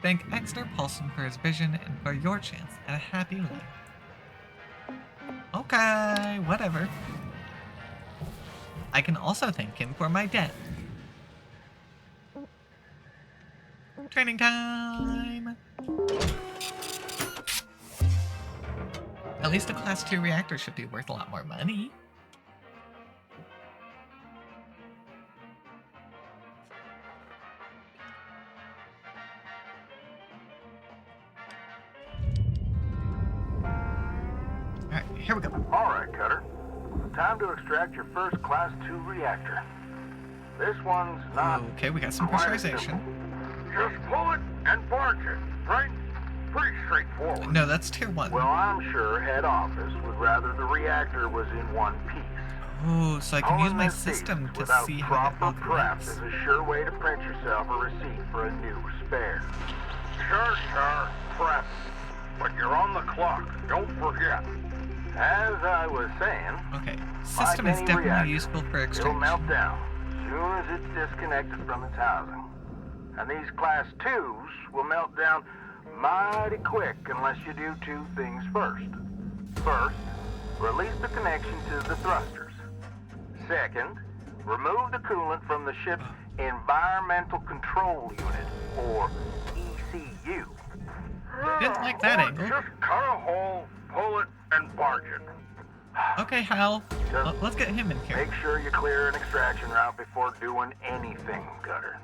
Thank Exeter Paulson for his vision and for your chance at a happy life. Okay, whatever. I can also thank him for my death. Training time! At least a Class 2 reactor should be worth a lot more money. Alright, here we go. Alright, Cutter. Time to extract your first Class 2 reactor. This one's not... Okay, we got some quite pressurization. simple. Just pull it and barge it, right? Pretty straightforward. No, that's Tier 1. Well, I'm sure head office would rather the reactor was in one piece. Oh, so I can use Owning my this beast system to without see how that proper prep calculates. is a sure way to print yourself a receipt for a new spare. Sure, prep. But you're on the clock. Don't forget. As I was saying, Okay, system is any definitely reactor, useful for it'll extraction. melt down as soon as it's disconnected from its housing. And these Class 2s will melt down mighty quick unless you do two things first. First, release the connection to the thrusters. Second, remove the coolant from the ship's Environmental Control Unit, or ECU. Didn't like that angle. Just cut a hole, pull it, and barge it. Okay, Hal. Let's get him in here. Make sure you clear an extraction route before doing anything, Cutter.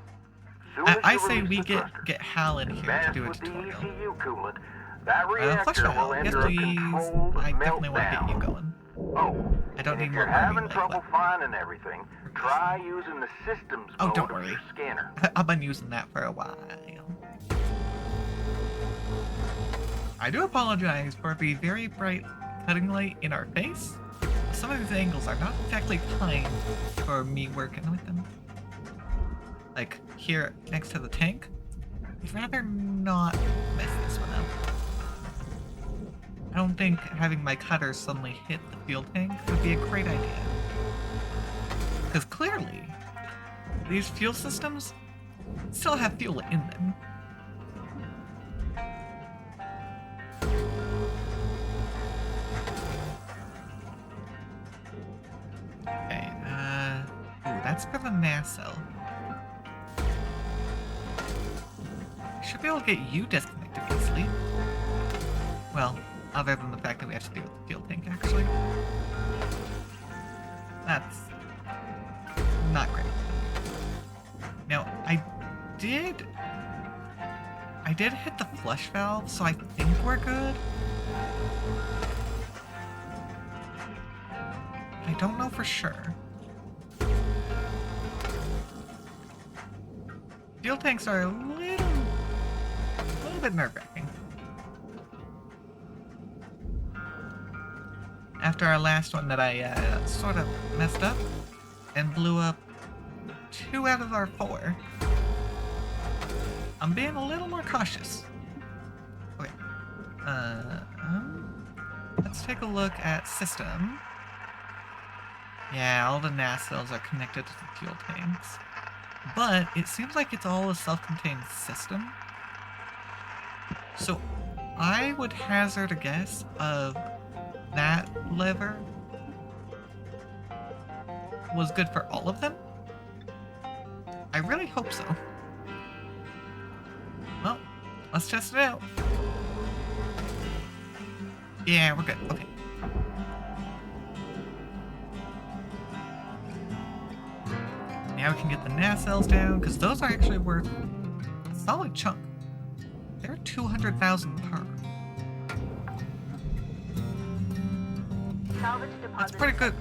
Soon as I you say release we the get thrusters, Hal in here to mess do a with the tutorial. ECU coolant, that Flush reactor for will Hal. Yes, enter a please. controlled I definitely want to get you meltdown. going. Oh, I don't and need if more you're army having life trouble left. finding everything, try using the systems Oh, mode don't of worry. your scanner. I've been using that for a while. I do apologize for the very bright cutting light in our face. Some of these angles are not exactly kind for me working with them. Like here next to the tank. I'd rather not mess this one up. I don't think having my cutter suddenly hit the fuel tank would be a great idea. Because clearly, these fuel systems still have fuel in them. Okay, ooh, that's for the nacelle. I should be able to get you disconnected easily. Well, other than the fact that we have to deal with the fuel tank, actually. That's not great. Now, I did hit the flush valve, so I think we're good. I don't know for sure. Fuel tanks are a little bit nerve-wracking. After our last one that I sort of messed up and blew up 2 out of our 4, I'm being a little more cautious. Okay. Let's take a look at system. Yeah, all the nacelles are connected to the fuel tanks. But it seems like it's all a self-contained system. So I would hazard a guess of that lever was good for all of them. I really hope so. Well, let's test it out. Yeah, we're good. Okay. Now we can get the nacelles down, because those are actually worth a solid chunk. They're 200,000 per. That's pretty good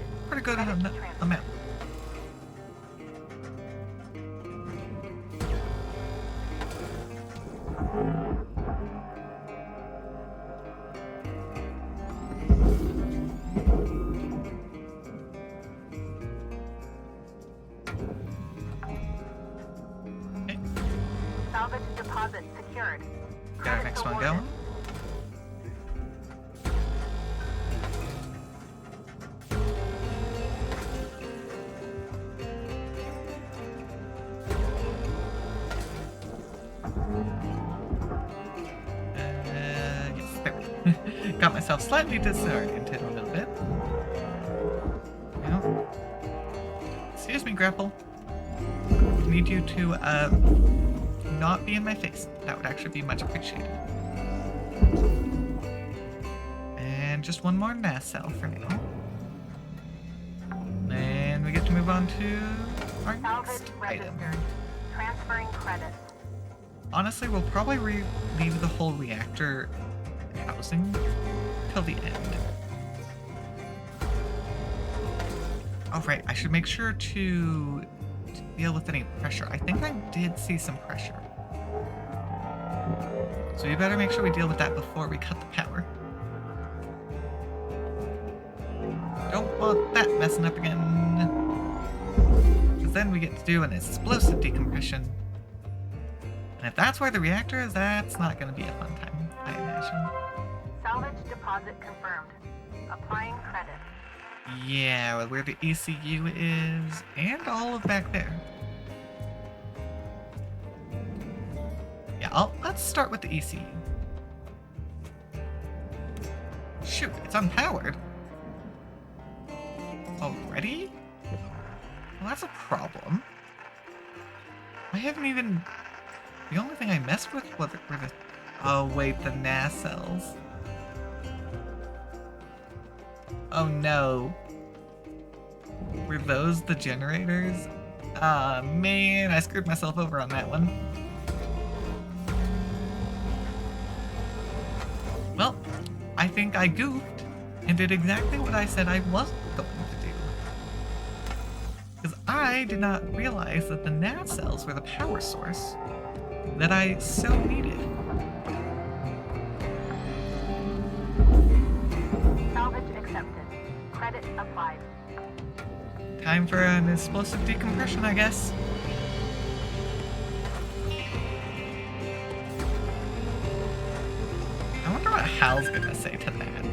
amount. Okay. Salvage deposit secured. Got our next one going. Yes, there we go. Got myself slightly disoriented a little bit. Now, excuse me, Grapple. I need you to not be in my face. That would actually be much appreciated. And just one more nacelle for now. And we get to move on to our Salvage next item. registered. Transferring credits. Honestly, we'll probably leave the whole reactor housing till the end. Oh, right. I should make sure to deal with any pressure. I think I did see some pressure. So we better make sure we deal with that before we cut the power. Don't want that messing up again. Because then we get to do an explosive decompression. And if that's where the reactor is, that's not going to be a fun time, I imagine. Salvage deposit confirmed. Applying credit. Yeah, where the ECU is, and all of back there. Yeah, let's start with the ECU. Shoot, it's unpowered. Already? Well, that's a problem. I haven't even... The only thing I messed with were the... Oh, wait, the nacelles. Oh no. Were those the generators? Ah, man, I screwed myself over on that one. Well, I think I goofed and did exactly what I said I wasn't going to do. Because I did not realize that the NAD cells were the power source that I so needed. Salvage accepted. Credit applied. Time for an explosive decompression, I guess. I wonder what Hal's gonna say to that.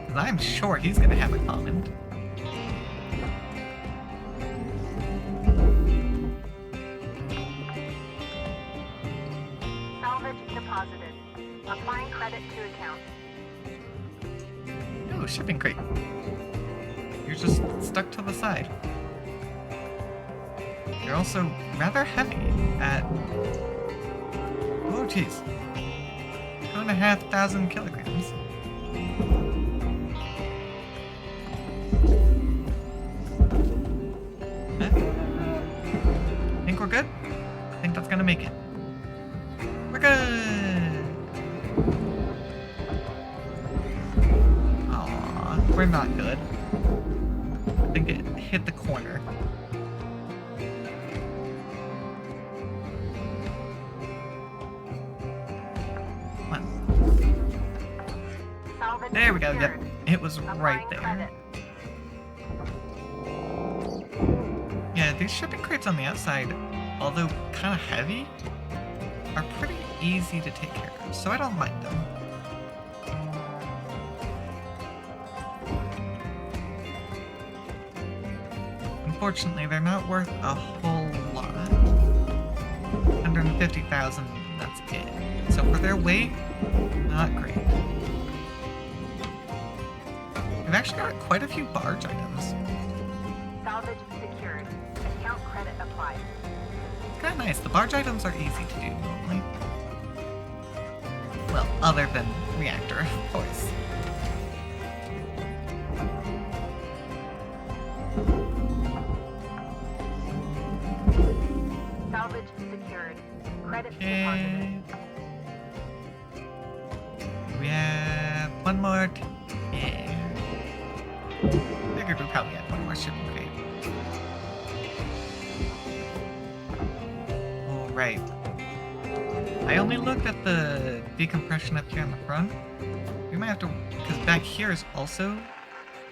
Because I'm sure he's gonna have a comment. Salvage deposited. Applying credit to account. Oh, shipping crate. You're just stuck to the side. You're also rather heavy at... Oh, jeez. 2,500 kilograms. Think we're good? I think that's gonna make it. We're good! Aw, we're not good. I think it hit the corner. Salvage There we go, yep. secured. It was right Applying there. credit. Yeah, these shipping crates on the outside, although kind of heavy, are pretty easy to take care of, so I don't mind them. Unfortunately, they're not worth a whole lot. 150,000, that's it. So for their weight, not great. We've actually got quite a few barge items. Salvage secured. Account credit applied. Kind of nice. The barge items are easy to do normally. Well, other than reactor, of course. Salvage secured. Credit deposited. Okay. We have one more. Yeah. Figured we probably had one more shipping crate. Alright. I only looked at the decompression up here on the front. We might have to, because back here is also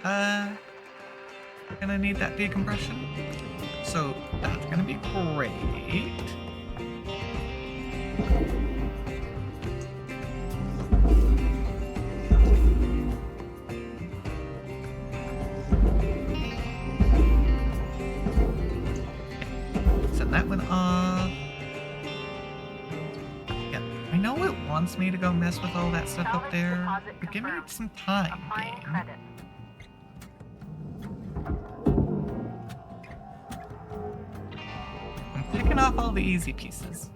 gonna need that decompression. So that's gonna be great. Send that one off. Yeah, I know it wants me to go mess with all that stuff up Salvage there, deposit but give me confirmed. some time, Applying game. credit. I'm picking off all the easy pieces.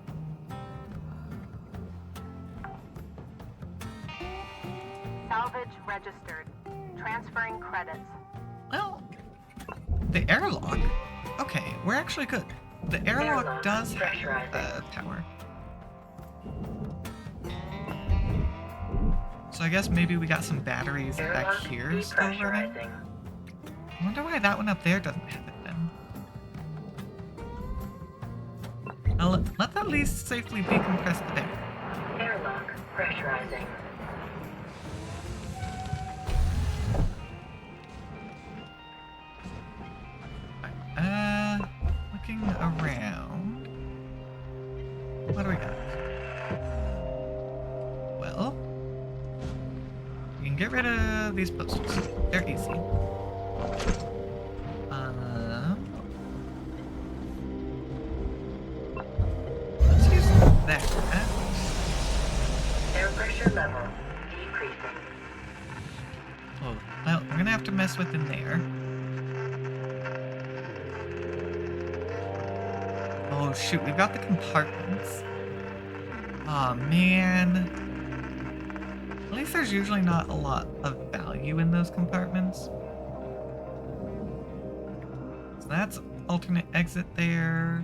Salvage registered. Transferring credits. Well, the airlock. Okay, we're actually good. The airlock Airlock does have pressurizing. power. So I guess maybe we got some batteries back Airlock here still running. depressurizing. I wonder why that one up there doesn't have it then. Now let's at least safely decompress the tank. Airlock pressurizing. Looking around. What do we got? Well, we can get rid of these posters. They're easy. Let's use that. Air pressure level decreasing. Oh, well, we're gonna have to mess with in there. Oh shoot, we've got the compartments. Aw, man. At least there's usually not a lot of value in those compartments. So that's alternate exit there.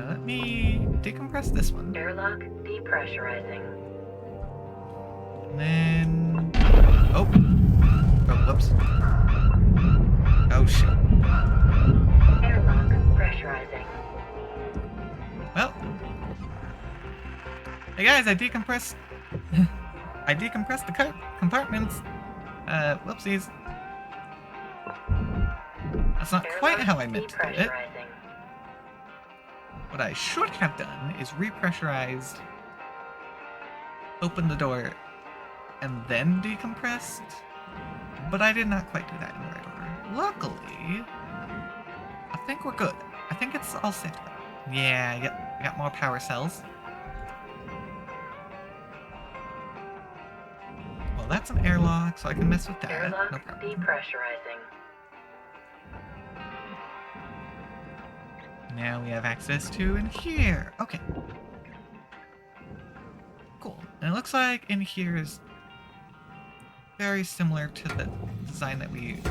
Let me decompress this one. Airlock depressurizing. And then Oh. Oh, whoops. Oh, shit. Airlock pressurizing. Well. Hey guys, I decompressed. I decompressed the compartments. Whoopsies. That's not quite how I meant to do it. Depressurizing. What I should have done is repressurized, opened the door, and then decompressed. But I did not quite do that in the right order. Luckily, I think we're good. I think it's all set. Yeah, yep, we got more power cells. Well, that's an airlock, so I can mess with that. Airlock No problem. depressurizing. Now we have access to in here. Okay. Cool. And it looks like in here is very similar to the design that we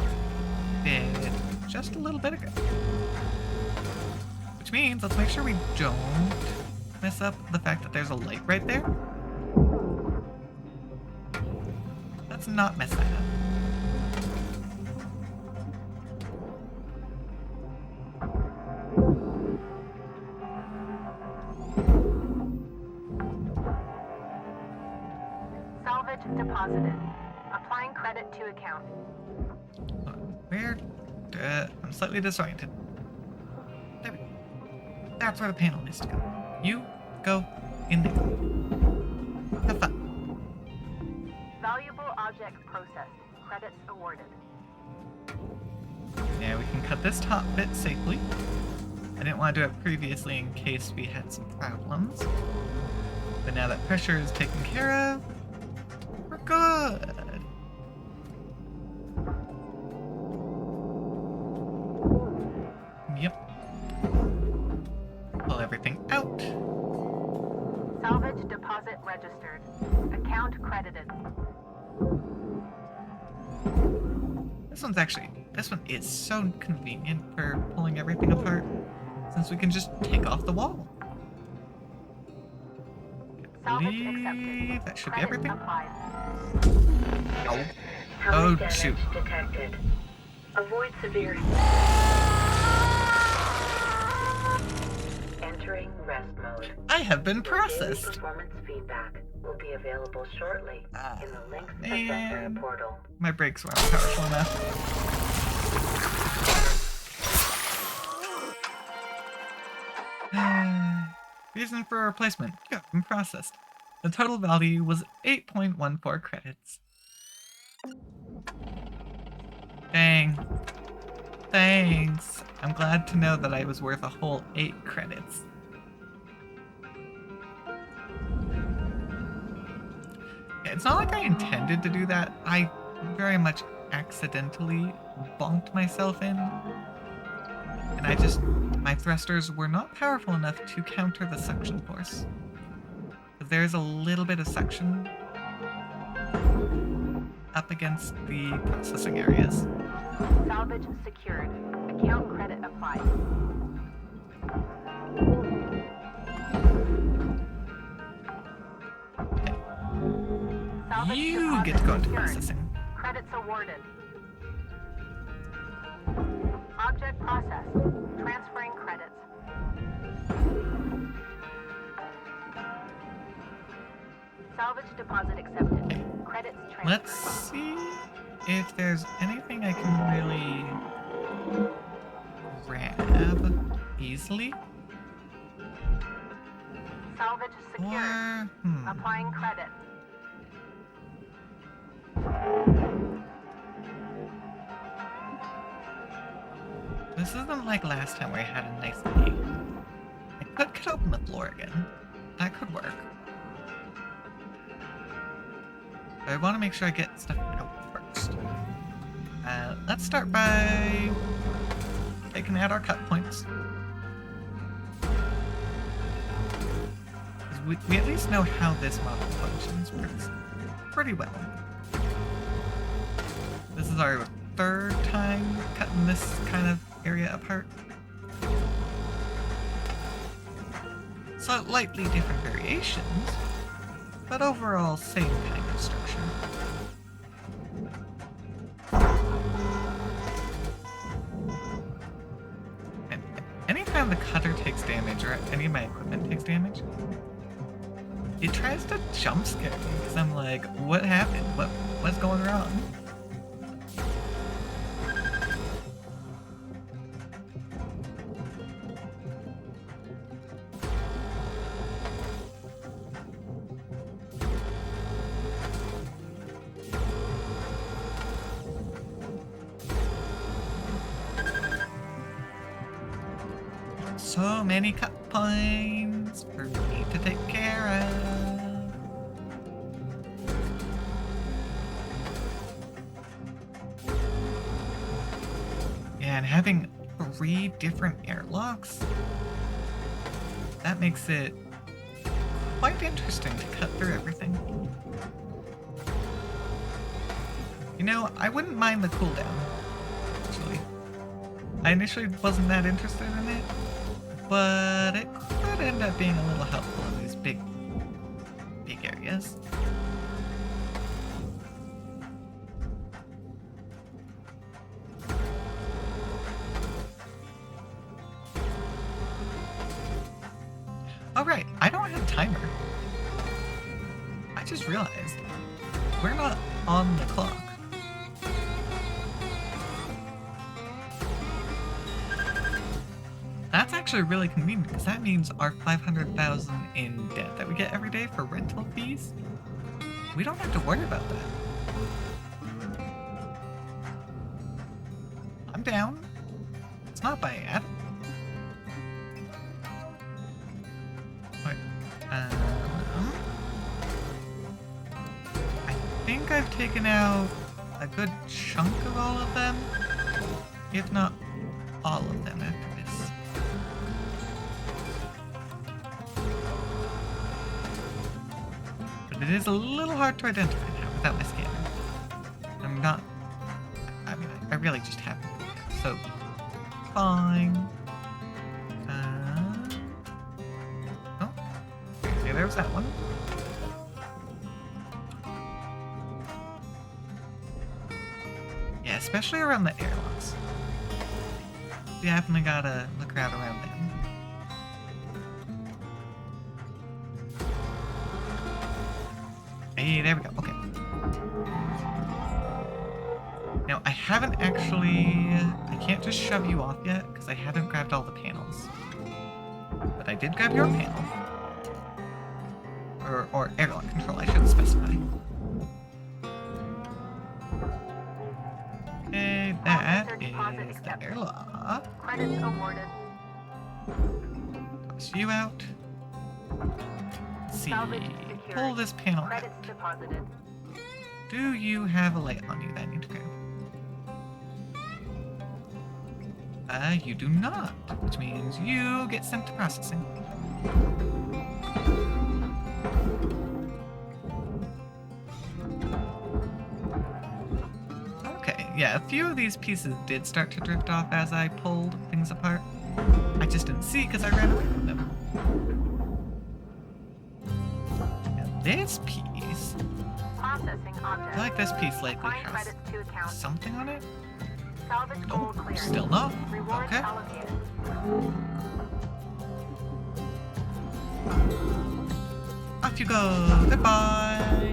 did just a little bit ago. Which means let's make sure we don't mess up the fact that there's a light right there. Let's not mess that up. Salvage deposited. Applying credit to account. Where? I'm slightly disoriented. There we go. That's where the panel needs to go. You go in there. Have fun. Valuable objects processed. Credits awarded. Now we can cut this top bit safely. I didn't want to do it previously in case we had some problems. But now that pressure is taken care of, we're good. Yep. Pull everything out. Salvage deposit registered. Account credited. This one is so convenient for pulling everything apart, since we can just take off the wall. Salvage Believe accepted. that should be Credit everything. applied. Oh. Helmet Oh, damage shoot. detected. Avoid severe. Entering rest mode. I have been Your daily processed. performance feedback will be available shortly in the Links man. Assessor portal. My brakes weren't powerful enough. Reason for replacement. Yeah, been processed. The total value was 8.14 credits. Dang. Thanks. I'm glad to know that I was worth a whole 8 credits. It's not like I intended to do that. I very much accidentally bonked myself in. And my thrusters were not powerful enough to counter the suction force. There's a little bit of suction up against the processing areas. Salvage secured. Account credit applied. Salvage You deposit get to go into secured. processing. Credits awarded. Object processed. Transferring credits. Salvage deposit accepted. Credits transferred. Let's see if there's anything I can really grab easily. Salvage secured. Or, Applying credit. This isn't like last time where I had a nice key. I could cut open the floor again. That could work. But I want to make sure I get stuff out first. Let's start by taking out our cut points. 'Cause we at least know how this model functions pretty well. This is our 3rd time cutting this kind of area apart. Slightly different variations, but overall same kind of structure. anytime the cutter takes damage or any of my equipment takes damage, it tries to jump scare me because I'm like, what happened? What's going wrong? So many cut points for me to take care of. Yeah, and having 3 different airlocks, that makes it quite interesting to cut through everything. You know, I wouldn't mind the cooldown, actually. I initially wasn't that interested in it, but it could end up being a little helpful in these big areas. Alright, I don't have a timer. I just realized we're not on the clock. That's actually really convenient because that means our 500,000 in debt that we get every day for rental fees, we don't have to worry about that. I'm down. It's not bad. Wait, I think I've taken out a good chunk of all of them, if not all of them after this. But it is a little hard to identify now without my scanner. I'm not... I mean, I really just haven't. So, fine. Oh. Okay, there was that one. Yeah, especially around the airlocks. You definitely gotta look around them. Hey, there we go. Okay. Now, I haven't actually... I can't just shove you off yet, because I haven't grabbed all the panels. But I did grab your panel. Or airlock control, I should specify. Okay, that is the airlock. Credits awarded. Toss you out. Let's see. Pull this panel out. Credits deposited. Do you have a light on you that I need to grab? You do not, which means you get sent to processing. Okay, yeah, a few of these pieces did start to drift off as I pulled things apart. I just didn't see because I ran away from them. Now this piece... Processing object. I like this piece lately Applying has credits to account. something on it. Salvage goal Nope, cleared. still not. Rewards Okay. allocated. Off you go. Goodbye.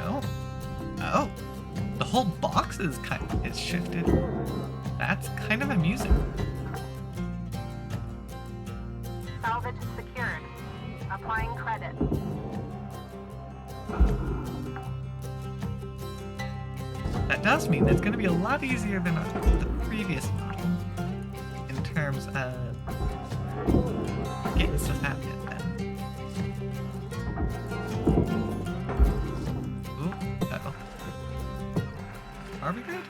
Oh. Oh. The whole box is shifted. That's kind of amusing. Salvage secured. Applying credit. That does mean it's going to be a lot easier than the previous model in terms of getting stuff out of it then. Ooh, uh-oh. Are we good?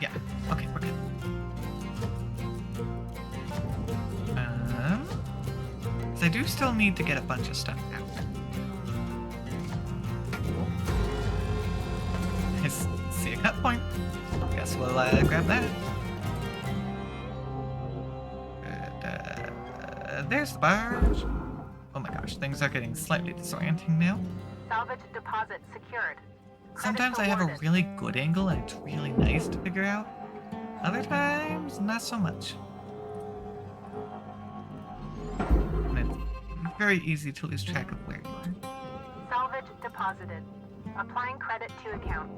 Yeah, okay, we're good. So I do still need to get a bunch of stuff out. I see a cut point. Guess we'll grab that. There's the barge. Oh my gosh, things are getting slightly disorienting now. Salvage deposit secured. Sometimes I have a really good angle and it's really nice to figure out. Other times, not so much. And it's very easy to lose track of where you are. Salvage deposited. Applying credit to account.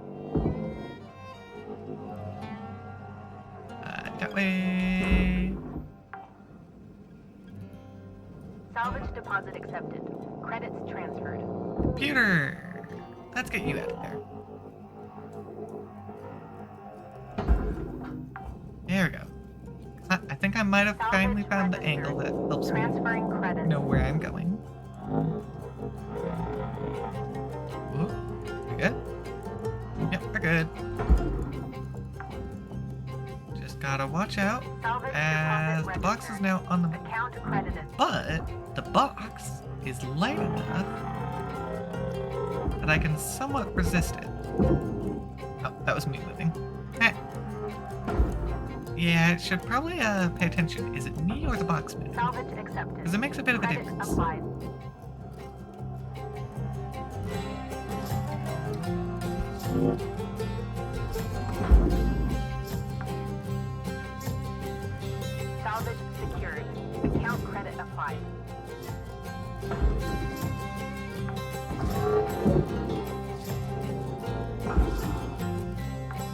That way. Salvage deposit accepted. Credits transferred. Computer! Let's get you out of there. There we go. I think I might have finally found the angle that helps me Transferring credits. know where I'm going. Ooh, we good? Yep, we're good. Just gotta watch out Salvage as deposit the box is registered. now on the Account credited. but the box is light enough that I can somewhat resist it. Oh, that was me moving. Eh. Yeah, I should probably pay attention. Is it me or the box moving? Salvage accepted. Because it makes a bit of a Credit difference. applied. Salvage secured. Account credit applied.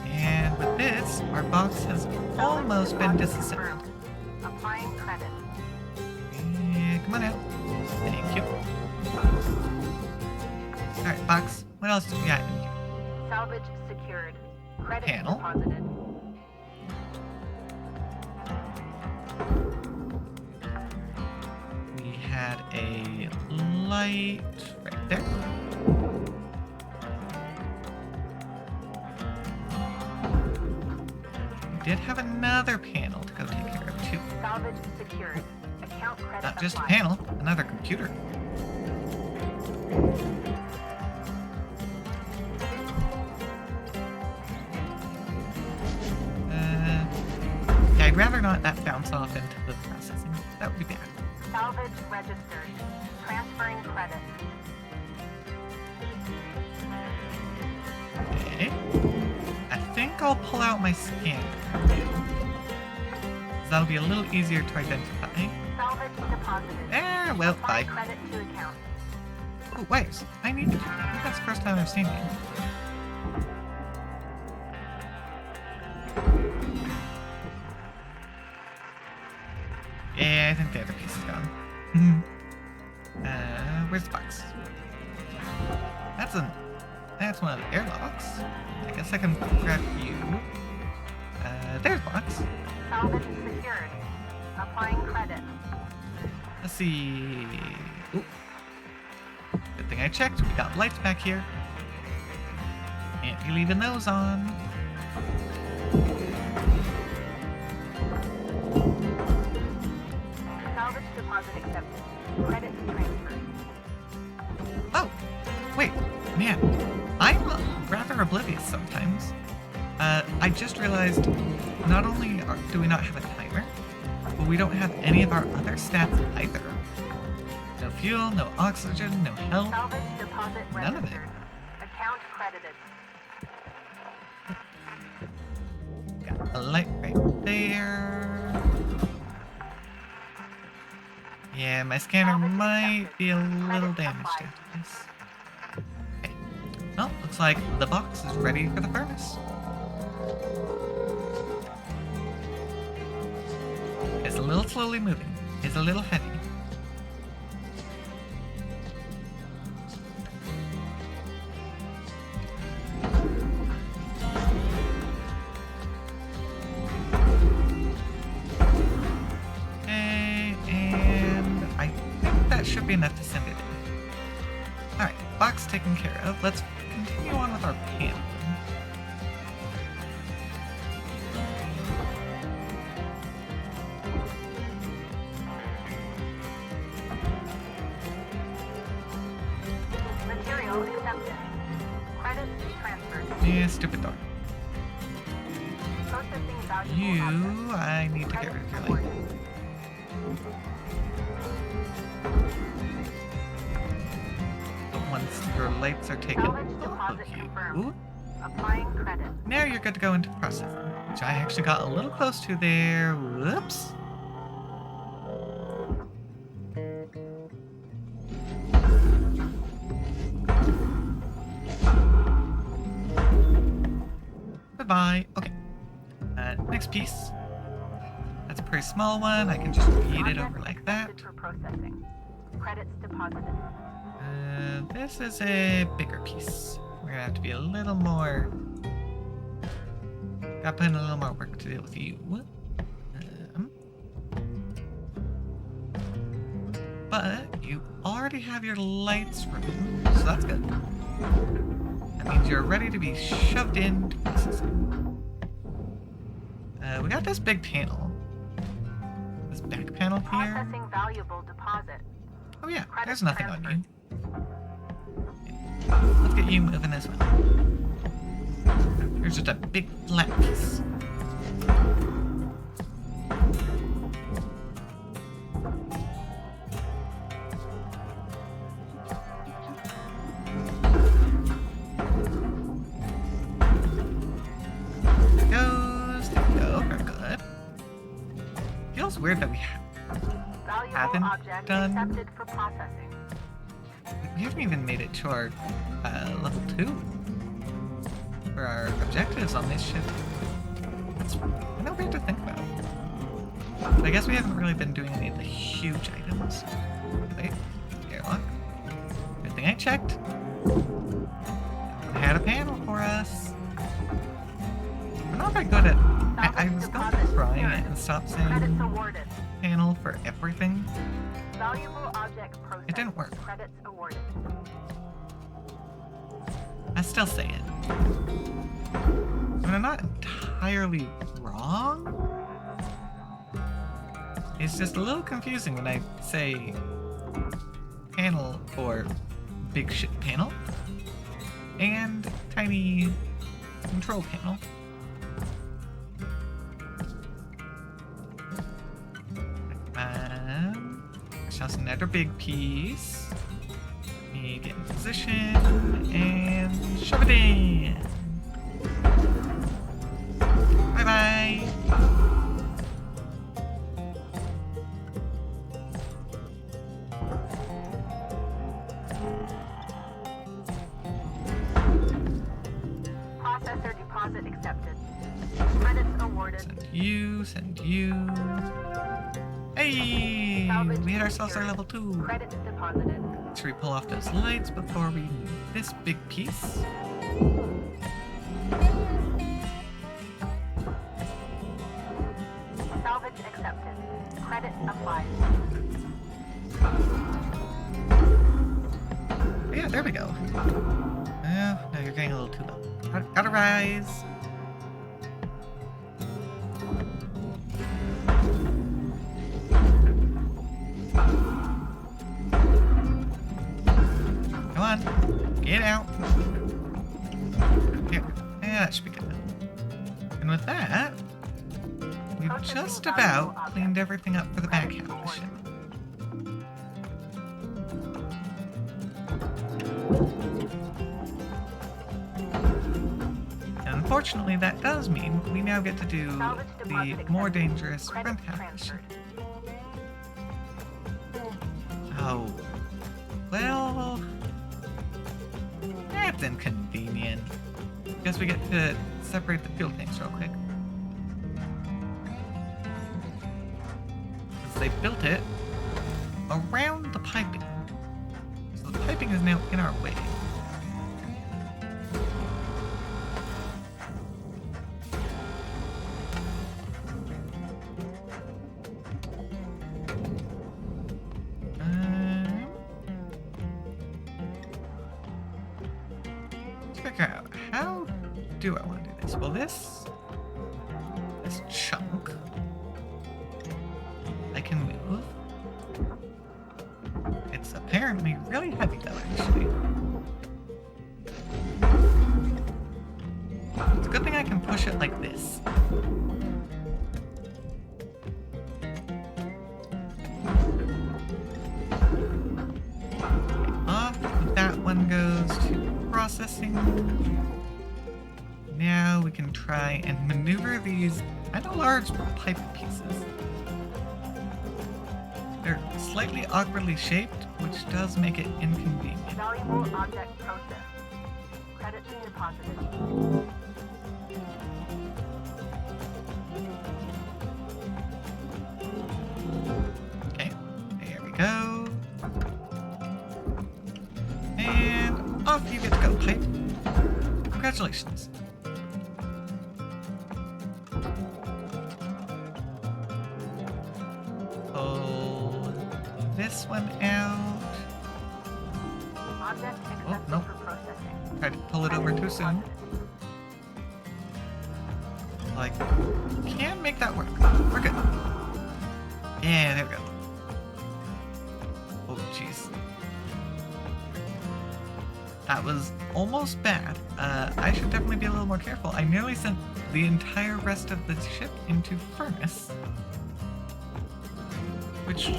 And with this, our box has almost been disassembled. Applying credit. And come on out. Thank you. Alright, box. What else do we got in here? Salvage secured. Credit Panel. deposited. We had a light right there. We did have another panel to go take care of too. Salvage secured. Account credit Not just a applied. panel, another computer. Yeah, I'd rather not that bounce off into the processing. That would be bad. Salvage registered. Transferring credit. Okay. I think I'll pull out my scanner. That'll be a little easier to identify. Salvage deposited. Well, Apply bye. credit to account. Oh, wires. I need to do that. I think that's the first time I've seen it. Yeah, I think the other piece is gone. Where's the box? That's one of the airlocks. I guess I can grab you. There's the box. Salvage secured. Applying credit. Let's see. Ooh. Good thing I checked. We got lights back here. Can't be leaving those on. Salvage deposit accepted. Credit transferred. Oh, wait, man, I'm rather oblivious sometimes. I just realized not only do we not have a timer, but we don't have any of our other stats either. No fuel, no oxygen, no health. Salvage deposit None of it. registered. Account credited. Got a light right there. Yeah, my scanner might be a little damaged after this. Okay. Well, looks like the box is ready for the furnace. It's a little slowly moving. It's a little heavy. Okay, and I think that should be enough to send it in. Alright, box taken care of. Let's continue on with our panel. Material accepted. Credit transferred. Yeah, stupid dog. Processing valuable You, objects. I need to get Credit rid of your awarded. light. The once your lights are taken Salvage off of deposit you. confirmed. Applying credit. Now you're good to go into processing, which I actually got a little close to there. Whoops. Goodbye. Okay. Next piece. That's a pretty small one. I can just feed it over like that. Accepted for processing. Credits deposited. This is a bigger piece. We're gonna have to be a little more. Gotta put in a little more work to do with you. But you already have your lights removed, so that's good. That means you're ready to be shoved into processing. We got this big panel. This back panel here. Processing valuable deposit. Oh yeah, Credits there's nothing on transferred. you. Let's get you moving as well. Here's just a big flat piece. There we go, very good. Feels weird that we Valuable haven't object done. accepted for processing. We haven't even made it to our level 2 for our objectives on this ship. That's kind of weird to think about. But I guess we haven't really been doing any of the huge items. Wait, airlock. Good thing I checked. It had a panel for us. We're not very good at. I was going to try and stop saying Credits awarded. panel for everything. Valuable object processed. It didn't work. Credits awarded. I still say it. I mean, I'm not entirely wrong. It's just a little confusing when I say panel for big ship panel and tiny control panel. Just another big piece. Let me get in position and shove it in. Bye bye. Processor deposit accepted. Credits awarded. Send you, send you. Hey! We hit ourselves our level 2. Credits deposited. Should we pull off those lights before we move this big piece? Salvage accepted. Credit applied. Oh, yeah, there we go. Oh, no, you're getting a little too low. Gotta rise. Come on, get out. Here, yeah, that should be good. And with that, we've just about cleaned everything up for the back half of the ship. And unfortunately, that does mean we now get to do the more dangerous front half of the ship. Oh, well, that's inconvenient. Guess we get to separate the fuel tanks real quick. Since they built it around the piping. So the piping is now in our way. Figure out how do I want to do this? Well, this chunk I can move. It's apparently really heavy though, actually. It's a good thing I can push it like this. Off with that one. one goes to processing. Now we can try and maneuver these kind of large pipe pieces. They're slightly awkwardly shaped, which does make it inconvenient. Valuable object processed. Credits deposited. Okay, there we go. And off you get to go, pipe. Congratulations. Pull this one out. Object Oh, accepted nope. for processing. Tried to pull it over too soon. Like, can make that work. We're good. Yeah, there we go. Oh, jeez. That was almost bad. I should definitely be a little more careful. I nearly sent the entire rest of the ship into furnace. Which,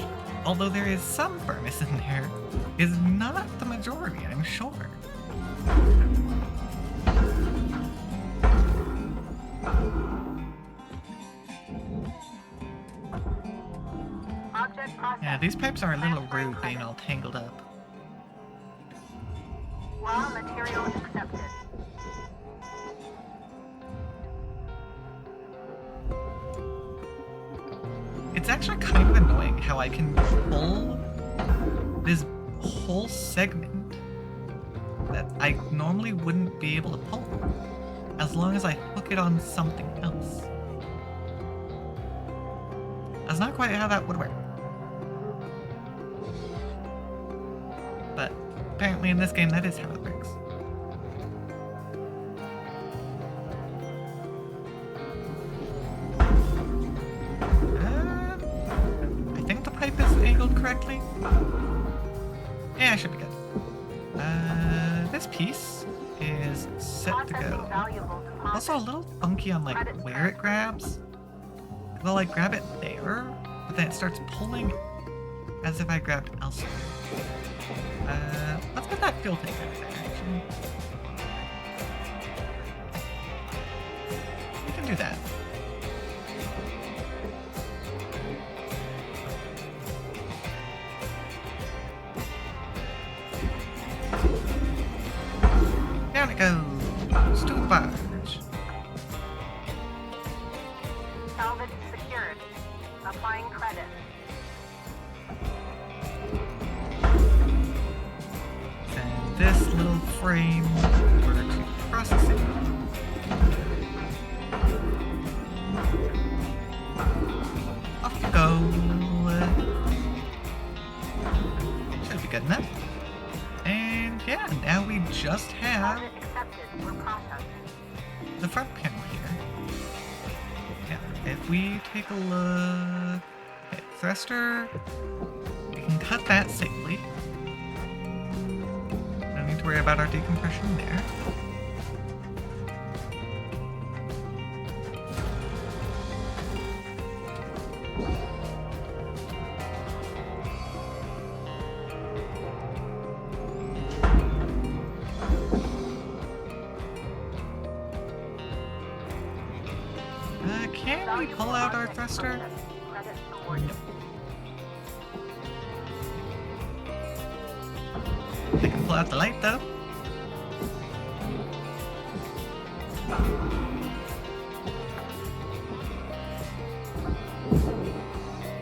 although there is some furnace in there, is not the majority, I'm sure. Object processed. Yeah, these pipes are a little rude being all tangled up. Raw material accepted. It's actually kind of annoying how I can pull this whole segment that I normally wouldn't be able to pull as long as I hook it on something else. That's not quite how that would work. But apparently in this game that is how it works. I think the pipe is angled correctly. Yeah, I should be good. This piece is set to go. Also a little funky on like where it grabs. Well, I grab it there, but then it starts pulling as if I grabbed elsewhere. Let's get that fuel tank out of there, actually. We can do that. Down it goes to the barge. Salvage secured. Applying credit. Send this little frame over to processing. Off you go. Should be good enough. And yeah, now we just have Target accepted. We're processing. the front panel here. Yeah, if we take a look at thruster, we can cut that safely. Don't need to worry about our decompression there. Can we pull out our thruster? Credit awarded. No. I can pull out the light though.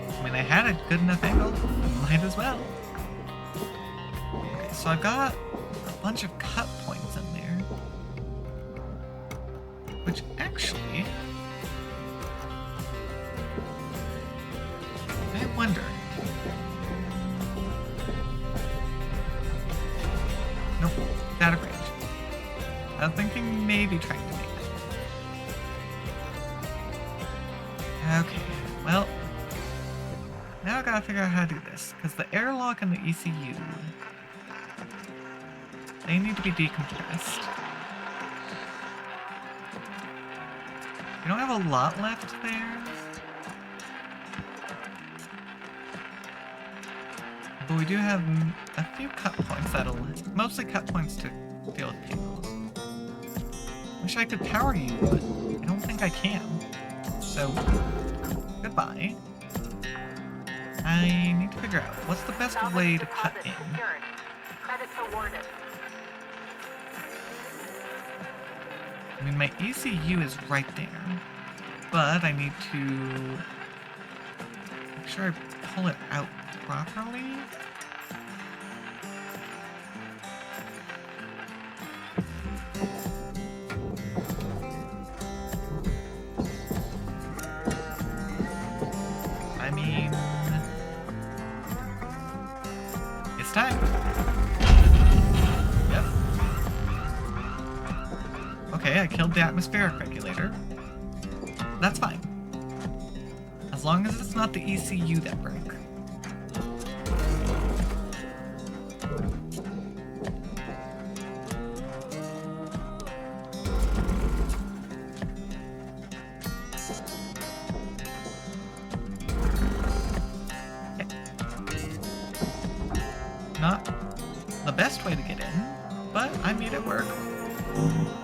I mean, I had a good enough angle. Might as well. Okay, so I've got a bunch of cut points in there. Which actually... I wonder. Nope, out of range. I was thinking maybe trying to make that. Okay, well, now I gotta figure out how to do this, because the airlock and the ECU, they need to be decompressed. We don't have a lot left there. I But we do have a few cut points that'll... Mostly cut points to deal with vehicles. Wish I could power you, but I don't think I can. So, goodbye. I need to figure out what's the best way to cut in. Credits awarded. I mean, my ECU is right there, but I need to make sure I pull it out properly. I mean, it's time. Yep. Okay, I killed the atmospheric regulator. That's fine. As long as it's not the ECU that broke. Not the best way to get in, but I made it work.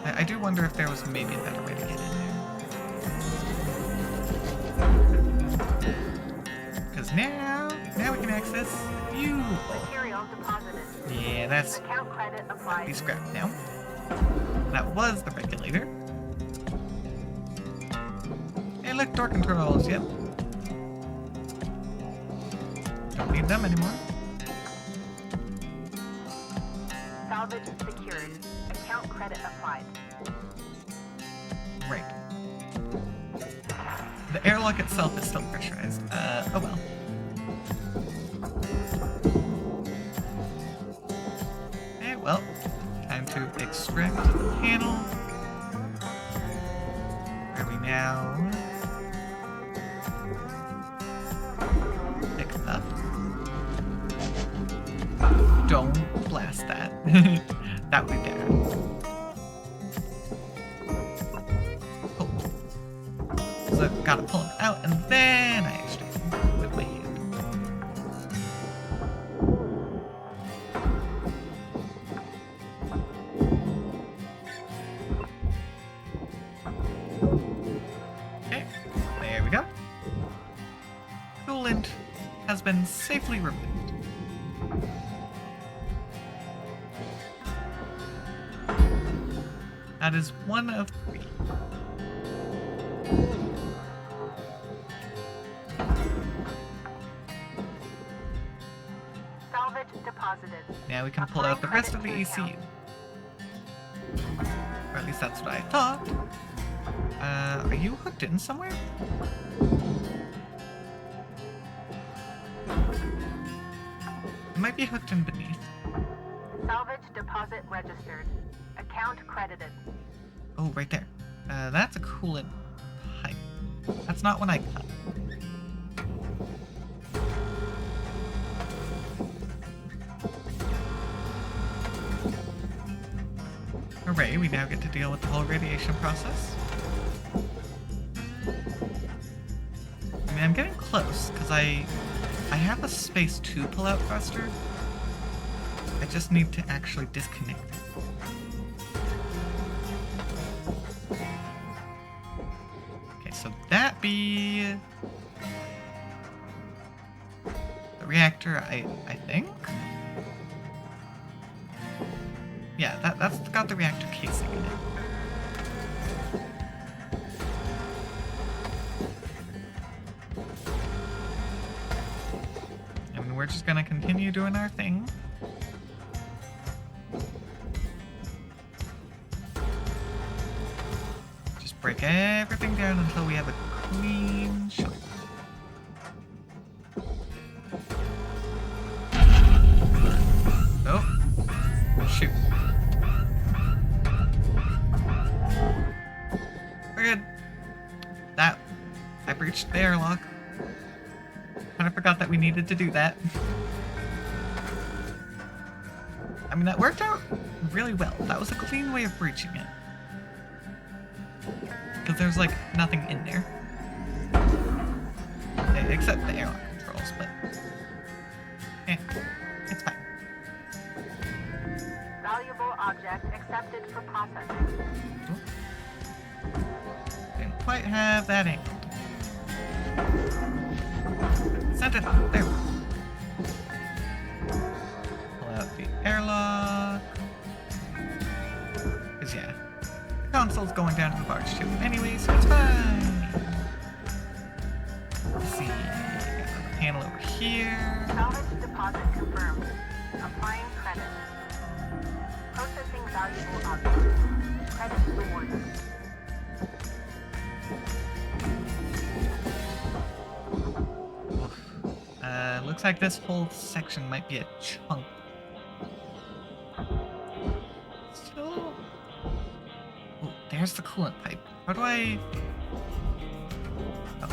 I do wonder if there was maybe a better way to get in there. Because now we can access fuel. Material deposited. Yeah, that's Account credit applied. be scrapped now. That was the regulator. Hey, look, door controls, yep. Don't need them anymore. Salvage secured. Account credit applied. Right. The airlock itself is still pressurized. Oh well. Okay, well, time to extract the panel. Are we now? Pick up. Don't blast that. That would be bad. So I've got to pull it out, and then I extract it with my hand. Okay, there we go. Coolant has been safely removed. That is one of 3. Salvage deposited. Now we can pull out the rest of the ECU. Or at least that's what I thought. Are you hooked in somewhere? It might be hooked in beneath. Salvage deposit registered. Account credited. Oh, right there. That's a coolant pipe. That's not one I cut. Hooray, we now get to deal with the whole radiation process. I mean, I'm getting close, because I have a space to pull out thruster. I just need to actually disconnect it. Okay, so that be the reactor, I think? Yeah, that's got the reactor casing in it. And we're just gonna continue doing our thing. Just break everything down until we have a clean shot. Oh, shoot. We're good. I breached the airlock. Kind of forgot that we needed to do that. I mean, that worked out really well. That was a clean way of breaching it. Because there's, like, nothing in there. Except the airlock controls, but... eh. accepted for processing. Didn't quite have that angle. Send it. There. Pull out the airlock. Cause yeah, the console's going down to the barge too. Anyway, so it's fine. Let's see. Got another panel over here. Salvage deposit confirmed. Applying credit. Processing valuable objects. Credit rewarded. Looks like this whole section might be a chunk. Still. Oh, there's the coolant pipe. How do I? Oh,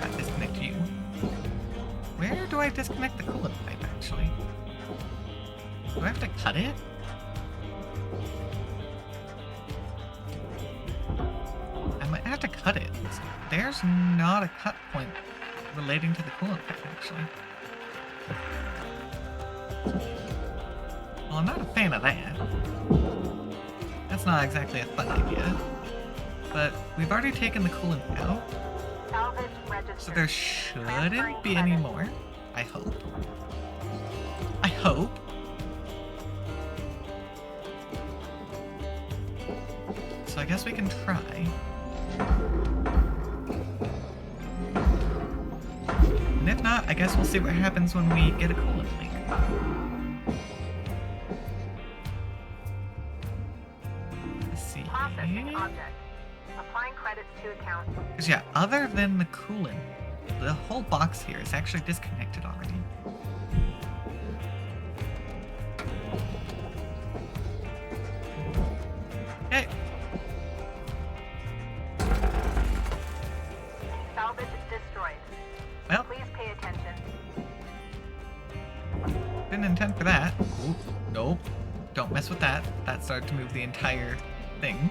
gotta disconnect you. Where do I disconnect the coolant pipe? Actually, do I have to cut it? I might have to cut it. There's not a cut point relating to the coolant pipe, actually. Well, I'm not a fan of that. That's not exactly a fun idea. But we've already taken the coolant out, Salvage registered. so there shouldn't be any more. I hope. I hope. So I guess we can try. And if not, I guess we'll see what happens when we get a coolant leak. Let's see. Processing object. Applying credits to account. Because yeah, other than the coolant, the whole box here is actually disconnected already. Okay. Salvage destroyed. Well, Please pay attention. didn't intend for that. Ooh, nope. Don't mess with that. That started to move the entire thing.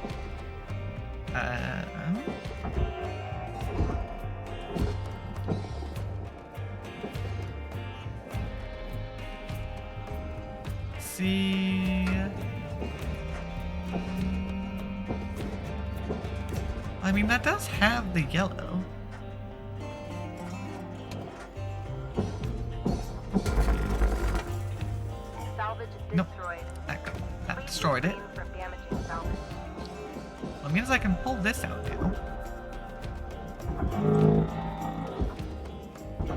See. I mean, that does have the yellow. Salvage Nope. destroyed. That Please destroyed it. refrain from damaging salvage. Well, it means I can pull this out now.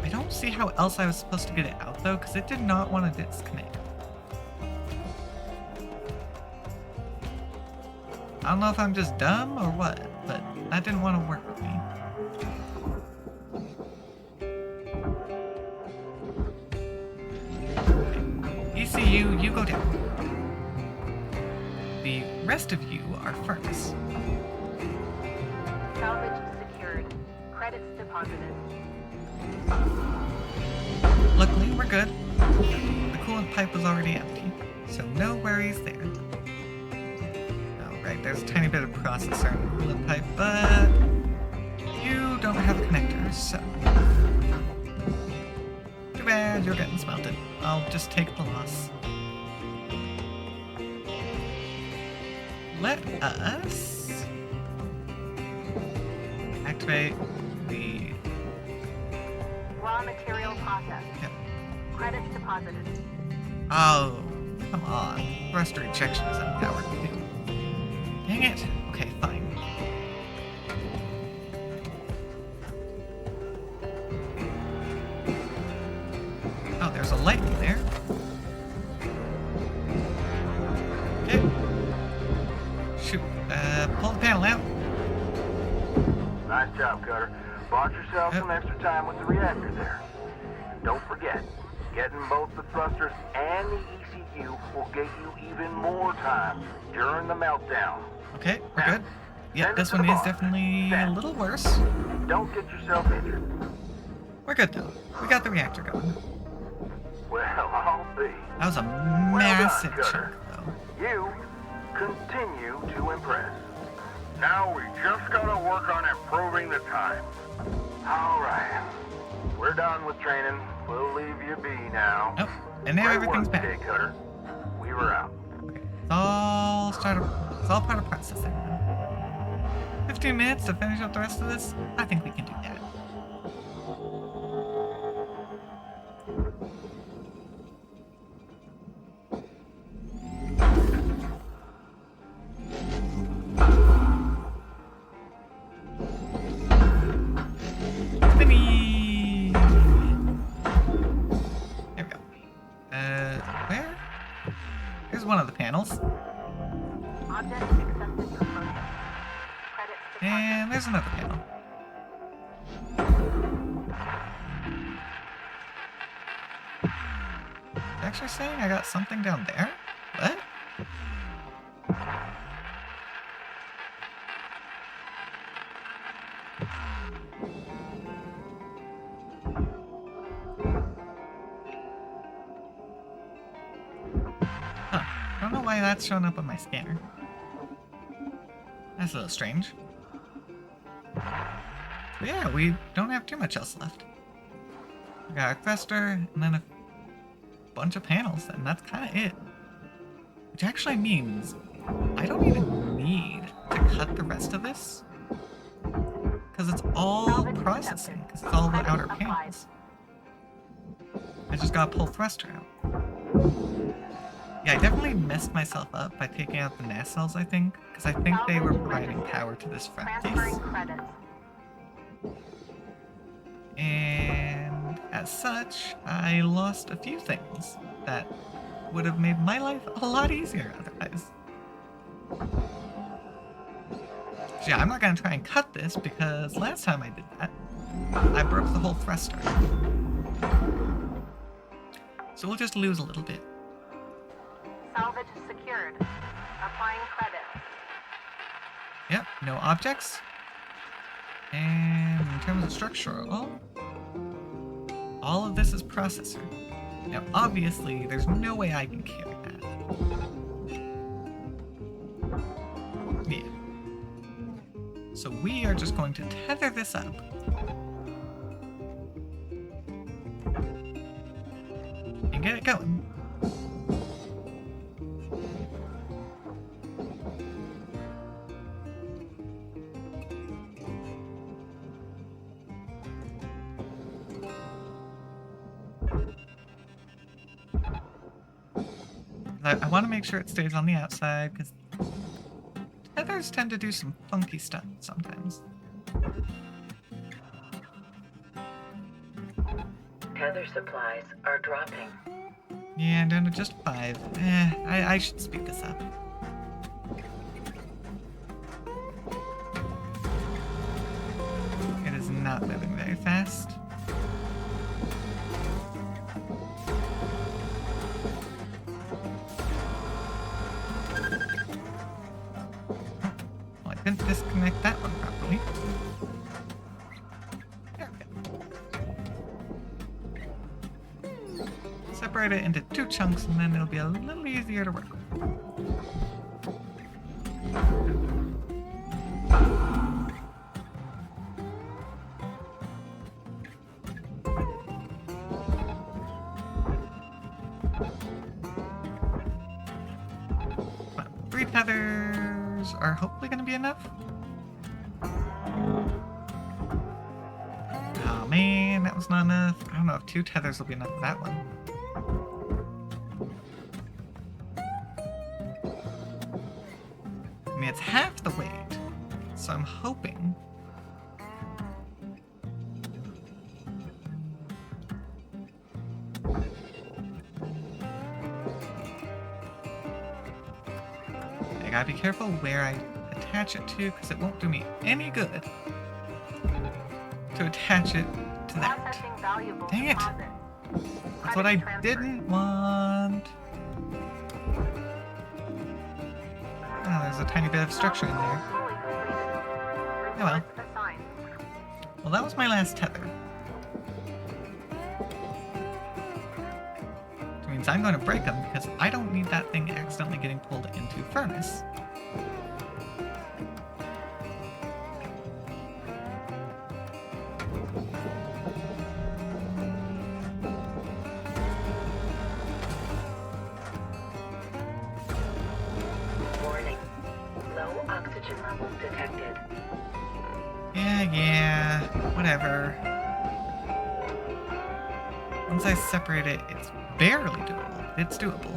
I don't see how else I was supposed to get it out though, because it did not want to disconnect. I don't know if I'm just dumb or what, but that didn't want to work with me. Okay. ECU, you go down. The rest of you are furnace. Salvage secured. Credits deposited. Luckily, we're good. The coolant pipe was already empty, so no worries there. Alright, there's a tiny bit of processor in the coolant pipe, but you don't have connectors, so... Too bad, you're getting smelted. I'll just take the loss. Let us activate the... Raw material processed. Yep. Credits deposited. Oh, come on. Thruster ejection is unpowered too. Dang it. Okay, fine. Oh, there's a light in there. Okay. Shoot. Pull the panel out. Nice job, Cutter. Bought yourself some extra time with the reactor there. And don't forget, getting both the thrusters and the ECU will get you even more time during the meltdown. Okay, we're good. Yep, this one is definitely a little worse. Don't get yourself injured. We're good though. We got the reactor going. Well, I'll be. That was a Well massive done, chunk Cutter. though. You continue to impress. Now we just gotta work on improving the time. All right. We're done with training. We'll leave you be now. Nope. And now Great everything's work back. today, Cutter. We were out. It's all part of processing. 15 minutes to finish up the rest of this? I think we can do that. Spinny! There we go. Where? Here's one of the panels. Object accepted for photo. Credits to And there's another panel. It's actually saying I got something down there? What? Huh. I don't know why that's showing up on my scanner. That's a little strange. But yeah, we don't have too much else left. We got a thruster and then a bunch of panels, and that's kind of it. Which actually means I don't even need to cut the rest of this. Because it's all processing, because it's all the outer panels. I just gotta pull thruster out. Yeah, I definitely messed myself up by taking out the nacelles, I think. Because I think they were providing power to this front transferring case. credits. And as such, I lost a few things that would have made my life a lot easier otherwise. So yeah, I'm not gonna try and cut this because last time I did that, I broke the whole thruster. So we'll just lose a little bit. Salvage secured. Applying credits. Yep, no objects. And in terms of structural, all of this is processor. Now, obviously, there's no way I can carry that. Yeah. So we are just going to tether this up. And get it going. I want to make sure it stays on the outside, because tethers tend to do some funky stuff sometimes. Tether supplies are dropping. Yeah, down to just 5. I should speed this up. It is not moving very fast. Didn't disconnect that one properly. There we go. Separate it into 2 chunks and then it'll be a little easier to work with. Well, 3 tethers are hopefully going to be enough. Oh man, that was not enough. I don't know if 2 tethers will be enough for that one. I mean, it's half the weight, so I'm hoping. I gotta be careful where I attach it to, because it won't do me any good to attach it to that. Processing valuable Dang it! deposit. That's what I Credit transferred. didn't want. Oh, there's a tiny bit of structure in there. Fully completed. Oh well. Reports assigned. Well, that was my last tether. Which means I'm going to break them because I don't need that thing accidentally getting pulled into furnace. detected. Yeah, whatever. Once I separate it, it's barely doable. It's doable.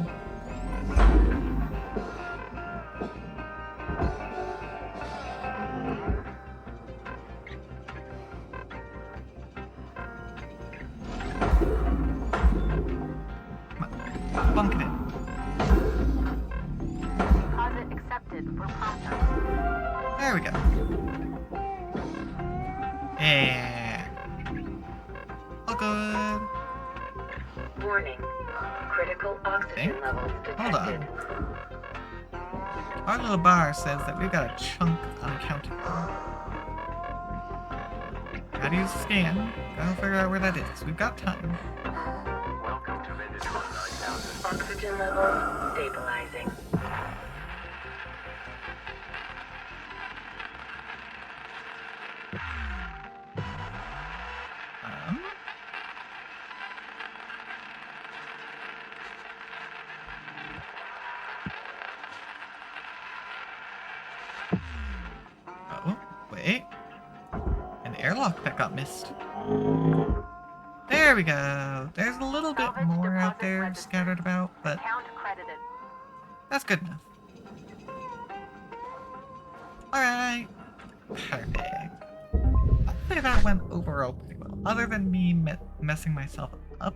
Bunk it in. Deposit accepted for prompter. There we go. Yeah. All good. Warning. Critical oxygen Okay. levels Hold detected. on. Our little bar says that we've got a chunk unaccounted for. Gotta use the scan. Gotta figure out where that is. We've got time. Welcome to Vintage 9000. Oxygen levels stabilizing. Um, oh, wait. An airlock that got missed. There we go. There's a little bit Salvage more out deposit there registered. scattered about, but Account credited. that's good enough. Alright. Perfect. Hopefully that went overall pretty well. Other than me messing myself up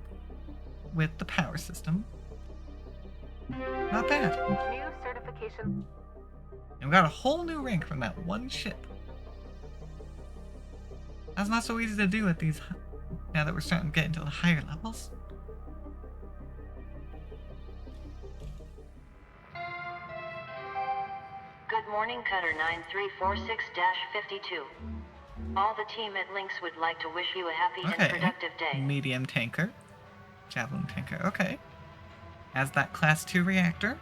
with the power system. Not bad. New certification. And we got a whole new rank from that one ship. That's not so easy to do at these, now that we're starting to get into the higher levels. Good morning, Cutter 9346-52. All the team at Lynx would like to wish you a happy and Okay. productive day. Medium tanker. Javelin tanker. Okay. Has that class 2 reactor.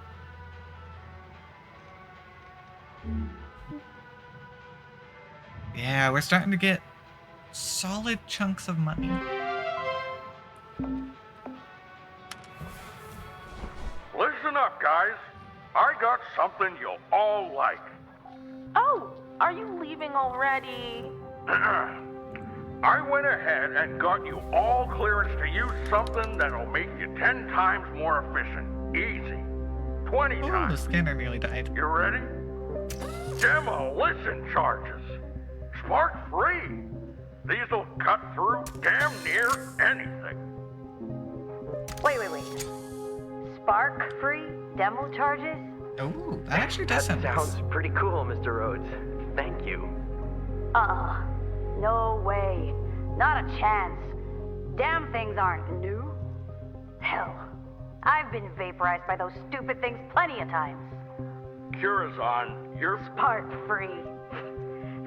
Yeah, we're starting to get solid chunks of money. Listen up, guys. I got something you'll all like. Oh, are you leaving already? I went ahead and got you all clearance to use something that'll make you 10 times more efficient. Easy. 20 Oh, the times. scanner nearly died. You ready? Demolition charges. Spark free. These'll cut through damn near anything. Wait. Spark free demo charges? Oh, that actually does sound nice. Sounds pretty cool, Mr. Rhodes. Thank you. No way. Not a chance. Damn things aren't new. Hell, I've been vaporized by those stupid things plenty of times. Curazon, you're Spark free.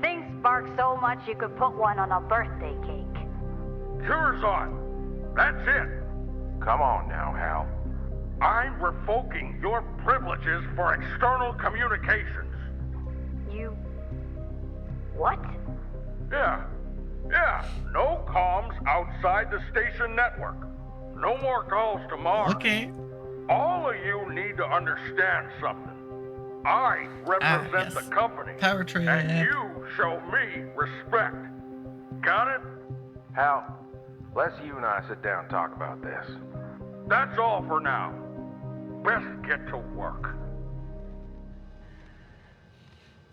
Things spark so much you could put one on a birthday cake. Curazon. That's it. Come on now, Hal. I'm revoking your privileges for external communications. You... What? Yeah. No comms outside the station network. No more calls to Mars. Okay. All of you need to understand something. I represent yes. the company. Power trip. And you show me respect. Got it? Hal, let's you and I sit down and talk about this. That's all for now. Best get to work.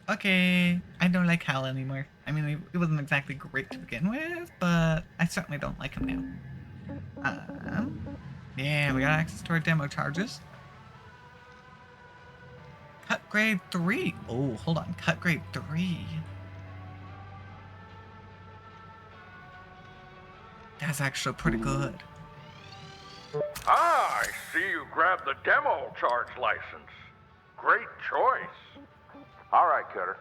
Okay. I don't like Hal anymore. I mean, it wasn't exactly great to begin with, but I certainly don't like him now. Yeah, we got access to our demo charges. Cut grade 3. Oh, hold on. Cut grade 3. That's actually pretty good. I see you grabbed the demo charge license. Great choice. All right, Cutter.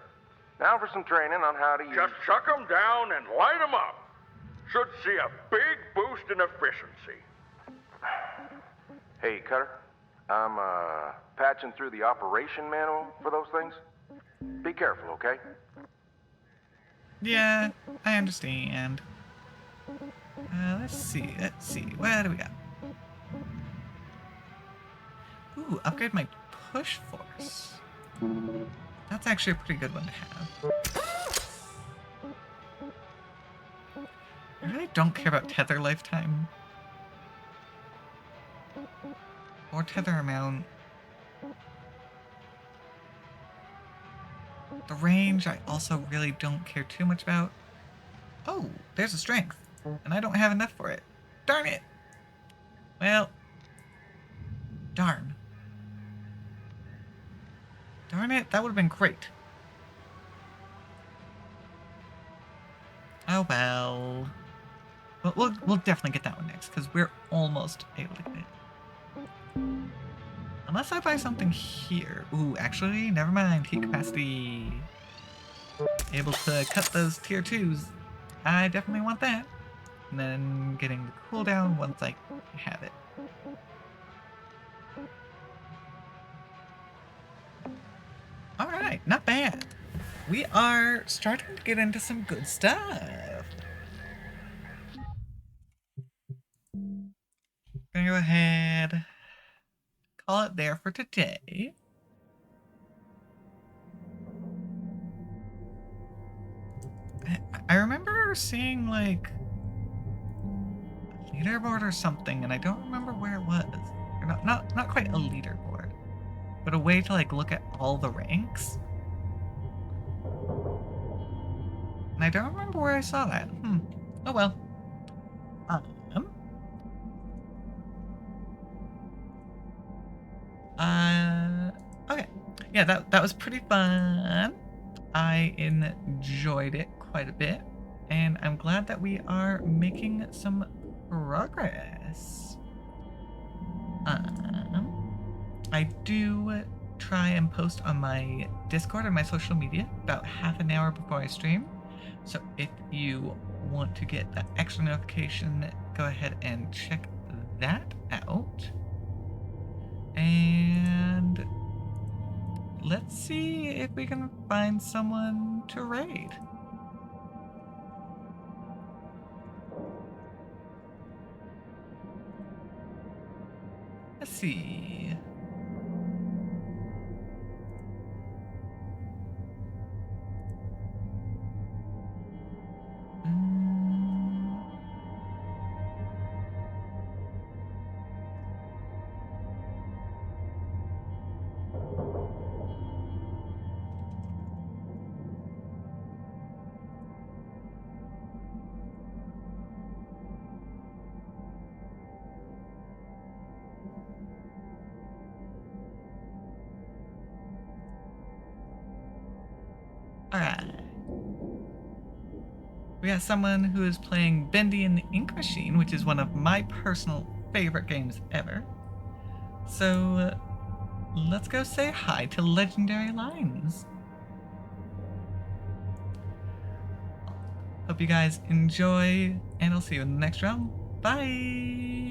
Now for some training on how to use... Just chuck them down and light them up. Should see a big boost in efficiency. Hey, Cutter. I'm, patching through the operation manual for those things. Be careful, okay? Yeah, I understand. Let's see. What do we got? Ooh, upgrade my push force. That's actually a pretty good one to have. I really don't care about tether lifetime. Or tether amount. The range I also really don't care too much about. Oh, there's a strength. And I don't have enough for it. Darn it! Well, darn. Darn it, that would have been great. Oh well. We'll definitely get that one next, because we're almost able to get it. Unless I buy something here. Ooh, actually, never mind. Heat capacity. Able to cut those tier 2s. I definitely want that. And then getting the cooldown once I have it. Alright, not bad. We are starting to get into some good stuff. Gonna go ahead, call it there for today. I remember seeing like a leaderboard or something, and I don't remember where it was. Or not quite a leaderboard, but a way to like look at all the ranks. And I don't remember where I saw that. Oh well. Okay. Yeah, that was pretty fun. I enjoyed it quite a bit, and I'm glad that we are making some progress. I do try and post on my Discord and my social media about half an hour before I stream. So if you want to get that extra notification, go ahead and check that out. And let's see if we can find someone to raid. Let's see. Alright. We got someone who is playing Bendy and the Ink Machine, which is one of my personal favorite games ever. So, let's go say hi to Legendary Lines. Hope you guys enjoy, and I'll see you in the next round. Bye!